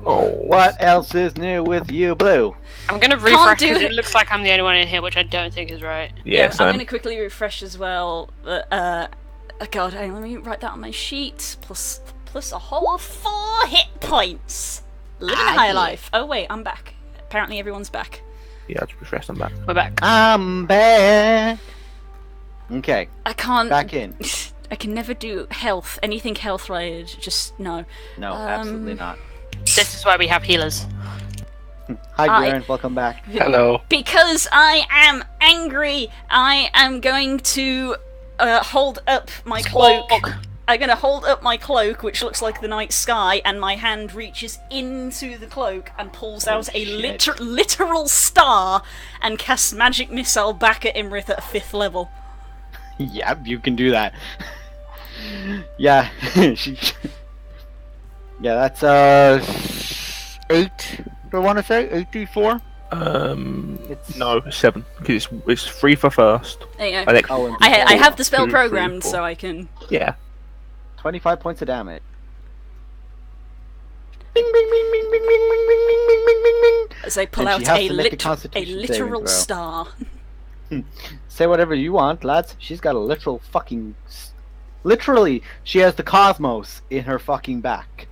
Oh, What else is new with you, Blue? I'm gonna refresh do because it. it looks like I'm the only one in here, which I don't think is right. Yeah, I'm same. going to quickly refresh as well. God, hang on, let me write that on my sheet. Plus a whole 4 hit points. Living a high life. Oh wait, I'm back. Apparently everyone's back. Yeah, I just refreshed them back. We're back. I'm back. Okay, I can't. back in. I can never do health. Anything health related. Just no. No, absolutely not. This is why we have healers. Hi, I- Garen. Welcome back. Hello. Because I am angry, I am going to hold up my cloak. I'm going to hold up my cloak, which looks like the night sky, and my hand reaches into the cloak and pulls out a shit. literal star and casts magic missile back at Imrith at 5th level. Yep, you can do that. Yeah, yeah, that's 8. Do I want to say 8d4? It's No, 7. Because it's 3 for first. There you go. And Oh, and I have the spell 2, 3, programmed, 4. so I can. Yeah. 25 points of damage. Bing, bing, bing, bing, bing, bing, bing, bing, bing, bing, bing, bing, bing. As I pull And she out has a to make a Constitution saving literal throw. star. Say whatever you want, lads. She's got a literal fucking. Literally, she has the cosmos in her fucking back.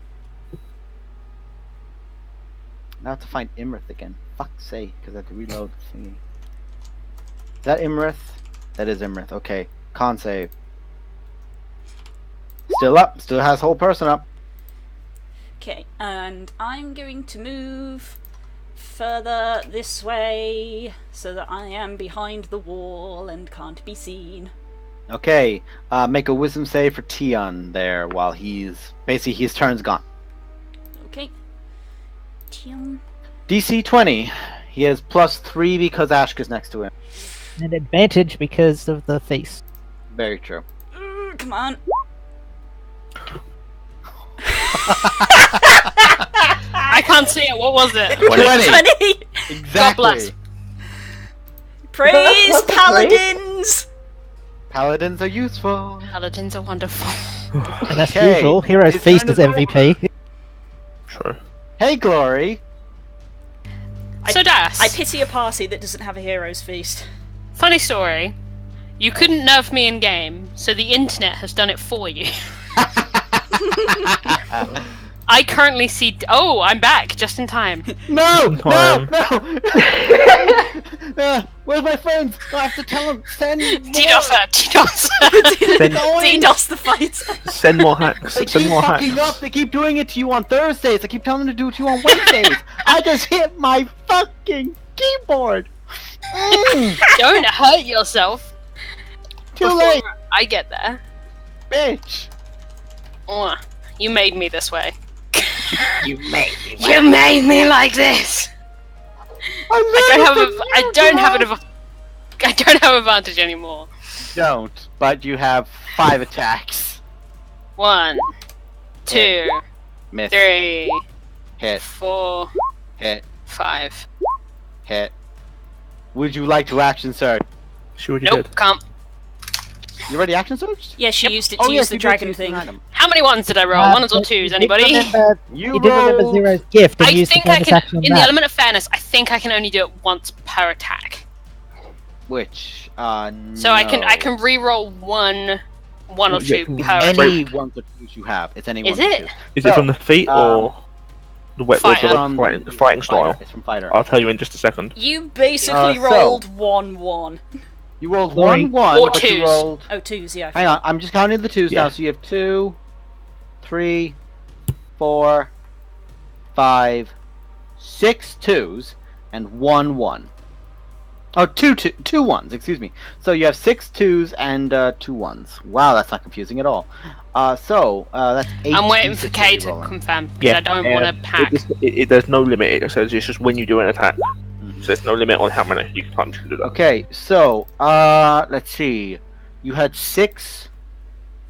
Now I have to find Imrith again. Fuck's sake, because I have to reload the thingy. Is that Imrith? That is Imrith. Okay. Con save. Still up. Still has whole person up. Okay, and I'm going to move further this way so that I am behind the wall and can't be seen. Okay. Make a wisdom save for Tion there while he's. Basically, his turn's gone. Okay. Tium. DC 20. He has +3 because Ashka's next to him. An advantage because of the feast. Very true. Come on. I can't see it. What was it? 20! Exactly. God bless. Praise That's a paladins! Paladins are useful. Paladins are wonderful. And as Okay, usual, Hero's it's Feast time is to go. MVP. True. Hey, Glory. So Das, I pity a party that doesn't have a hero's feast. funny story. You couldn't nerf me in game, so the internet has done it for you. I currently see. Oh, I'm back just in time. No, no, Time. no. Where's my friends? I have to tell them. Send more. DDoSer, DDoSer. DDoS the fight. Send more hacks. They Send keep more fucking hacks. up. They keep doing it to you on Thursdays. I keep telling them to do it to you on Wednesdays. I just hit my fucking keyboard. Don't hurt yourself. Too before late, I get there. bitch. Mwah. You made me this way. You made me. You made me like this. I don't have advantage anymore. Don't. But you have 5 attacks. 1, 2, Miss. 3, Hit. 4, Hit. 5. Hit. Would you like to action surge? She already Nope, did. can't. You already action surged? Yeah, she used it to Oh use yes, the you did dragon use thing. an item. How many ones did I roll? Ones or twos? Anybody? You did You remember rolled. Zero's gift and I used the think I bonus can. action on In the that. element of fairness, I think I can only do it once per attack. Which? So I can re-roll one or Yeah, two per attack. Any ones or twos you have. It's any Is ones or it? twos. Is So, it from the feet or the Fighter. fighting style? It's from fighter. I'll tell you in just a second. You basically So- rolled 1-1. You rolled Glory. 1-1, Or but you twos. rolled. Oh, twos, yeah. Hang on, I'm just counting the twos Yeah. now. So you have 2, 3, 4, 5, 6 2s, and 1 1. Oh, two ones, excuse me. So you have 6 2s and 2 1s. Wow, that's not confusing at all. So that's 8. I'm waiting for D6 Kay be to rolling. confirm because I don't want to pack. There's no limit. It says it's just when you do an attack. So there's no limit on how many times you can do that. Okay, so let's see. You had 6.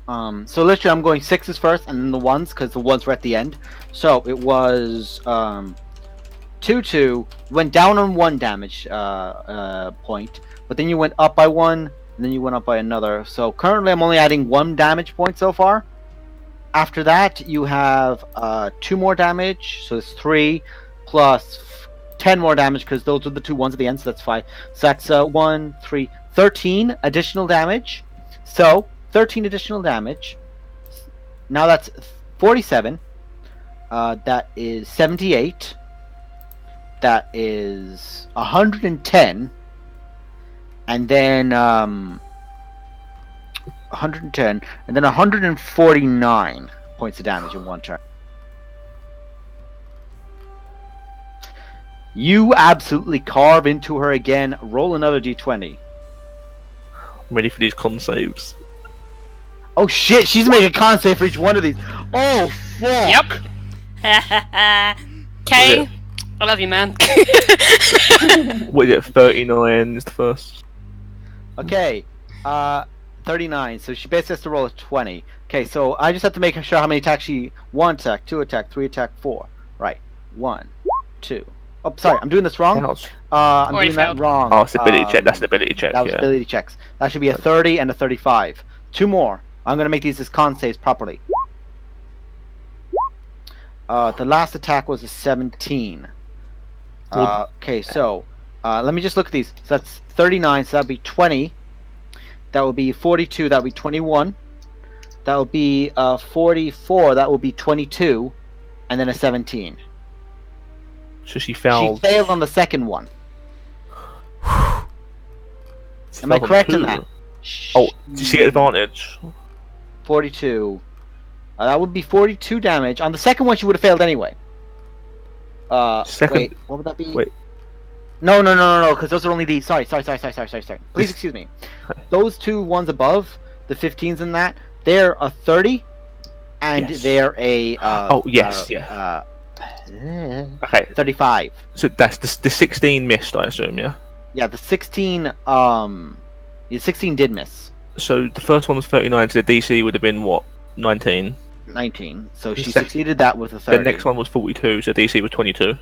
So literally, I'm going 6s first, and then the 1s because the 1s were at the end. So it was 2-2. Went down on 1 damage point, but then you went up by 1, and then you went up by another. So currently, I'm only adding 1 damage point so far. After that, you have 2 more damage, so it's 3 plus 10 more damage because those are the 2 ones at the end, so that's 5. So that's 1, 3, 13 additional damage. So 13 additional damage. Now that's 47. That is 78. That is 110. And then 110, and then 149 points of damage in one turn. You absolutely carve into her again. Roll another d20. I'm ready for these con saves. Oh shit, she's making a con save for each one of these. Oh fuck. Yep. Kay, I love you, man. What is it? 39 is the first. Okay, 39. So she basically has to roll a 20. Okay, so I just have to make sure how many attacks she... 1 attack, 2 attack, 3 attack, 4. Right. 1, 2. Oh, sorry, I'm doing this wrong. I'm Already doing that failed. wrong. Oh, it's ability check. That's an ability check. That was Yeah. ability checks. That should be a 30 and a 35. 2 more. I'm going to make these as con saves properly. The last attack was a 17. Okay, so let me just look at these. So that's 39, so that would be 20. That would be 42, that would be 21. That would be 44, that would be 22. And then a 17. So she failed. She failed on the second one. Am I correct in that? Oh, did she get advantage? 42. That would be 42 damage. On the second one, she would have failed anyway. Second. Wait, what would that be? Wait. No, because those are only the... Sorry. Please excuse me. Those 2 ones above, the 15s and that, they're a 30, and Yes. they're a... Oh, yes, yeah. Okay, 35. so that's the 16 missed, I assume, yeah? Yeah, the 16, the 16 did miss. So the first one was 39, so the DC would have been what? 19. 19. So The she sec- succeeded that with a 30. The next one was 42, so DC was 22.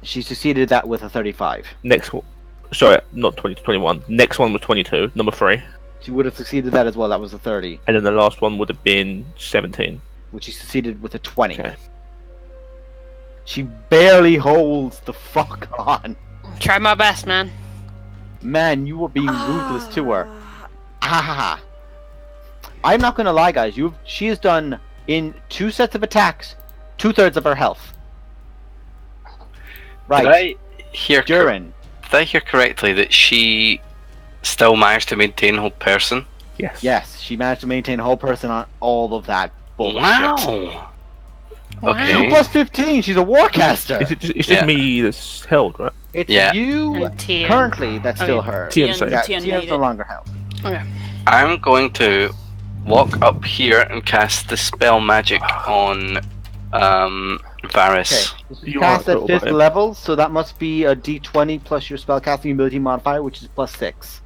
She succeeded that with a 35. Next one, sorry, not 20, 21. Next one was 22, number 3. She would have succeeded that as well. That was a 30. And then the last one would have been 17. Which she succeeded with a 20. Okay. She barely holds the fuck on. Try my best, man. Man, you were being ruthless to her. Ah. I'm not gonna lie, guys. She has done in 2 sets of attacks 2/3 of her health. Right. Did I hear Durin. Did I hear correctly that she still managed to maintain whole person? Yes. Yes, she managed to maintain a whole person on all of that bullshit. Wow. Okay. 2 plus 15. She's a warcaster. It's just Yeah. me that's held, right? It's Yeah. you And Tian. currently that's Oh, still yeah. her. Tian saved. Yeah, Tian Tian's made no it. longer held. Okay. I'm going to walk up here and cast the spell magic on Varys. You You cast are at a 5th robot. level, so that must be a d20 plus your spellcasting ability modifier, which is plus 6.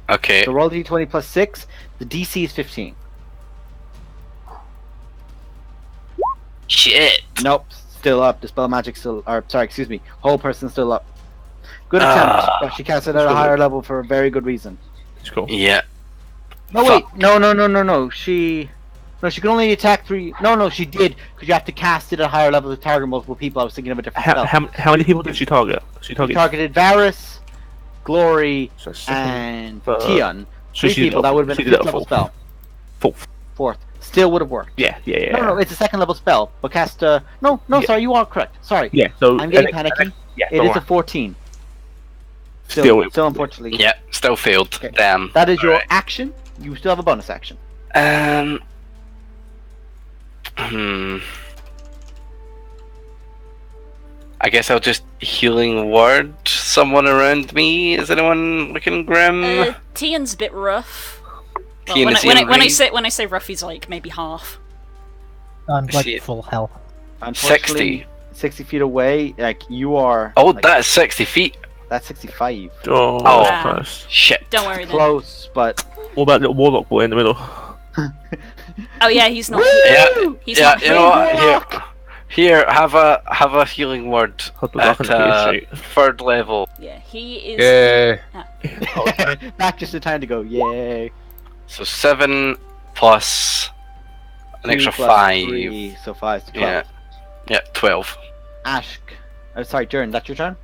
Okay. So roll d20 plus 6, the DC is 15. Shit. Nope, still up. The spell magic still... Or, sorry, excuse me. Whole person still up. Good attempt, but she cast it at a higher level for a very good reason. It's cool. Yeah. No, wait. No. She... No, she can only attack 3... No, she did, because you have to cast it at a higher level to target multiple people. I was thinking of a different spell. How many people did she target? She She targeted. targeted Varys, Glory, So second, and third. Tian. So 3 she did people. That would have she been a did 5th that level fourth. spell. Fourth. 4th. Still would have worked. Yeah. No, it's a 2nd level spell. But cast... No, Yeah. sorry, you are correct. Sorry. Yeah. So I'm getting and panicky. yeah. It don't is a worry. 14. Still, Still unfortunately. Yeah. Still failed. Okay. Damn. That is your Alright. action. You still have a bonus action. I guess I'll just healing word someone around me. Is anyone looking grim? Tian's a bit rough. Well, Tian, is he in when I range? say rough, he's like maybe half. I'm like Shit. full health. Unfortunately, 60 feet away, like you are. Oh, like, that's 60 feet. that's 65. Oh, Wow. close. Shit. Don't worry then. Close, but What about little warlock boy in the middle? Oh yeah, he's not. Yeah, He's yeah. not You know what? Here, have a healing word I'll do that at on the sheet. 3rd level. Yeah, he is. Yeah. back just in time to go. Yay! So 7 plus an 2 extra plus 5. 3, so 5 to 12. Yeah. Yeah, 12. Ashk. Oh, sorry, Jern, that's your turn?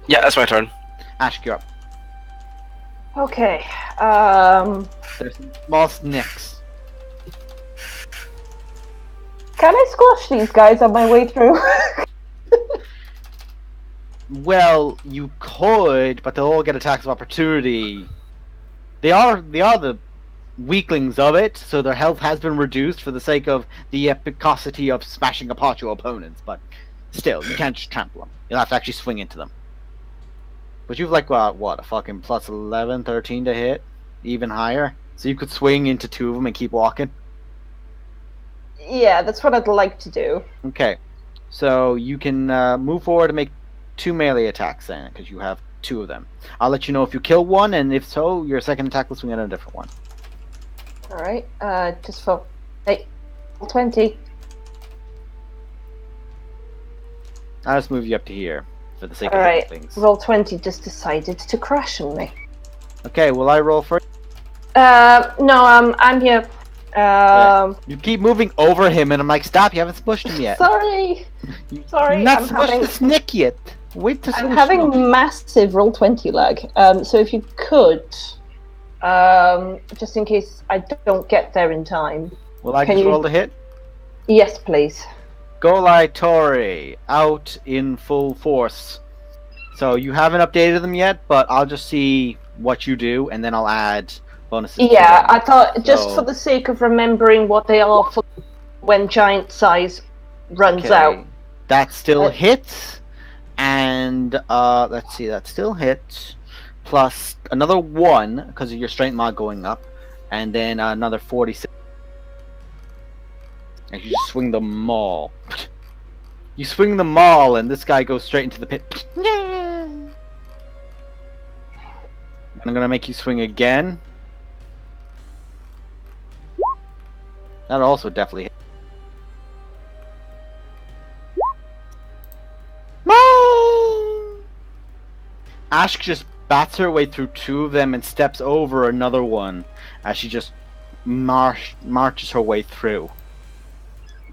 Yeah, that's my turn. Ashk, you're up. Okay. There's small snicks. Can I squash these guys on my way through? Well, you could, but they'll all get attacks of opportunity. They are the weaklings of it, so their health has been reduced for the sake of the epicosity of smashing apart your opponents, but still, you can't just trample them. You'll have to actually swing into them. But you've like, what, a fucking plus 11, 13 to hit? Even higher? So you could swing into 2 of them and keep walking? Yeah, that's what I'd like to do. Okay. So you can move forward and make 2 melee attacks then, because you have 2 of them. I'll let you know if you kill one, and if so, your second attack will swing at a different one. Alright, just for... Hey, 20. I'll just move you up to here, for the sake Alright, of things. roll 20 just decided to crash on me. Okay, will I roll first? No, I'm here. You keep moving over him, and I'm like, stop, you haven't smushed him yet. Sorry! Sorry, You're not I'm smushed having... the snick yet. Wait to I'm smush having him. massive roll 20 lag. So if you could, just in case I don't get there in time. Will I Can just you- roll the hit? Yes, please. Golai Tori, out in full force. So you haven't updated them yet, but I'll just see what you do, and then I'll add bonuses. to Yeah, them. I thought just So- for the sake of remembering what they are for when giant size runs Okay, out. that still hits, and let's see, that still hits, plus another 1 because of your strength mod going up, and then another 46. And you just swing the maul. You swing the maul, and this guy goes straight into the pit. And I'm gonna make you swing again. That'll also definitely hit. Ashk just bats her way through 2 of them and steps over another one as she just marches her way through.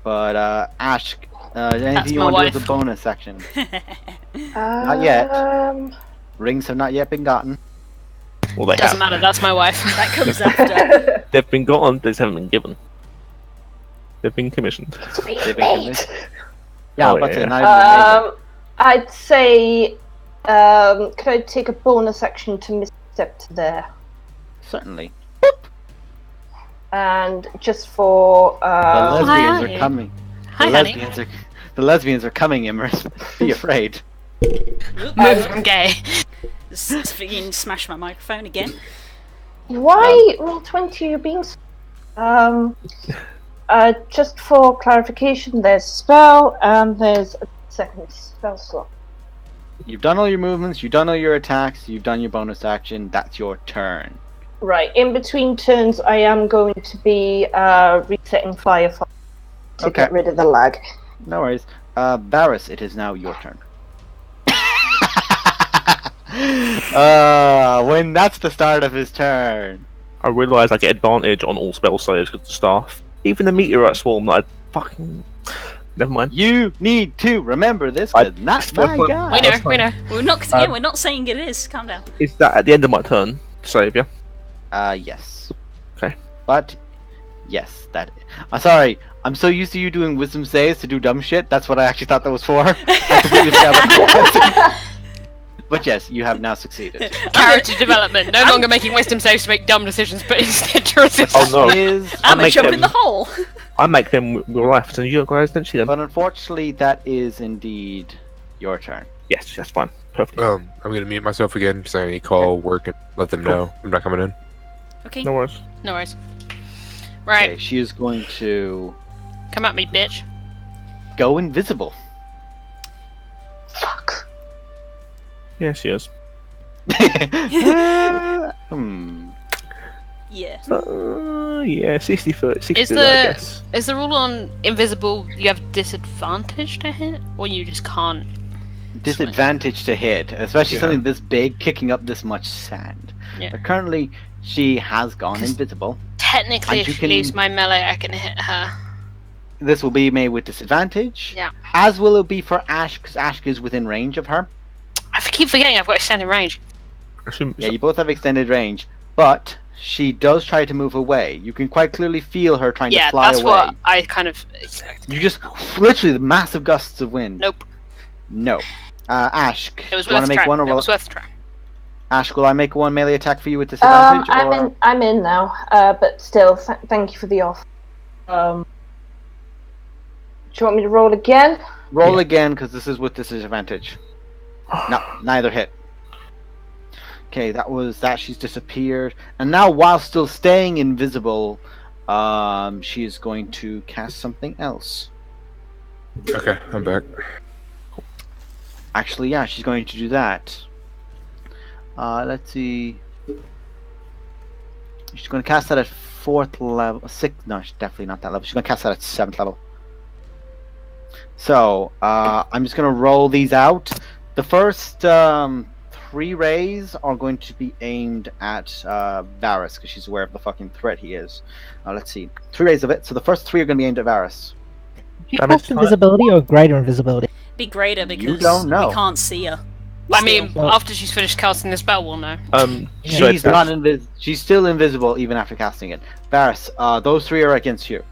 But Ashk, anything you my want to do wife. with the bonus section? Not yet. Rings have not yet been gotten. Well, they Doesn't have. matter, that's my wife. That comes after. They've been gotten, they just haven't been given. They've been commissioned. They've been commissioned. Yeah, Oh, but yeah. not even I'd say, could I take a bonus action to misstep to there? certainly. And just for The uh, lesbians Hi. are coming. Hi, honey. The lesbians are coming, Immerse. Be afraid. Move, I'm gay. Freaking smash my microphone again. why roll 20? You're being just for clarification, there's spell and there's a second spell slot. You've done all your movements, you've done all your attacks, you've done your bonus action, that's your turn. Right. In between turns, I am going to be resetting Firefly to Okay. get rid of the lag. No worries. Varus, it is now your turn. When that's the start of his turn. I realise I get advantage on all spell saves with the staff. Even the meteorite swarm that I fucking... Never mind. You need to remember this, I- because not Fair my point. guy. We know. We're not saying it is. Calm down. Is that at the end of my turn to save you? Yes. Okay. But, yes, that... sorry, I'm so used to you doing wisdom saves to do dumb shit, that's what I actually thought that was for. I completely forgot. But yes, you have now succeeded. Character development. No longer making wisdom saves to make dumb decisions, but instead to resist. Oh no. Is... I'm a make jump them- in the hole. I make them with real life, and you guys don't see them. But unfortunately, that is indeed your turn. Yes, that's fine. Perfect. I'm gonna mute myself again because I need to call work and let them know I'm not coming in. Okay. No worries. No worries. Right, Okay, she is going to come at me, bitch. go invisible. Fuck. Yeah, she is. Yeah. Yeah, 60 foot, 60 Is I the guess. is the rule on invisible? You have disadvantage to hit, or you just can't? Disadvantage to hit, especially Yeah. something this big, kicking up this much sand. Yeah. But currently, she has gone invisible. Technically, And if you she can- leaves my melee, I can hit her. This will be made with disadvantage. Yeah. As will it be for Ash, because Ash is within range of her. I keep forgetting I've got extended range. Assume, Yeah, you both have extended range, but she does try to move away. You can quite clearly feel her trying Yeah, to fly that's away. what I kind of. You just literally the massive gusts of wind. Nope. No. Ash, It was do you want worth to a make try. one or It will was worth a try. Ash, will I make one melee attack for you with disadvantage? or... I'm in now, but still, thank you for the offer. Do you want me to roll again? Roll again, because this is with disadvantage. No, neither hit. Okay, that was that. She's disappeared, and now, while still staying invisible, she is going to cast something else. Okay, I'm back. Actually, yeah, she's going to do that. Let's see. She's going to cast that at 4th level. 6th? No, she's definitely not that level. She's going to cast that at 7th level. So, I'm just going to roll these out. The first 3 rays are going to be aimed at Varys, because she's aware of the fucking threat he is. Let's see. 3 rays of it. So the first 3 are going to be aimed at Varys. You cast invisibility or greater invisibility? Be greater because don't know. we can't see her. I mean, Well- after she's finished casting the spell, we'll know. She's not She's still invisible even after casting it. Varys, those 3 are against you.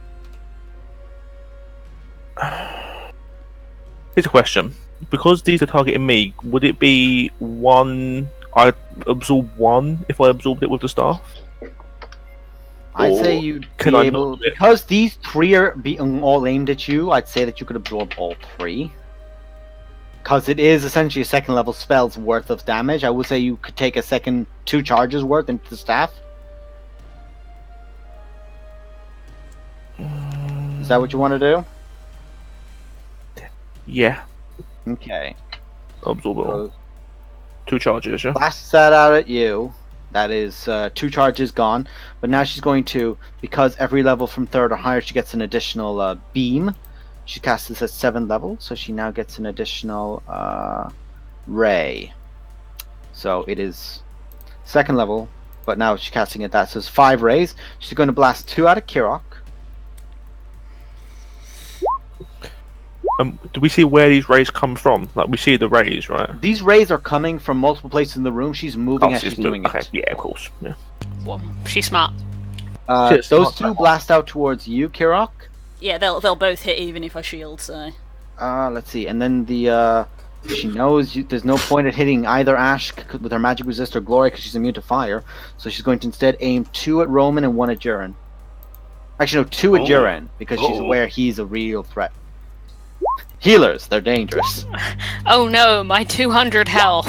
Here's a question. Because these are targeting me, would it be 1... I absorb 1 if I absorbed it with the staff? I'd Or say you'd can be I able... not do it? Because these 3 are being all aimed at you, I'd say that you could absorb all 3. Because it is essentially a 2nd level spell's worth of damage. I would say you could take a second 2 charges worth into the staff. Is that what you want to do? Yeah. Okay. Absorb it all. So 2 charges, yeah? blasts that out at you. That is 2 charges gone. But now she's going to, because every level from 3rd or higher, she gets an additional beam. She casts this at 7th level, so she now gets an additional ray. So it is 2nd level, but now she's casting it that, so it's 5 rays. She's going to blast 2 out of Kirok. Do we see where these rays come from? Like, we see the rays, right? These rays are coming from multiple places in the room. She's moving as she's doing Okay, it. yeah, of course. Yeah. Well, she's smart. Those Not 2 that blast out towards you, Kirok. Yeah, they'll both hit even if I shield. So Let's see, and then she knows there's no point at hitting either Ash with her magic resist or glory because she's immune to fire. So she's going to instead aim 2 at Roman and 1 at Durin. Actually, no, 2 at Durin because she's aware he's a real threat. Healers, they're dangerous. Oh no, my 200 health.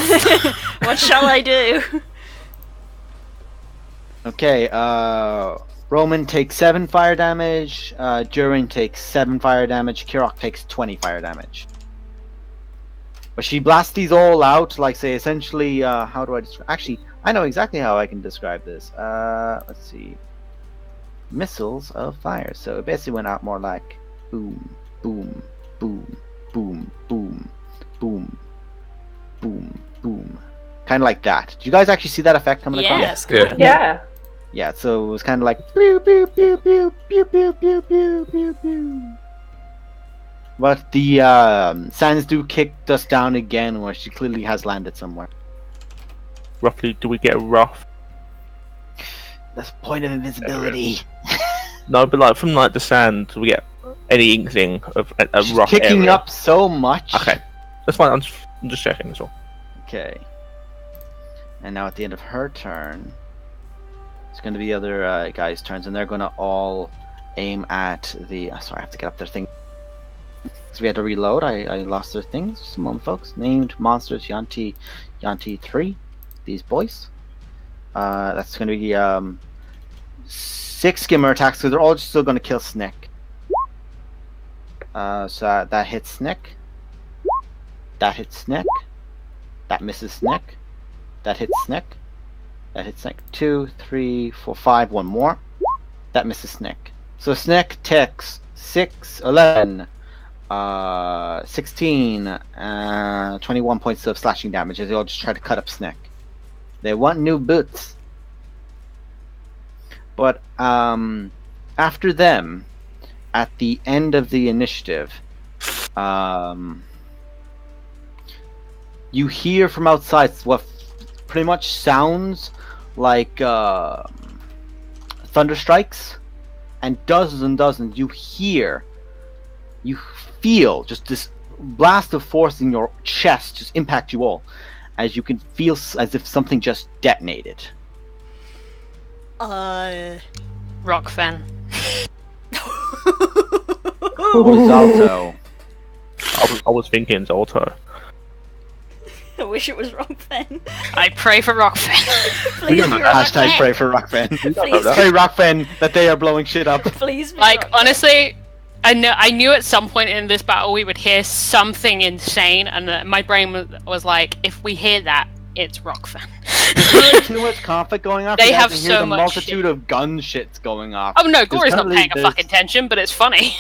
what shall I do? Okay, Roman takes 7 fire damage. Durin takes 7 fire damage. Kirok takes 20 fire damage. But she blasts these all out, like say, essentially. How do I describe? Actually, I know exactly how I can describe this. Let's see. Missiles of fire. So it basically went out more like boom, boom, boom, boom, boom, boom, boom, boom. Kind of like that. Do you guys actually see that effect coming Yes. across? Yeah. Yeah. Yeah, so it was kind of like pew pew pew pew pew pew pew pew pew pew. But the sands do kick us down again, where she clearly has landed somewhere. Roughly, do we get a rough? That's the point of invisibility. No, but like from like the sand, do we get any inkling of a She's rough kicking area? up so much. Okay, that's fine. I'm just checking as well. Okay. And now at the end of her turn, it's going to be the other guys' turns, and they're going to all aim at the. Sorry, I have to get up their thing. we had to reload. I lost their things. Just a moment, folks. Named monsters Yanti 3. These boys. That's going to be 6 skimmer attacks, so they're all still going to kill Snick. So that hits Snick. That hits Snick. That misses Snick. That hits Snick. That hits Snick. 2, 3, 4, 5. One more. That misses Snick. So Snick takes 6, 11, 16, 21 points of slashing damage as they all just try to cut up Snick. They want new boots. But after them, at the end of the initiative, you hear from outside what pretty much sounds like thunder strikes, and dozens and dozens. You feel just this blast of force in your chest just impact you all, as you can feel as if something just detonated. Rock fan. Zalto. I was thinking Zolto. I wish it was Rockfen. I pray for rock fan. Please be Hashtag Rockfen. pray for Rockfen. Please. Pray Rockfen that they are blowing shit up. Please be Like, Rockfen. honestly, I knew at some point in this battle we would hear something insane, and my brain was like, if we hear that, it's rock fan. There's too much conflict going on. They for you have to hear so the much multitude shit. of gun shits going off. Oh no, There's Gory's not currently- paying a there's- fucking attention, but it's funny.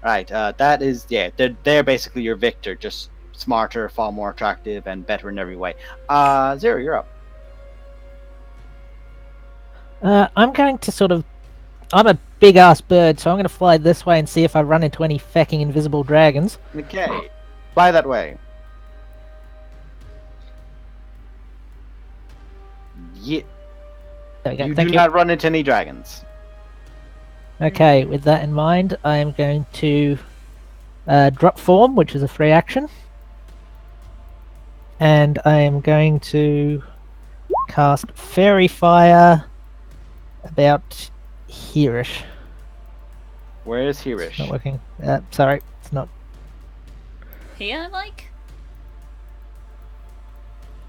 Right, that is, yeah, they're basically your victor, just smarter, far more attractive, and better in every way. Zero, you're up. I'm going to sort of... I'm a big-ass bird, so I'm going to fly this way and see if I run into any fecking invisible dragons. Okay, fly that way. Yeah, There we go, you thank do you. not run into any dragons. Okay, with that in mind, I am going to drop form, which is a free action. And I am going to cast Fairy Fire about here-ish. Where is Hirish? Not working. Sorry, it's not. Here, like?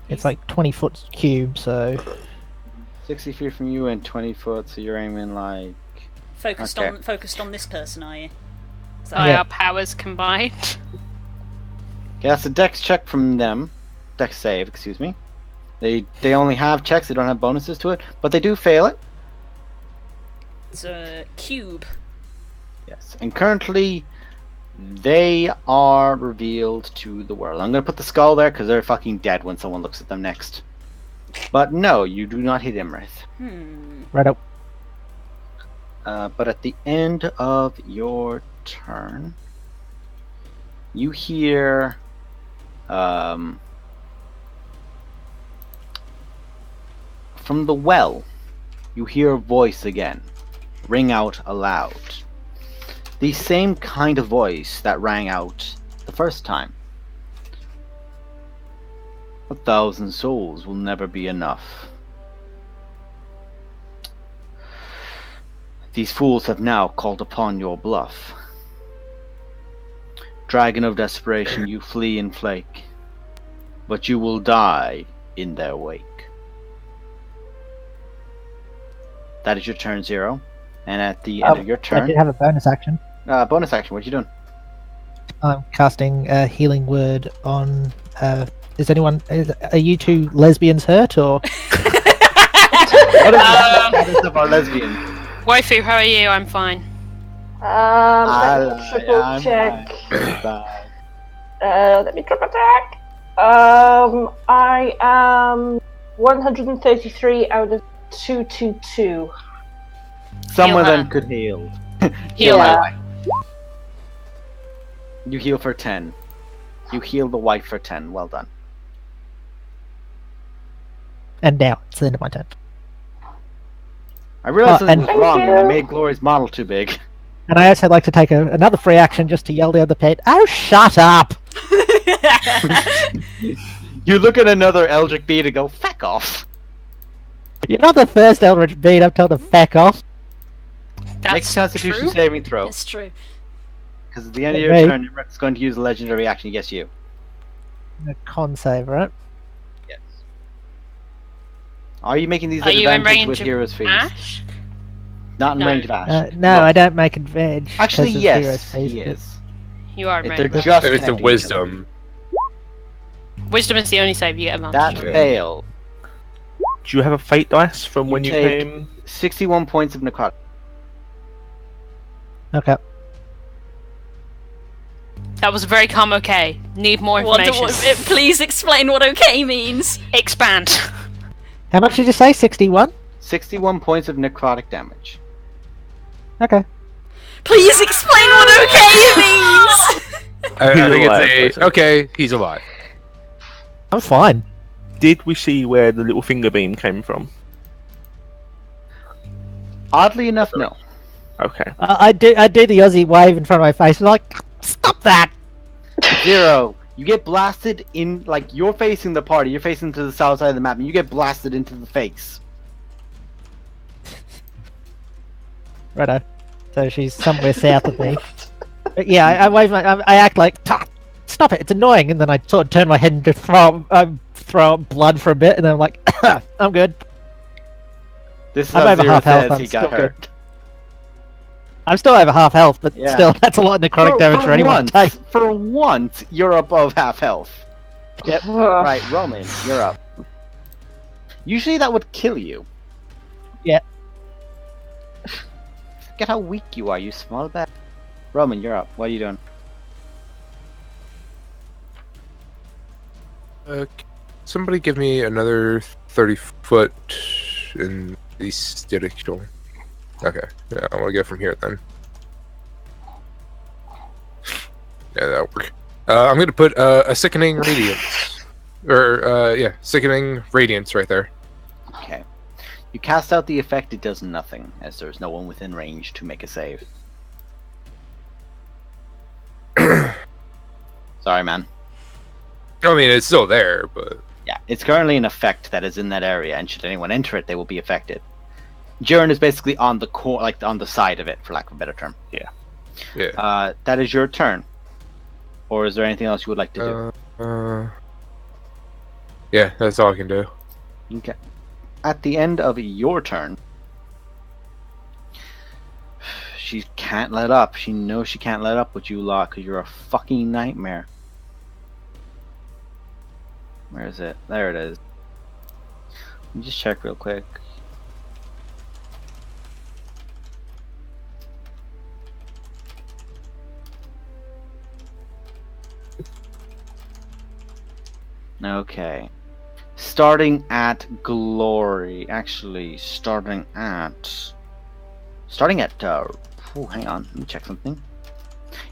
It's like 20 foot cube, so 60 feet from you and 20 foot, so you're aiming like... Focused Okay. on this person, are you? Is that By Yeah. our powers combined. Okay, that's a dex check from them. Dex save, excuse me. They only have checks, they don't have bonuses to it, but they do fail it. It's a cube. Yes, and currently they are revealed to the world. I'm gonna put the skull there because they're fucking dead when someone looks at them next. But no, you do not hit Imrith. right up. But at the end of your turn, you hear from the well, you hear a voice again ring out aloud. The same kind of voice that rang out the first time. 1,000 souls will never be enough. These fools have now called upon your bluff. Dragon of desperation, you flee and flake, but you will die in their wake. That is your turn, Zero. And at the end of your I turn, did have a bonus action. bonus action, what you doing? I'm casting a healing word on. Are you two lesbians hurt or? What is the status of our lesbian? Waifu, how are you? I'm fine. Let me triple I'm check. fine. Let me triple check. I am 133 out of 222. Some Heal of them her. could heal. Heal Yeah. her. my wife. You heal for 10. You heal the wife for 10. Well done. And now it's the end of my turn. I realized Oh, something and- was wrong when I you. made Glory's model too big. And I also like to take another free action just to yell down the pet. Oh, shut up! You look at another Eldritch Bead and go, feck off. You're not the first Eldritch Beat I've told to feck off. That's Make a Constitution true. saving throw. It's true. Because at the end of your Okay. turn, Nimric's going to use a legendary action against you. A con save, right? Yes. Are you making these Are you in advantage range with of Hero's Feast? Ash? Not in No. range of Ash. No, I don't make advantage. Actually, 'cause of yes, Hero's Feast, he but- is. You are in If range. they're of just It's the connected to each other. wisdom. Wisdom is the only save you get advantage. That Okay. failed. Do you have a fate dice from when you take- came? 61 points of necrotic. Okay. That was a very calm okay. Need more Wonder information. please explain what okay means. Expand. How much did you say? 61? 61 points of necrotic damage. Okay. Please explain what okay means! I He's think alive, it's I a okay. He's alive. I'm fine. Did we see where the little finger beam came from? Oddly enough, no. Okay. I do the Aussie wave in front of my face. Like, stop that! Zero. You get blasted in, like, you're facing the party, you're facing to the south side of the map, and you get blasted into the face. Righto. So she's somewhere south of me. But yeah, I wave my, I act like, stop it, it's annoying, and then I sort of turn my head and just throw up blood for a bit, and then I'm like, I'm good. This is I'm how over Zero half health, says I'm he still got good. hurt. I'm still over half health, but Yeah. still, that's a lot of necrotic damage for anyone to take. For once, you're above half health. Yep. Right, Roman, you're up. Usually that would kill you. Yeah. Forget how weak you are, you small bat. Roman, you're up. What are you doing? Somebody give me another 30-foot in the direction. Okay, yeah, I want to go from here then. Yeah, that'll work. I'm going to put a Sickening Radiance. Sickening Radiance right there. Okay. You cast out the effect, it does nothing, as there's no one within range to make a save. Sorry, man. I mean, it's still there, but... Yeah, it's currently an effect that is in that area, and should anyone enter it, they will be affected. Jiren is basically on the like on the side of it, for lack of a better term. Yeah. Yeah. That is your turn. Or is there anything else you would like to do? Yeah, that's all I can do. Okay. At the end of your turn, she can't let up. She knows she can't let up with you lot because you're a fucking nightmare. Where is it? There it is. Let me just check real quick. Okay. Starting at glory. Actually, starting at hang on, let me check something.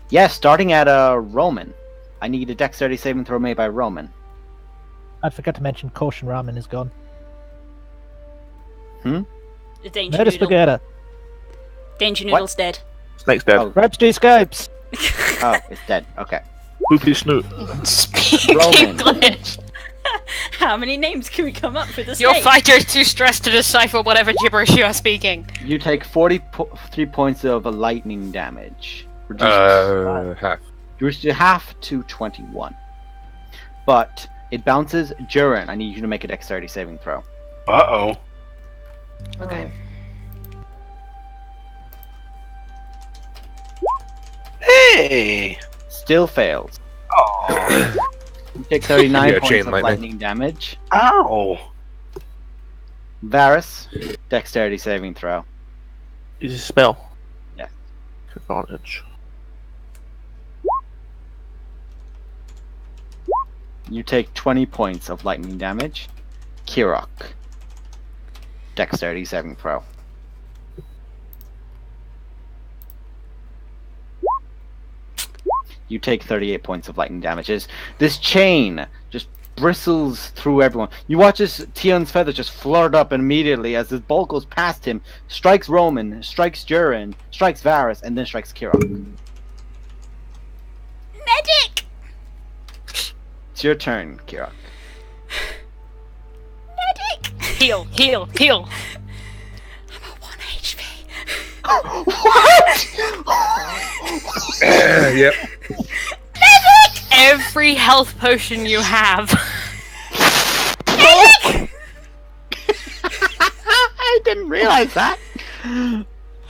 Yeah, starting at Roman. I need a dexterity saving throw made by Roman. I forgot to mention Caution Ramen is gone. The Danger Notice Noodle. Spaghetti. Danger What? Noodle's dead. Snake's dead. Oh. Ropes do scopes! Oh, it's dead. Okay. Poopy snoot. Speaking Roman. English. How many names can we come up with this Your name? fighter is too stressed to decipher whatever gibberish you are speaking. You take 43 points of lightning damage. Half. Reduced to half to 21. But it bounces. Jiren, I need you to make a dexterity saving throw. Uh-oh. Okay. Hey! Still fails. Oh. You take 39 Yeah, points chain of lightning. lightning damage. Ow! Varus, dexterity saving throw. Is it a spell? Yeah. Advantage. You take 20 points of lightning damage. Kirok, dexterity saving throw. You take 38 points of lightning damages. This chain just bristles through everyone. You watch as Tion's feather just flutter up immediately as this bolt goes past him, strikes Roman, strikes Jiren, strikes Varus, and then strikes Kirok. Medic! It's your turn, Kirok. Medic! Heal, heal, heal. I'm at 1 HP. Yep. Every health potion you have. I didn't realize that.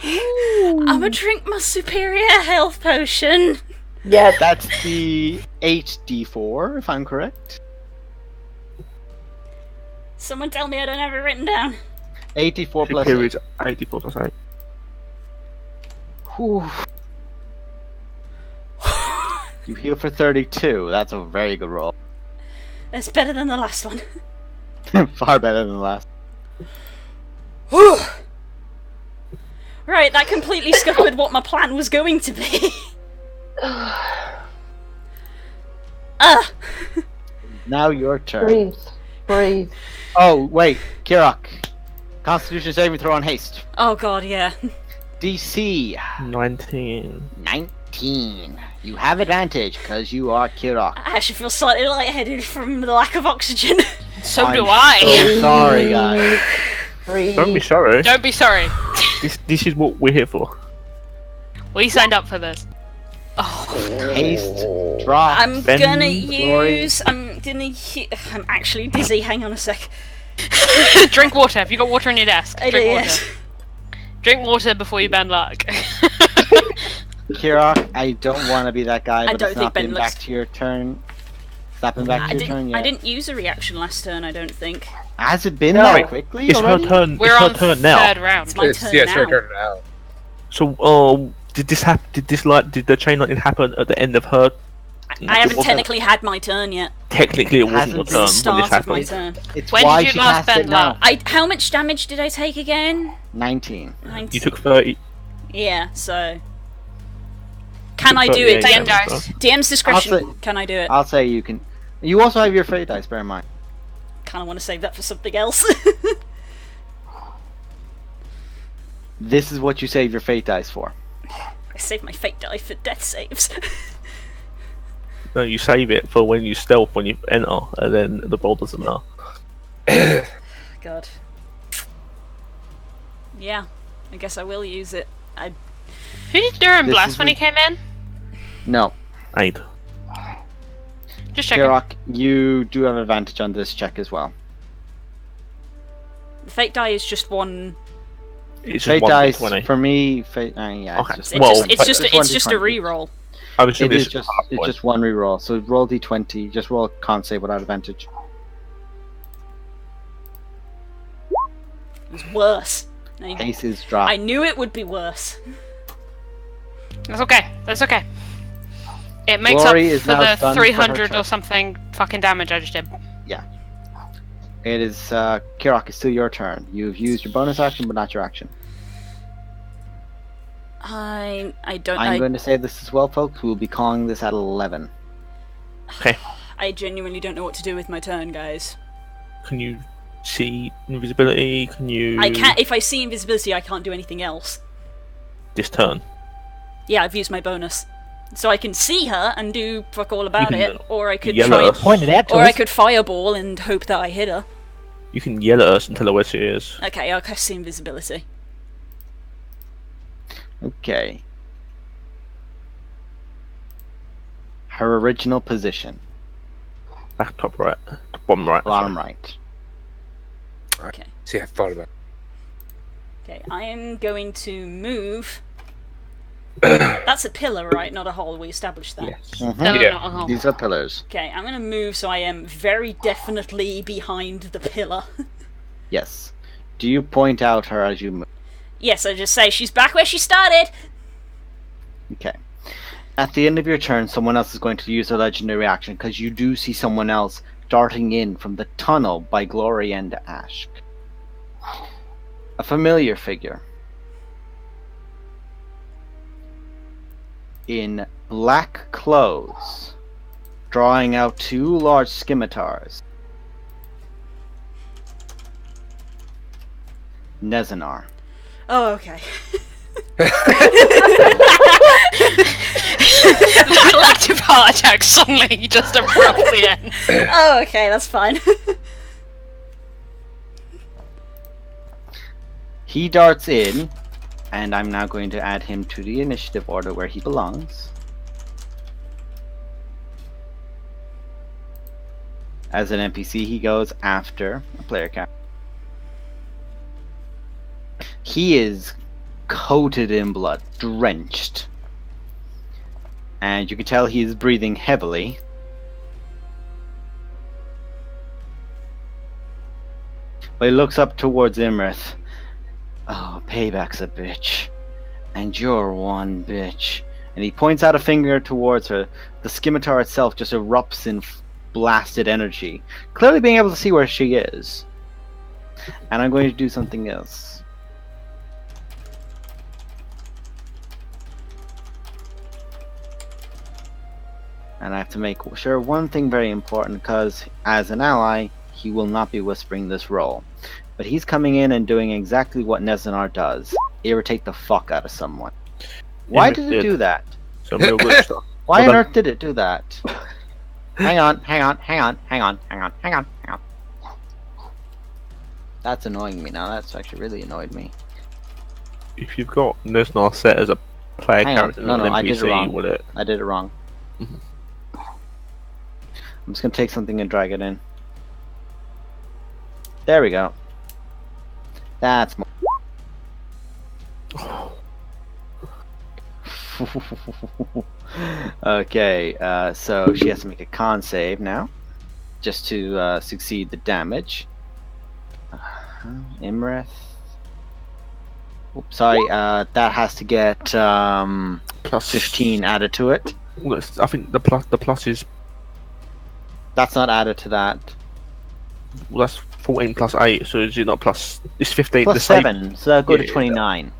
I'ma drink my superior health potion. Yes. That's the 8d4, if I'm correct. Someone tell me I don't have it written down. 84 plus Superior 8. to 84 plus 8. Whew. You heal for 32. That's a very good roll. That's better than the last one. Far better than the last. Right, that completely scuppered what my plan was going to be. Now your turn. Breathe. Breathe. Oh, wait. Kirok. Constitution saving throw on haste. Oh god, yeah. DC 19. 19. You have advantage because you are Kirok. I actually feel slightly lightheaded from the lack of oxygen. So I'm do I. so sorry, guys. Breathe. Don't be sorry. Don't be sorry. This is what we're here for. We signed up for this. Haste. Drop. I'm Ben gonna Glory. use. I'm actually dizzy. Hang on a sec. Drink water. Have you got water on your desk? I do, Drink water. yes. Drink water before you ban luck. Kirok, I don't want to be that guy, I but don't it's think not Ben been looks- back to your turn. It's not been back I to your turn didn't. yet. I didn't use a reaction last turn. I don't think. Has it been No. that quickly It's her already? turn. We're it's her on turn now. third round. It's my turn Yes, now. her turn now. So, did this happen? Did the chain lightning happen at the end of her? I haven't It wasn't- technically had my turn yet. Technically, it wasn't your Hasn't turn been It's the when this start of my happened. turn. It's When why did you she last cast it bend now. luck? How much damage did I take again? 19. 19. You took 30. Yeah. So. Can I took do it? 38 DM damage, dice. though. DM's discretion. I'll say- Can I do it? I'll say you can. You also have your fate dice, bear in mind. Kind of want to save that for something else. This is what you save your fate dice for. I saved my fate die for death saves. No, you save it for when you stealth when you enter, and then the ball doesn't know. God. Yeah, I guess I will use it. Who did Durham This blast is when the- he came in? No. Ain't. Just checking. Kirok, you do have advantage on this check as well. The fate die is just one. It's just Fate one dice, 20. for me, fate. Yeah, Okay. it's just, It's Well, just. It's but just. it's It's just a 1d20. reroll. I was it assuming is just, half it's point. just one reroll. So roll d20, just roll con save without advantage. It was worse. Aces drop. I knew it would be worse. That's okay. That's okay. It makes Glory up is for now the done for her 300 turn. or something fucking damage I just did. It is, Kirok, it's still your turn. You've used your bonus action, but not your action. I don't. I'm going to say this as well, folks. We'll be calling this at 11. I genuinely don't know what to do with my turn, guys. Can you see invisibility? Can you? I can't. If I see invisibility, I can't do anything else. This turn. Yeah, I've used my bonus, so I can see her and do fuck all about can it, or I could yell try, at us. Point it out to or I us. could fireball and hope that I hit her. You can yell at us and tell her where she is. Okay, I'll cast invisibility. Okay. Her original position, Back top right, bottom right. bottom right. Okay. See, I thought about Okay, I am going to move. That's a pillar, right? Not a hole. We established that. Yes. Mhm. No, Yeah. not a hole. These are pillars. Okay, I'm gonna move so I am very definitely behind the pillar. Yes. Do you point out her as you move? Yes, I just say she's back where she started. Okay. At the end of your turn, someone else is going to use a legendary action because you do see someone else darting in from the tunnel by Glory and Ashk. A familiar figure. In black clothes, drawing out two large scimitars. Nezanar. Oh, okay. That elective heart attack suddenly just abruptly ends. Oh, okay, that's fine. He darts in And I'm now going to add him to the initiative order where he belongs. As an NPC, he goes after a player character. He is coated in blood, drenched. And you can tell he is breathing heavily. But he looks up towards Imrith. Oh, payback's a bitch. And you're one bitch. And he points out a finger towards her. The scimitar itself just erupts in blasted energy, clearly being able to see where she is. And I'm going to do something else. And I have to make sure one thing very important, because as an ally, he will not be whispering this role. But he's coming in and doing exactly what Nezanar does. Irritate the fuck out of someone. Why did it do that? Some real good stuff. Why Well on done. earth did it do that? Hang on. That's annoying me now. That's actually really annoyed me. If you've got Nezanar set as a player Hang on. character, No, not an I did it NPC, wrong. would it? I did it wrong. Mhm. I'm just gonna take something and drag it in. There we go. That's more. Okay, so she has to make a con save now, just to succeed the damage. Imrith. Oops, sorry, that has to get Plus 15 added to it. Well, I think the plus is That's not added to that. that's 14 plus 8, so is it not plus? It's 15. Plus the same. 7, so that'll go to Yeah. 29.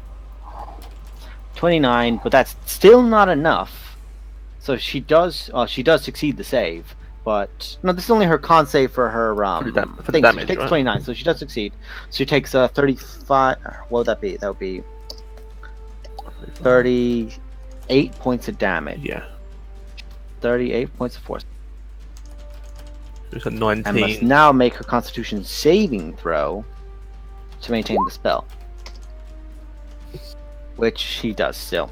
29, but that's still not enough. So she does succeed the save, but no, this is only her con save for her For the thing. She damage, takes right? 29, so she does succeed. So she takes 35. What would that be? That would be 38 points of damage. Yeah, 38 points of force. it's a And must 19. now make her Constitution saving throw to maintain the spell, which she does still.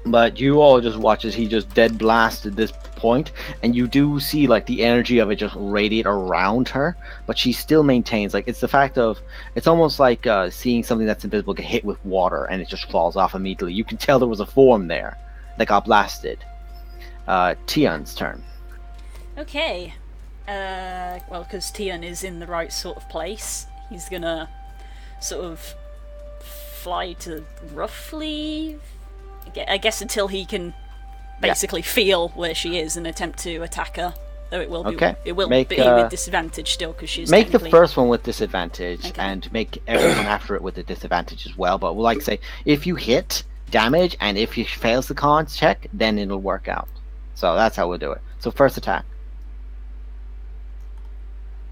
But you all just watch as he just dead blasted this point, and you do see like the energy of it just radiate around her, but she still maintains, like, it's the fact of, it's almost like seeing something that's invisible get hit with water and it just falls off immediately. You can tell there was a form there that got blasted. Tion's turn. Okay. Well, because Tion is in the right sort of place, he's gonna sort of fly to roughly, I guess, until he can basically feel where she is and attempt to attack her. Though it will be, Okay. it will Make, be with disadvantage still, because she's Make the technically- first one with disadvantage, Okay. and make everyone after it with a disadvantage as well. But we'll like say, if you hit damage, and if he fails the con check, then it'll work out. So that's how we'll do it. So first attack.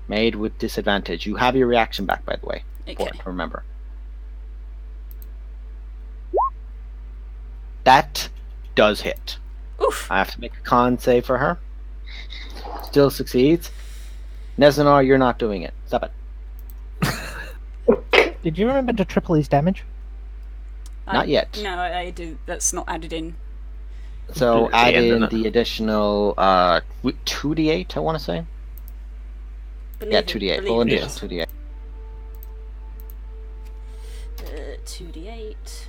Made with disadvantage. You have your reaction back, by the way. Okay. Important, remember. That does hit. Oof. I have to make a con save for her. Still succeeds. Nezanar, you're not doing it. Stop it. Did you remember to triple his damage? Not yet. No, I do. That's not added in. So At the add end, in isn't it? the additional 2d8, I want to say. Yeah, 2d8. Well, Believe additional 2d8. 2d8.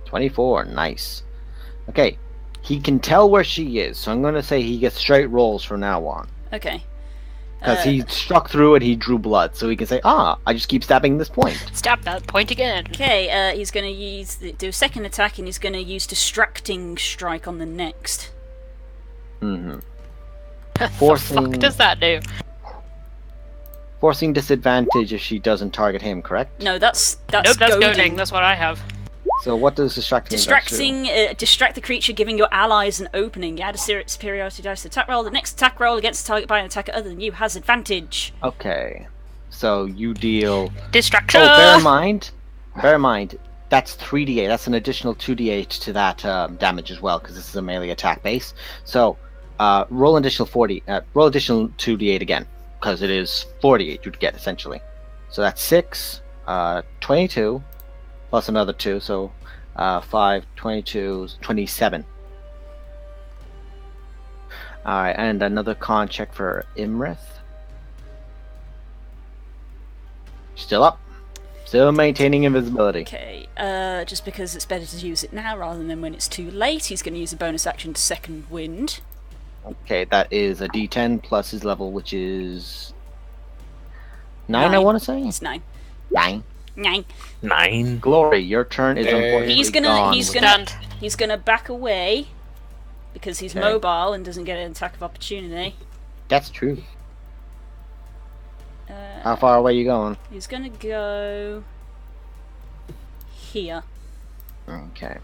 24, nice. Okay, he can tell where she is, so I'm going to say he gets straight rolls from now on. Okay. Because he struck through it, he drew blood, so he can say, I just keep stabbing this point. Stab that point again. Okay, he's going to do a second attack, and he's going to use Distracting Strike on the next. Mm-hmm. The Forcing- fuck does that do? Forcing disadvantage if she doesn't target him, correct? No, that's Nope, that's goading. goading. That's what I have. So what does distracting do? Distract the creature, giving your allies an opening. You add a superiority dice to attack roll. The next attack roll against a target by an attacker other than you has advantage. Okay. So you deal... Distraction. Oh, bear in mind, that's 3d8. That's an additional 2d8 to that damage as well, because this is a melee attack base. So roll additional 40. Roll additional 2d8 again, because it is 48 you'd get essentially. So that's 6, 22, plus another 2, so 5, 22, 27. Alright, and another con check for Imrith. Still up. Still maintaining invisibility. Okay, just because it's better to use it now rather than when it's too late, he's going to use a bonus action to second wind. Okay, that is a d10 plus his level, which is 9, I 9. want to say? It's 9. 9. 9. 9. Glory, your turn is unfortunately He's gonna back away because he's Okay. mobile and doesn't get an attack of opportunity. That's true. How far away are you going? He's gonna go here. Okay.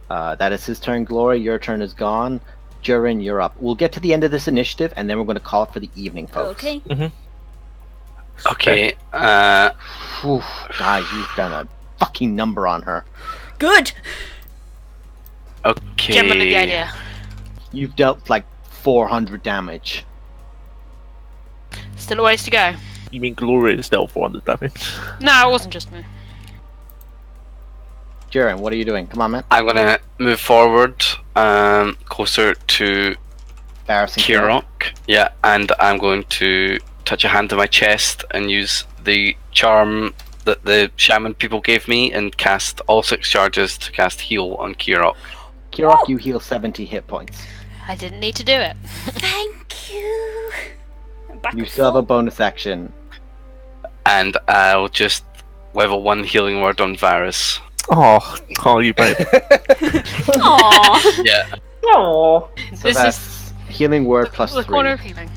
That is his turn, Glory. Your turn is gone. Durin, you're up. We'll get to the end of this initiative, and then we're going to call it for the evening, folks. Okay. Okay. Whew, guys, you've done a fucking number on her. Good. Okay. Gem under the idea. You've dealt like 400 damage. Still a ways to go. You mean Glory is still 400 damage? No, it wasn't just me. Durin, what are you doing? Come on, man. I'm gonna move forward, closer to Embarrassing. Kirok. Yeah, and I'm going to touch a hand to my chest and use the charm that the shaman people gave me and cast all 6 charges to cast heal on Kirok. Kirok, you heal 70 hit points. I didn't need to do it. Thank you. Back You and still have a forth. bonus action. And I'll just level 1 healing word on Varus. Oh, you babe. Aww. Yeah. Oh, So This that's healing word plus the 3. corner of healing.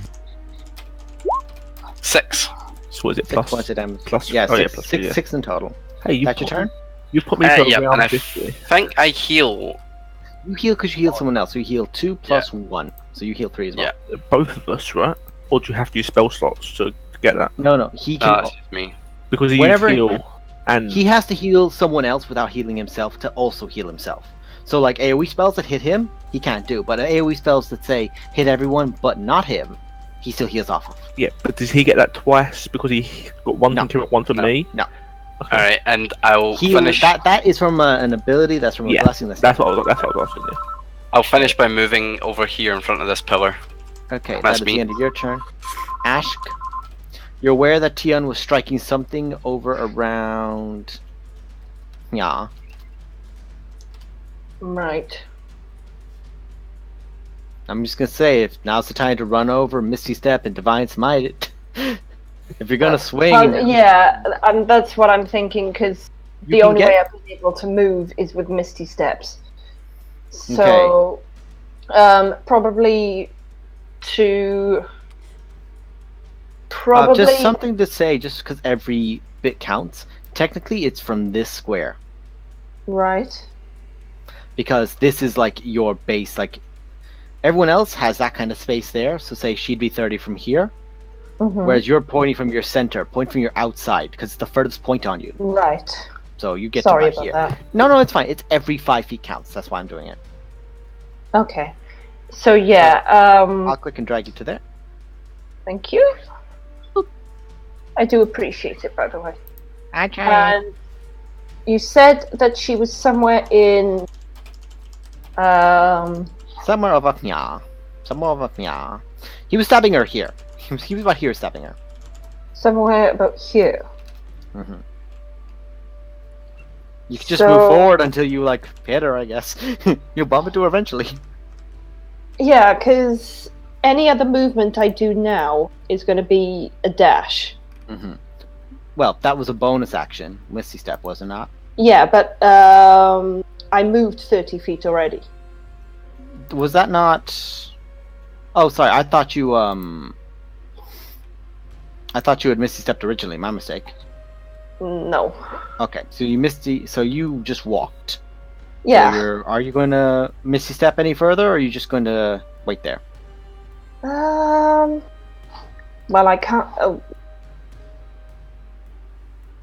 6. So was it 6 plus? points of damage. plus- Yeah, oh, yeah, six, plus six, three, yeah. 6 in total. Hey, you That's your put, turn? you put me to Yeah, and around I 50. think I heal. You heal because you healed someone else. So you heal 2 plus 1. So you heal 3 as well. Yeah. Both of us, right? Or do you have to use spell slots to get that? No, he can. It's just me. Because you Whenever- heal and He has to heal someone else without healing himself to also heal himself. So like AoE spells that hit him, he can't do. But AoE spells that say hit everyone but not him, he still heals off of. yeah, but does he get that twice because he got one No. from Kirok, one from No. me? No. Okay. Alright, and I'll Heal, finish. that is from an ability. That's from a Yeah, blessing. That's what I was asking. Yeah. I'll finish by moving over here in front of this pillar. Okay, that That's is me. the end of your turn. Ashk, you're aware that Tion was striking something over around. Yeah. right. I'm just gonna say, if now's the time to run over, Misty Step, and Divine Smite it. If you're gonna swing, Yeah, and that's what I'm thinking, because you the can only get- way I've been able to move is with Misty Steps. So, probably to... Probably... just something to say, just because every bit counts. Technically, it's from this square. Right. Because this is like your base. Like everyone else has that kind of space there. So say she'd be 30 from here, Mhm. whereas you're pointing from your center, point from your outside, because it's the furthest point on you. Right. So you get Sorry to right about here. that. No, it's fine. It's every 5 feet counts. That's why I'm doing it. Okay. So, yeah, I'll click and drag you to there. thank you. I do appreciate it, by the way. Okay. And you said that she was somewhere in... Somewhere over here. Somewhere over here. He was stabbing her here. He was about here stabbing her. somewhere about here. Hmm. You can just move forward until you like hit her, I guess. You'll bump into her eventually. Yeah, because any other movement I do now is going to be a dash. Hmm. Well, that was a bonus action. Misty Step, was it not? Yeah, but I moved 30 feet already. Was that not? Oh, sorry. I thought you had Misty Stepped originally. My mistake. No. Okay, so you Misty. So you just walked. Yeah. So are you going to Misty Step any further, or are you just going to wait there? Well, I can't.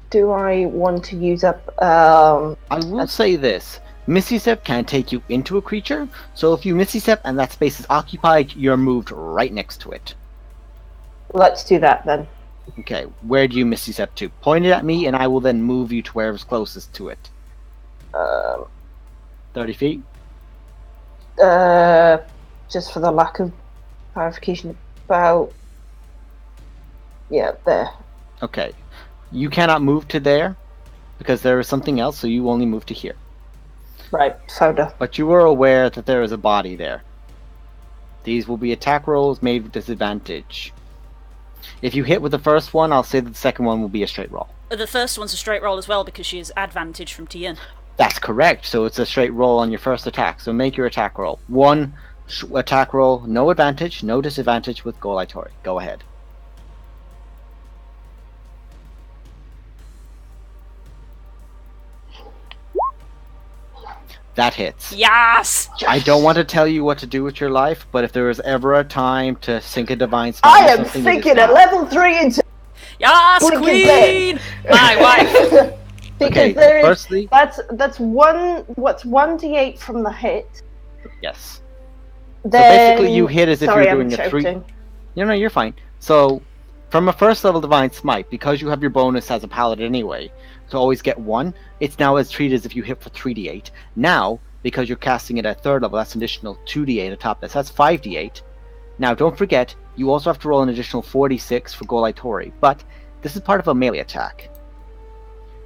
Do I want to use up? I will say this: Misty Step can take you into a creature, so if you Misty Step and that space is occupied, you're moved right next to it. Let's do that then. Okay, where do you Misty Step to? Point it at me, and I will then move you to wherever's closest to it. 30 feet? Just for the lack of clarification, about... Yeah, there. Okay. You cannot move to there, because there is something else, so you only move to here. Right, soda. But you were aware that there is a body there. These will be attack rolls made with disadvantage. If you hit with the first one, I'll say that the second one will be a straight roll. The first one's a straight roll as well because she has advantage from Tien. That's correct, so it's a straight roll on your first attack. So make your attack roll. One attack roll, no advantage, no disadvantage with Golaitori. Go ahead. That hits. Yes! I don't want to tell you what to do with your life, but if there was ever a time to sink a divine smite, I am thinking at level 3 into Yes, Blinking Queen! My wife. because Okay, there is firstly, that's one. What's 1d8 from the hit? yes. Then, basically you hit as if sorry, you're doing I'm a three- shouting. No, you're fine. So, from a first level divine smite, because you have your bonus as a paladin anyway, to always get 1, it's now as treated as if you hit for 3d8. Now, because you're casting it at 3rd level, that's an additional 2d8 atop this. That's 5d8. Now, don't forget, you also have to roll an additional 46 for Golaitori, but this is part of a melee attack,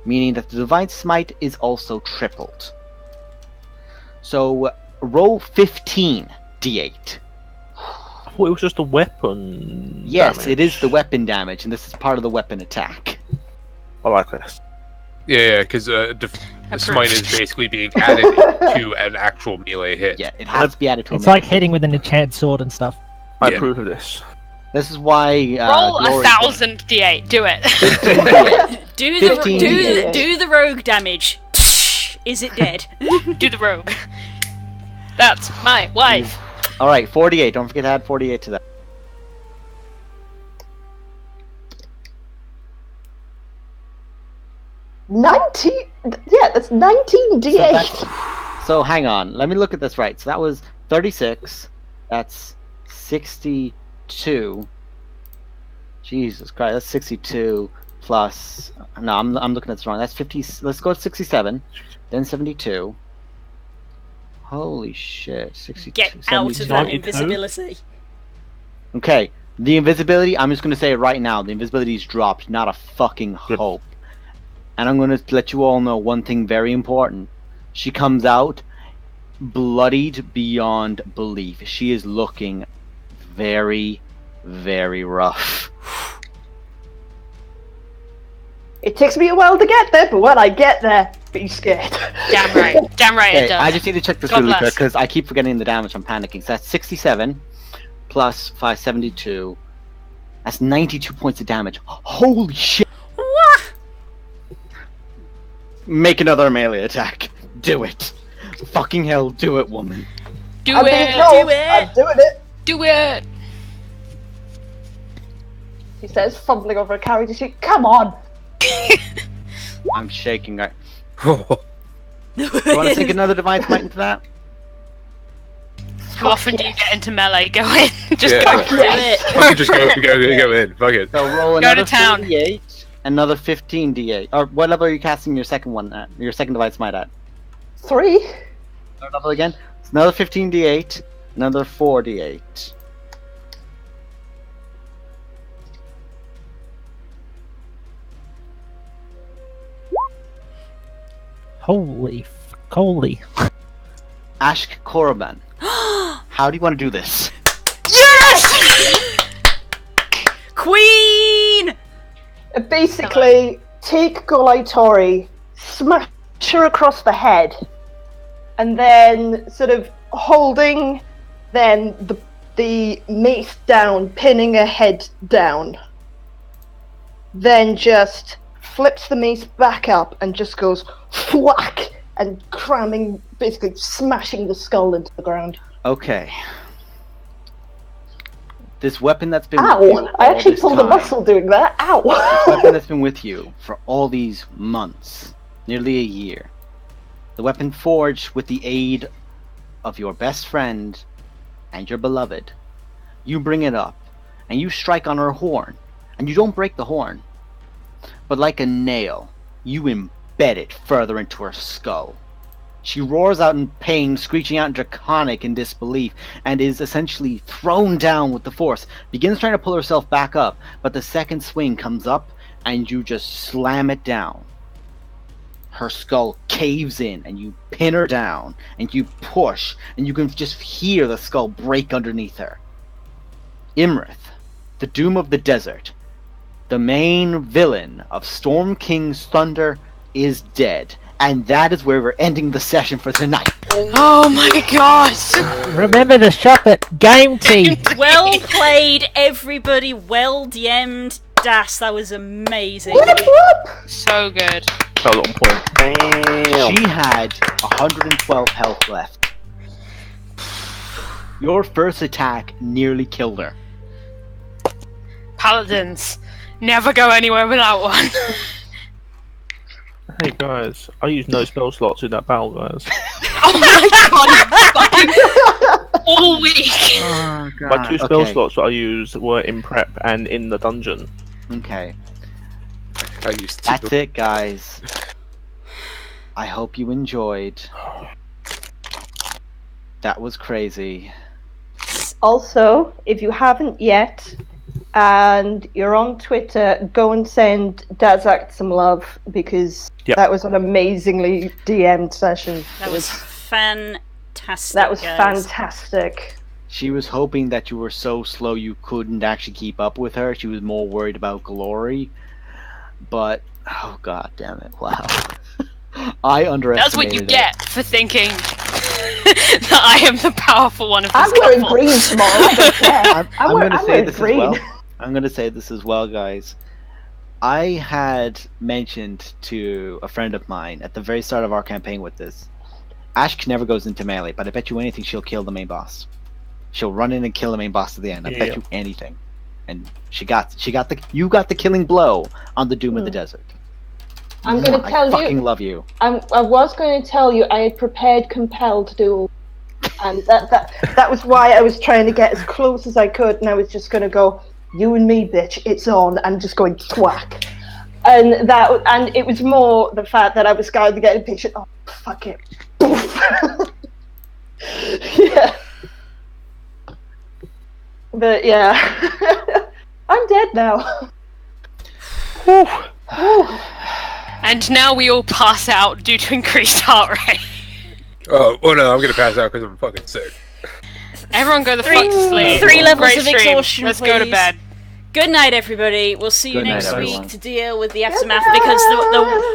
meaning that the divine smite is also tripled. So, roll 15 d8. I thought it was just a weapon. Yes, damage. it is the weapon damage, and this is part of the weapon attack. I like this. Yeah, because smite is basically being added to an actual melee hit. Yeah, it has to be added to a It's melee. like hitting with an enchanted sword and stuff. I Yeah. approve of this. This is why Roll Glory- 1,000 d8. Do it. Do the 15 do the rogue damage. Is it dead? Do the rogue. That's my wife. All right, 48. Don't forget to add 48 to that. That's 19d8. So hang on, let me look at this right. So that was 36. That's 62. Jesus Christ, that's 62 plus. No, I'm looking at this wrong. That's 50. Let's go to 67, then 72. Holy shit, 62. Get out of 72. that 72? invisibility. Okay, the invisibility, I'm just going to say it right now. The invisibility's dropped, not a fucking hope. And I'm going to let you all know one thing very important. She comes out bloodied beyond belief. She is looking very, very rough. It takes me a while to get there, but when I get there, be scared. Damn right. Damn right it Okay, does. I just need to check this God really bless. quick because I keep forgetting the damage. I'm panicking. So that's 67 plus 572. That's 92 points of damage. Holy shit! What? Make another melee attack. Do it. Fucking hell, do it, woman. Do I'm being it. told Do it. I'm doing it. Do it. He says, fumbling over a character sheet. Come on. I'm shaking. Right. You want to take another divine smite into that? How often do you get into melee? Go in. Just Yeah. go. Do it. Fucking just go in. Fuck it. So roll Go another to town. 48, another 15 d8. Or what level are you casting your second one at? Your second divine smite at? 3. Third level again? It's another 15 d8, another 4 d8. Holy. Holy. Ashk Korriban. How do you want to do this? Yes! Queen! Basically, take Golaitori, smash her across the head, and then sort of holding then the mace down, pinning her head down. Then just flips the mace back up and just goes whack and cramming, basically smashing the skull into the ground. Okay. This weapon that's been with you Ow! I all actually this pulled a time, muscle doing that. this Ow! weapon that's been with you for all these months, nearly a year. The weapon forged with the aid of your best friend and your beloved. You bring it up, and you strike on her horn, and you don't break the horn, but like a nail, you embed it further into her skull. She roars out in pain, screeching out in Draconic in disbelief, and is essentially thrown down with the force. Begins trying to pull herself back up, but the second swing comes up, and you just slam it down. Her skull caves in, and you pin her down, and you push, and you can just hear the skull break underneath her. Imrith, the Doom of the Desert, the main villain of Storm King's Thunder, is dead. And that is where we're ending the session for tonight. Oh my gosh! Remember to shop at Game Tea. Well played, everybody. Well DM'd. Das, that was amazing. So good. That was on point. Damn. She had 112 health left. Your first attack nearly killed her. Paladins. Never go anywhere without one. Hey guys, I used no spell slots in that battle, guys. Oh my god! Fucking all week. Oh, My 2 spell slots that I used were in prep and in the dungeon. Okay. I used to. That's it, guys. I hope you enjoyed. That was crazy. Also, if you haven't yet, and you're on Twitter, go and send Dazak some love, because that was an amazingly DM'd session. That was fantastic. That was guys. fantastic. She was hoping that you were so slow you couldn't actually keep up with her. She was more worried about glory. But, oh god damn it, wow. I underestimated That's what you it. get for thinking that I am the powerful one of this I'm wearing couple. green tomorrow. I don't care. I'm going to say wearing this green. as well. I'm going to say this as well, guys. I had mentioned to a friend of mine at the very start of our campaign with this, Ash never goes into melee, but I bet you anything she'll kill the main boss. She'll run in and kill the main boss at the end. I bet you anything. And you got the killing blow on the Doom of the Desert. I'm going to tell you. I fucking love you. I was going to tell you I had prepared compelled duel, and that was why I was trying to get as close as I could, and I was just going to go, you and me, bitch, it's on, and just going thwack. And it was more the fact that I was going to get impatient. Oh, fuck it. Yeah. But yeah, I'm dead now. And now we all pass out due to increased heart rate. Oh, well, no, I'm gonna pass out because I'm fucking sick. Everyone go the fuck to sleep. 3 levels Great of stream. exhaustion, Let's go to please. bed. Good night, everybody. We'll see you Good night, next everyone. week to deal with the aftermath, because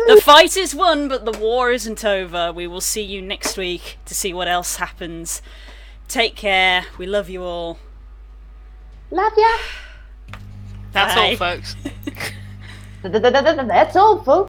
the fight is won, but the war isn't over. We will see you next week to see what else happens. Take care. We love you all. Love ya. That's Bye. all, folks. That's all, folks.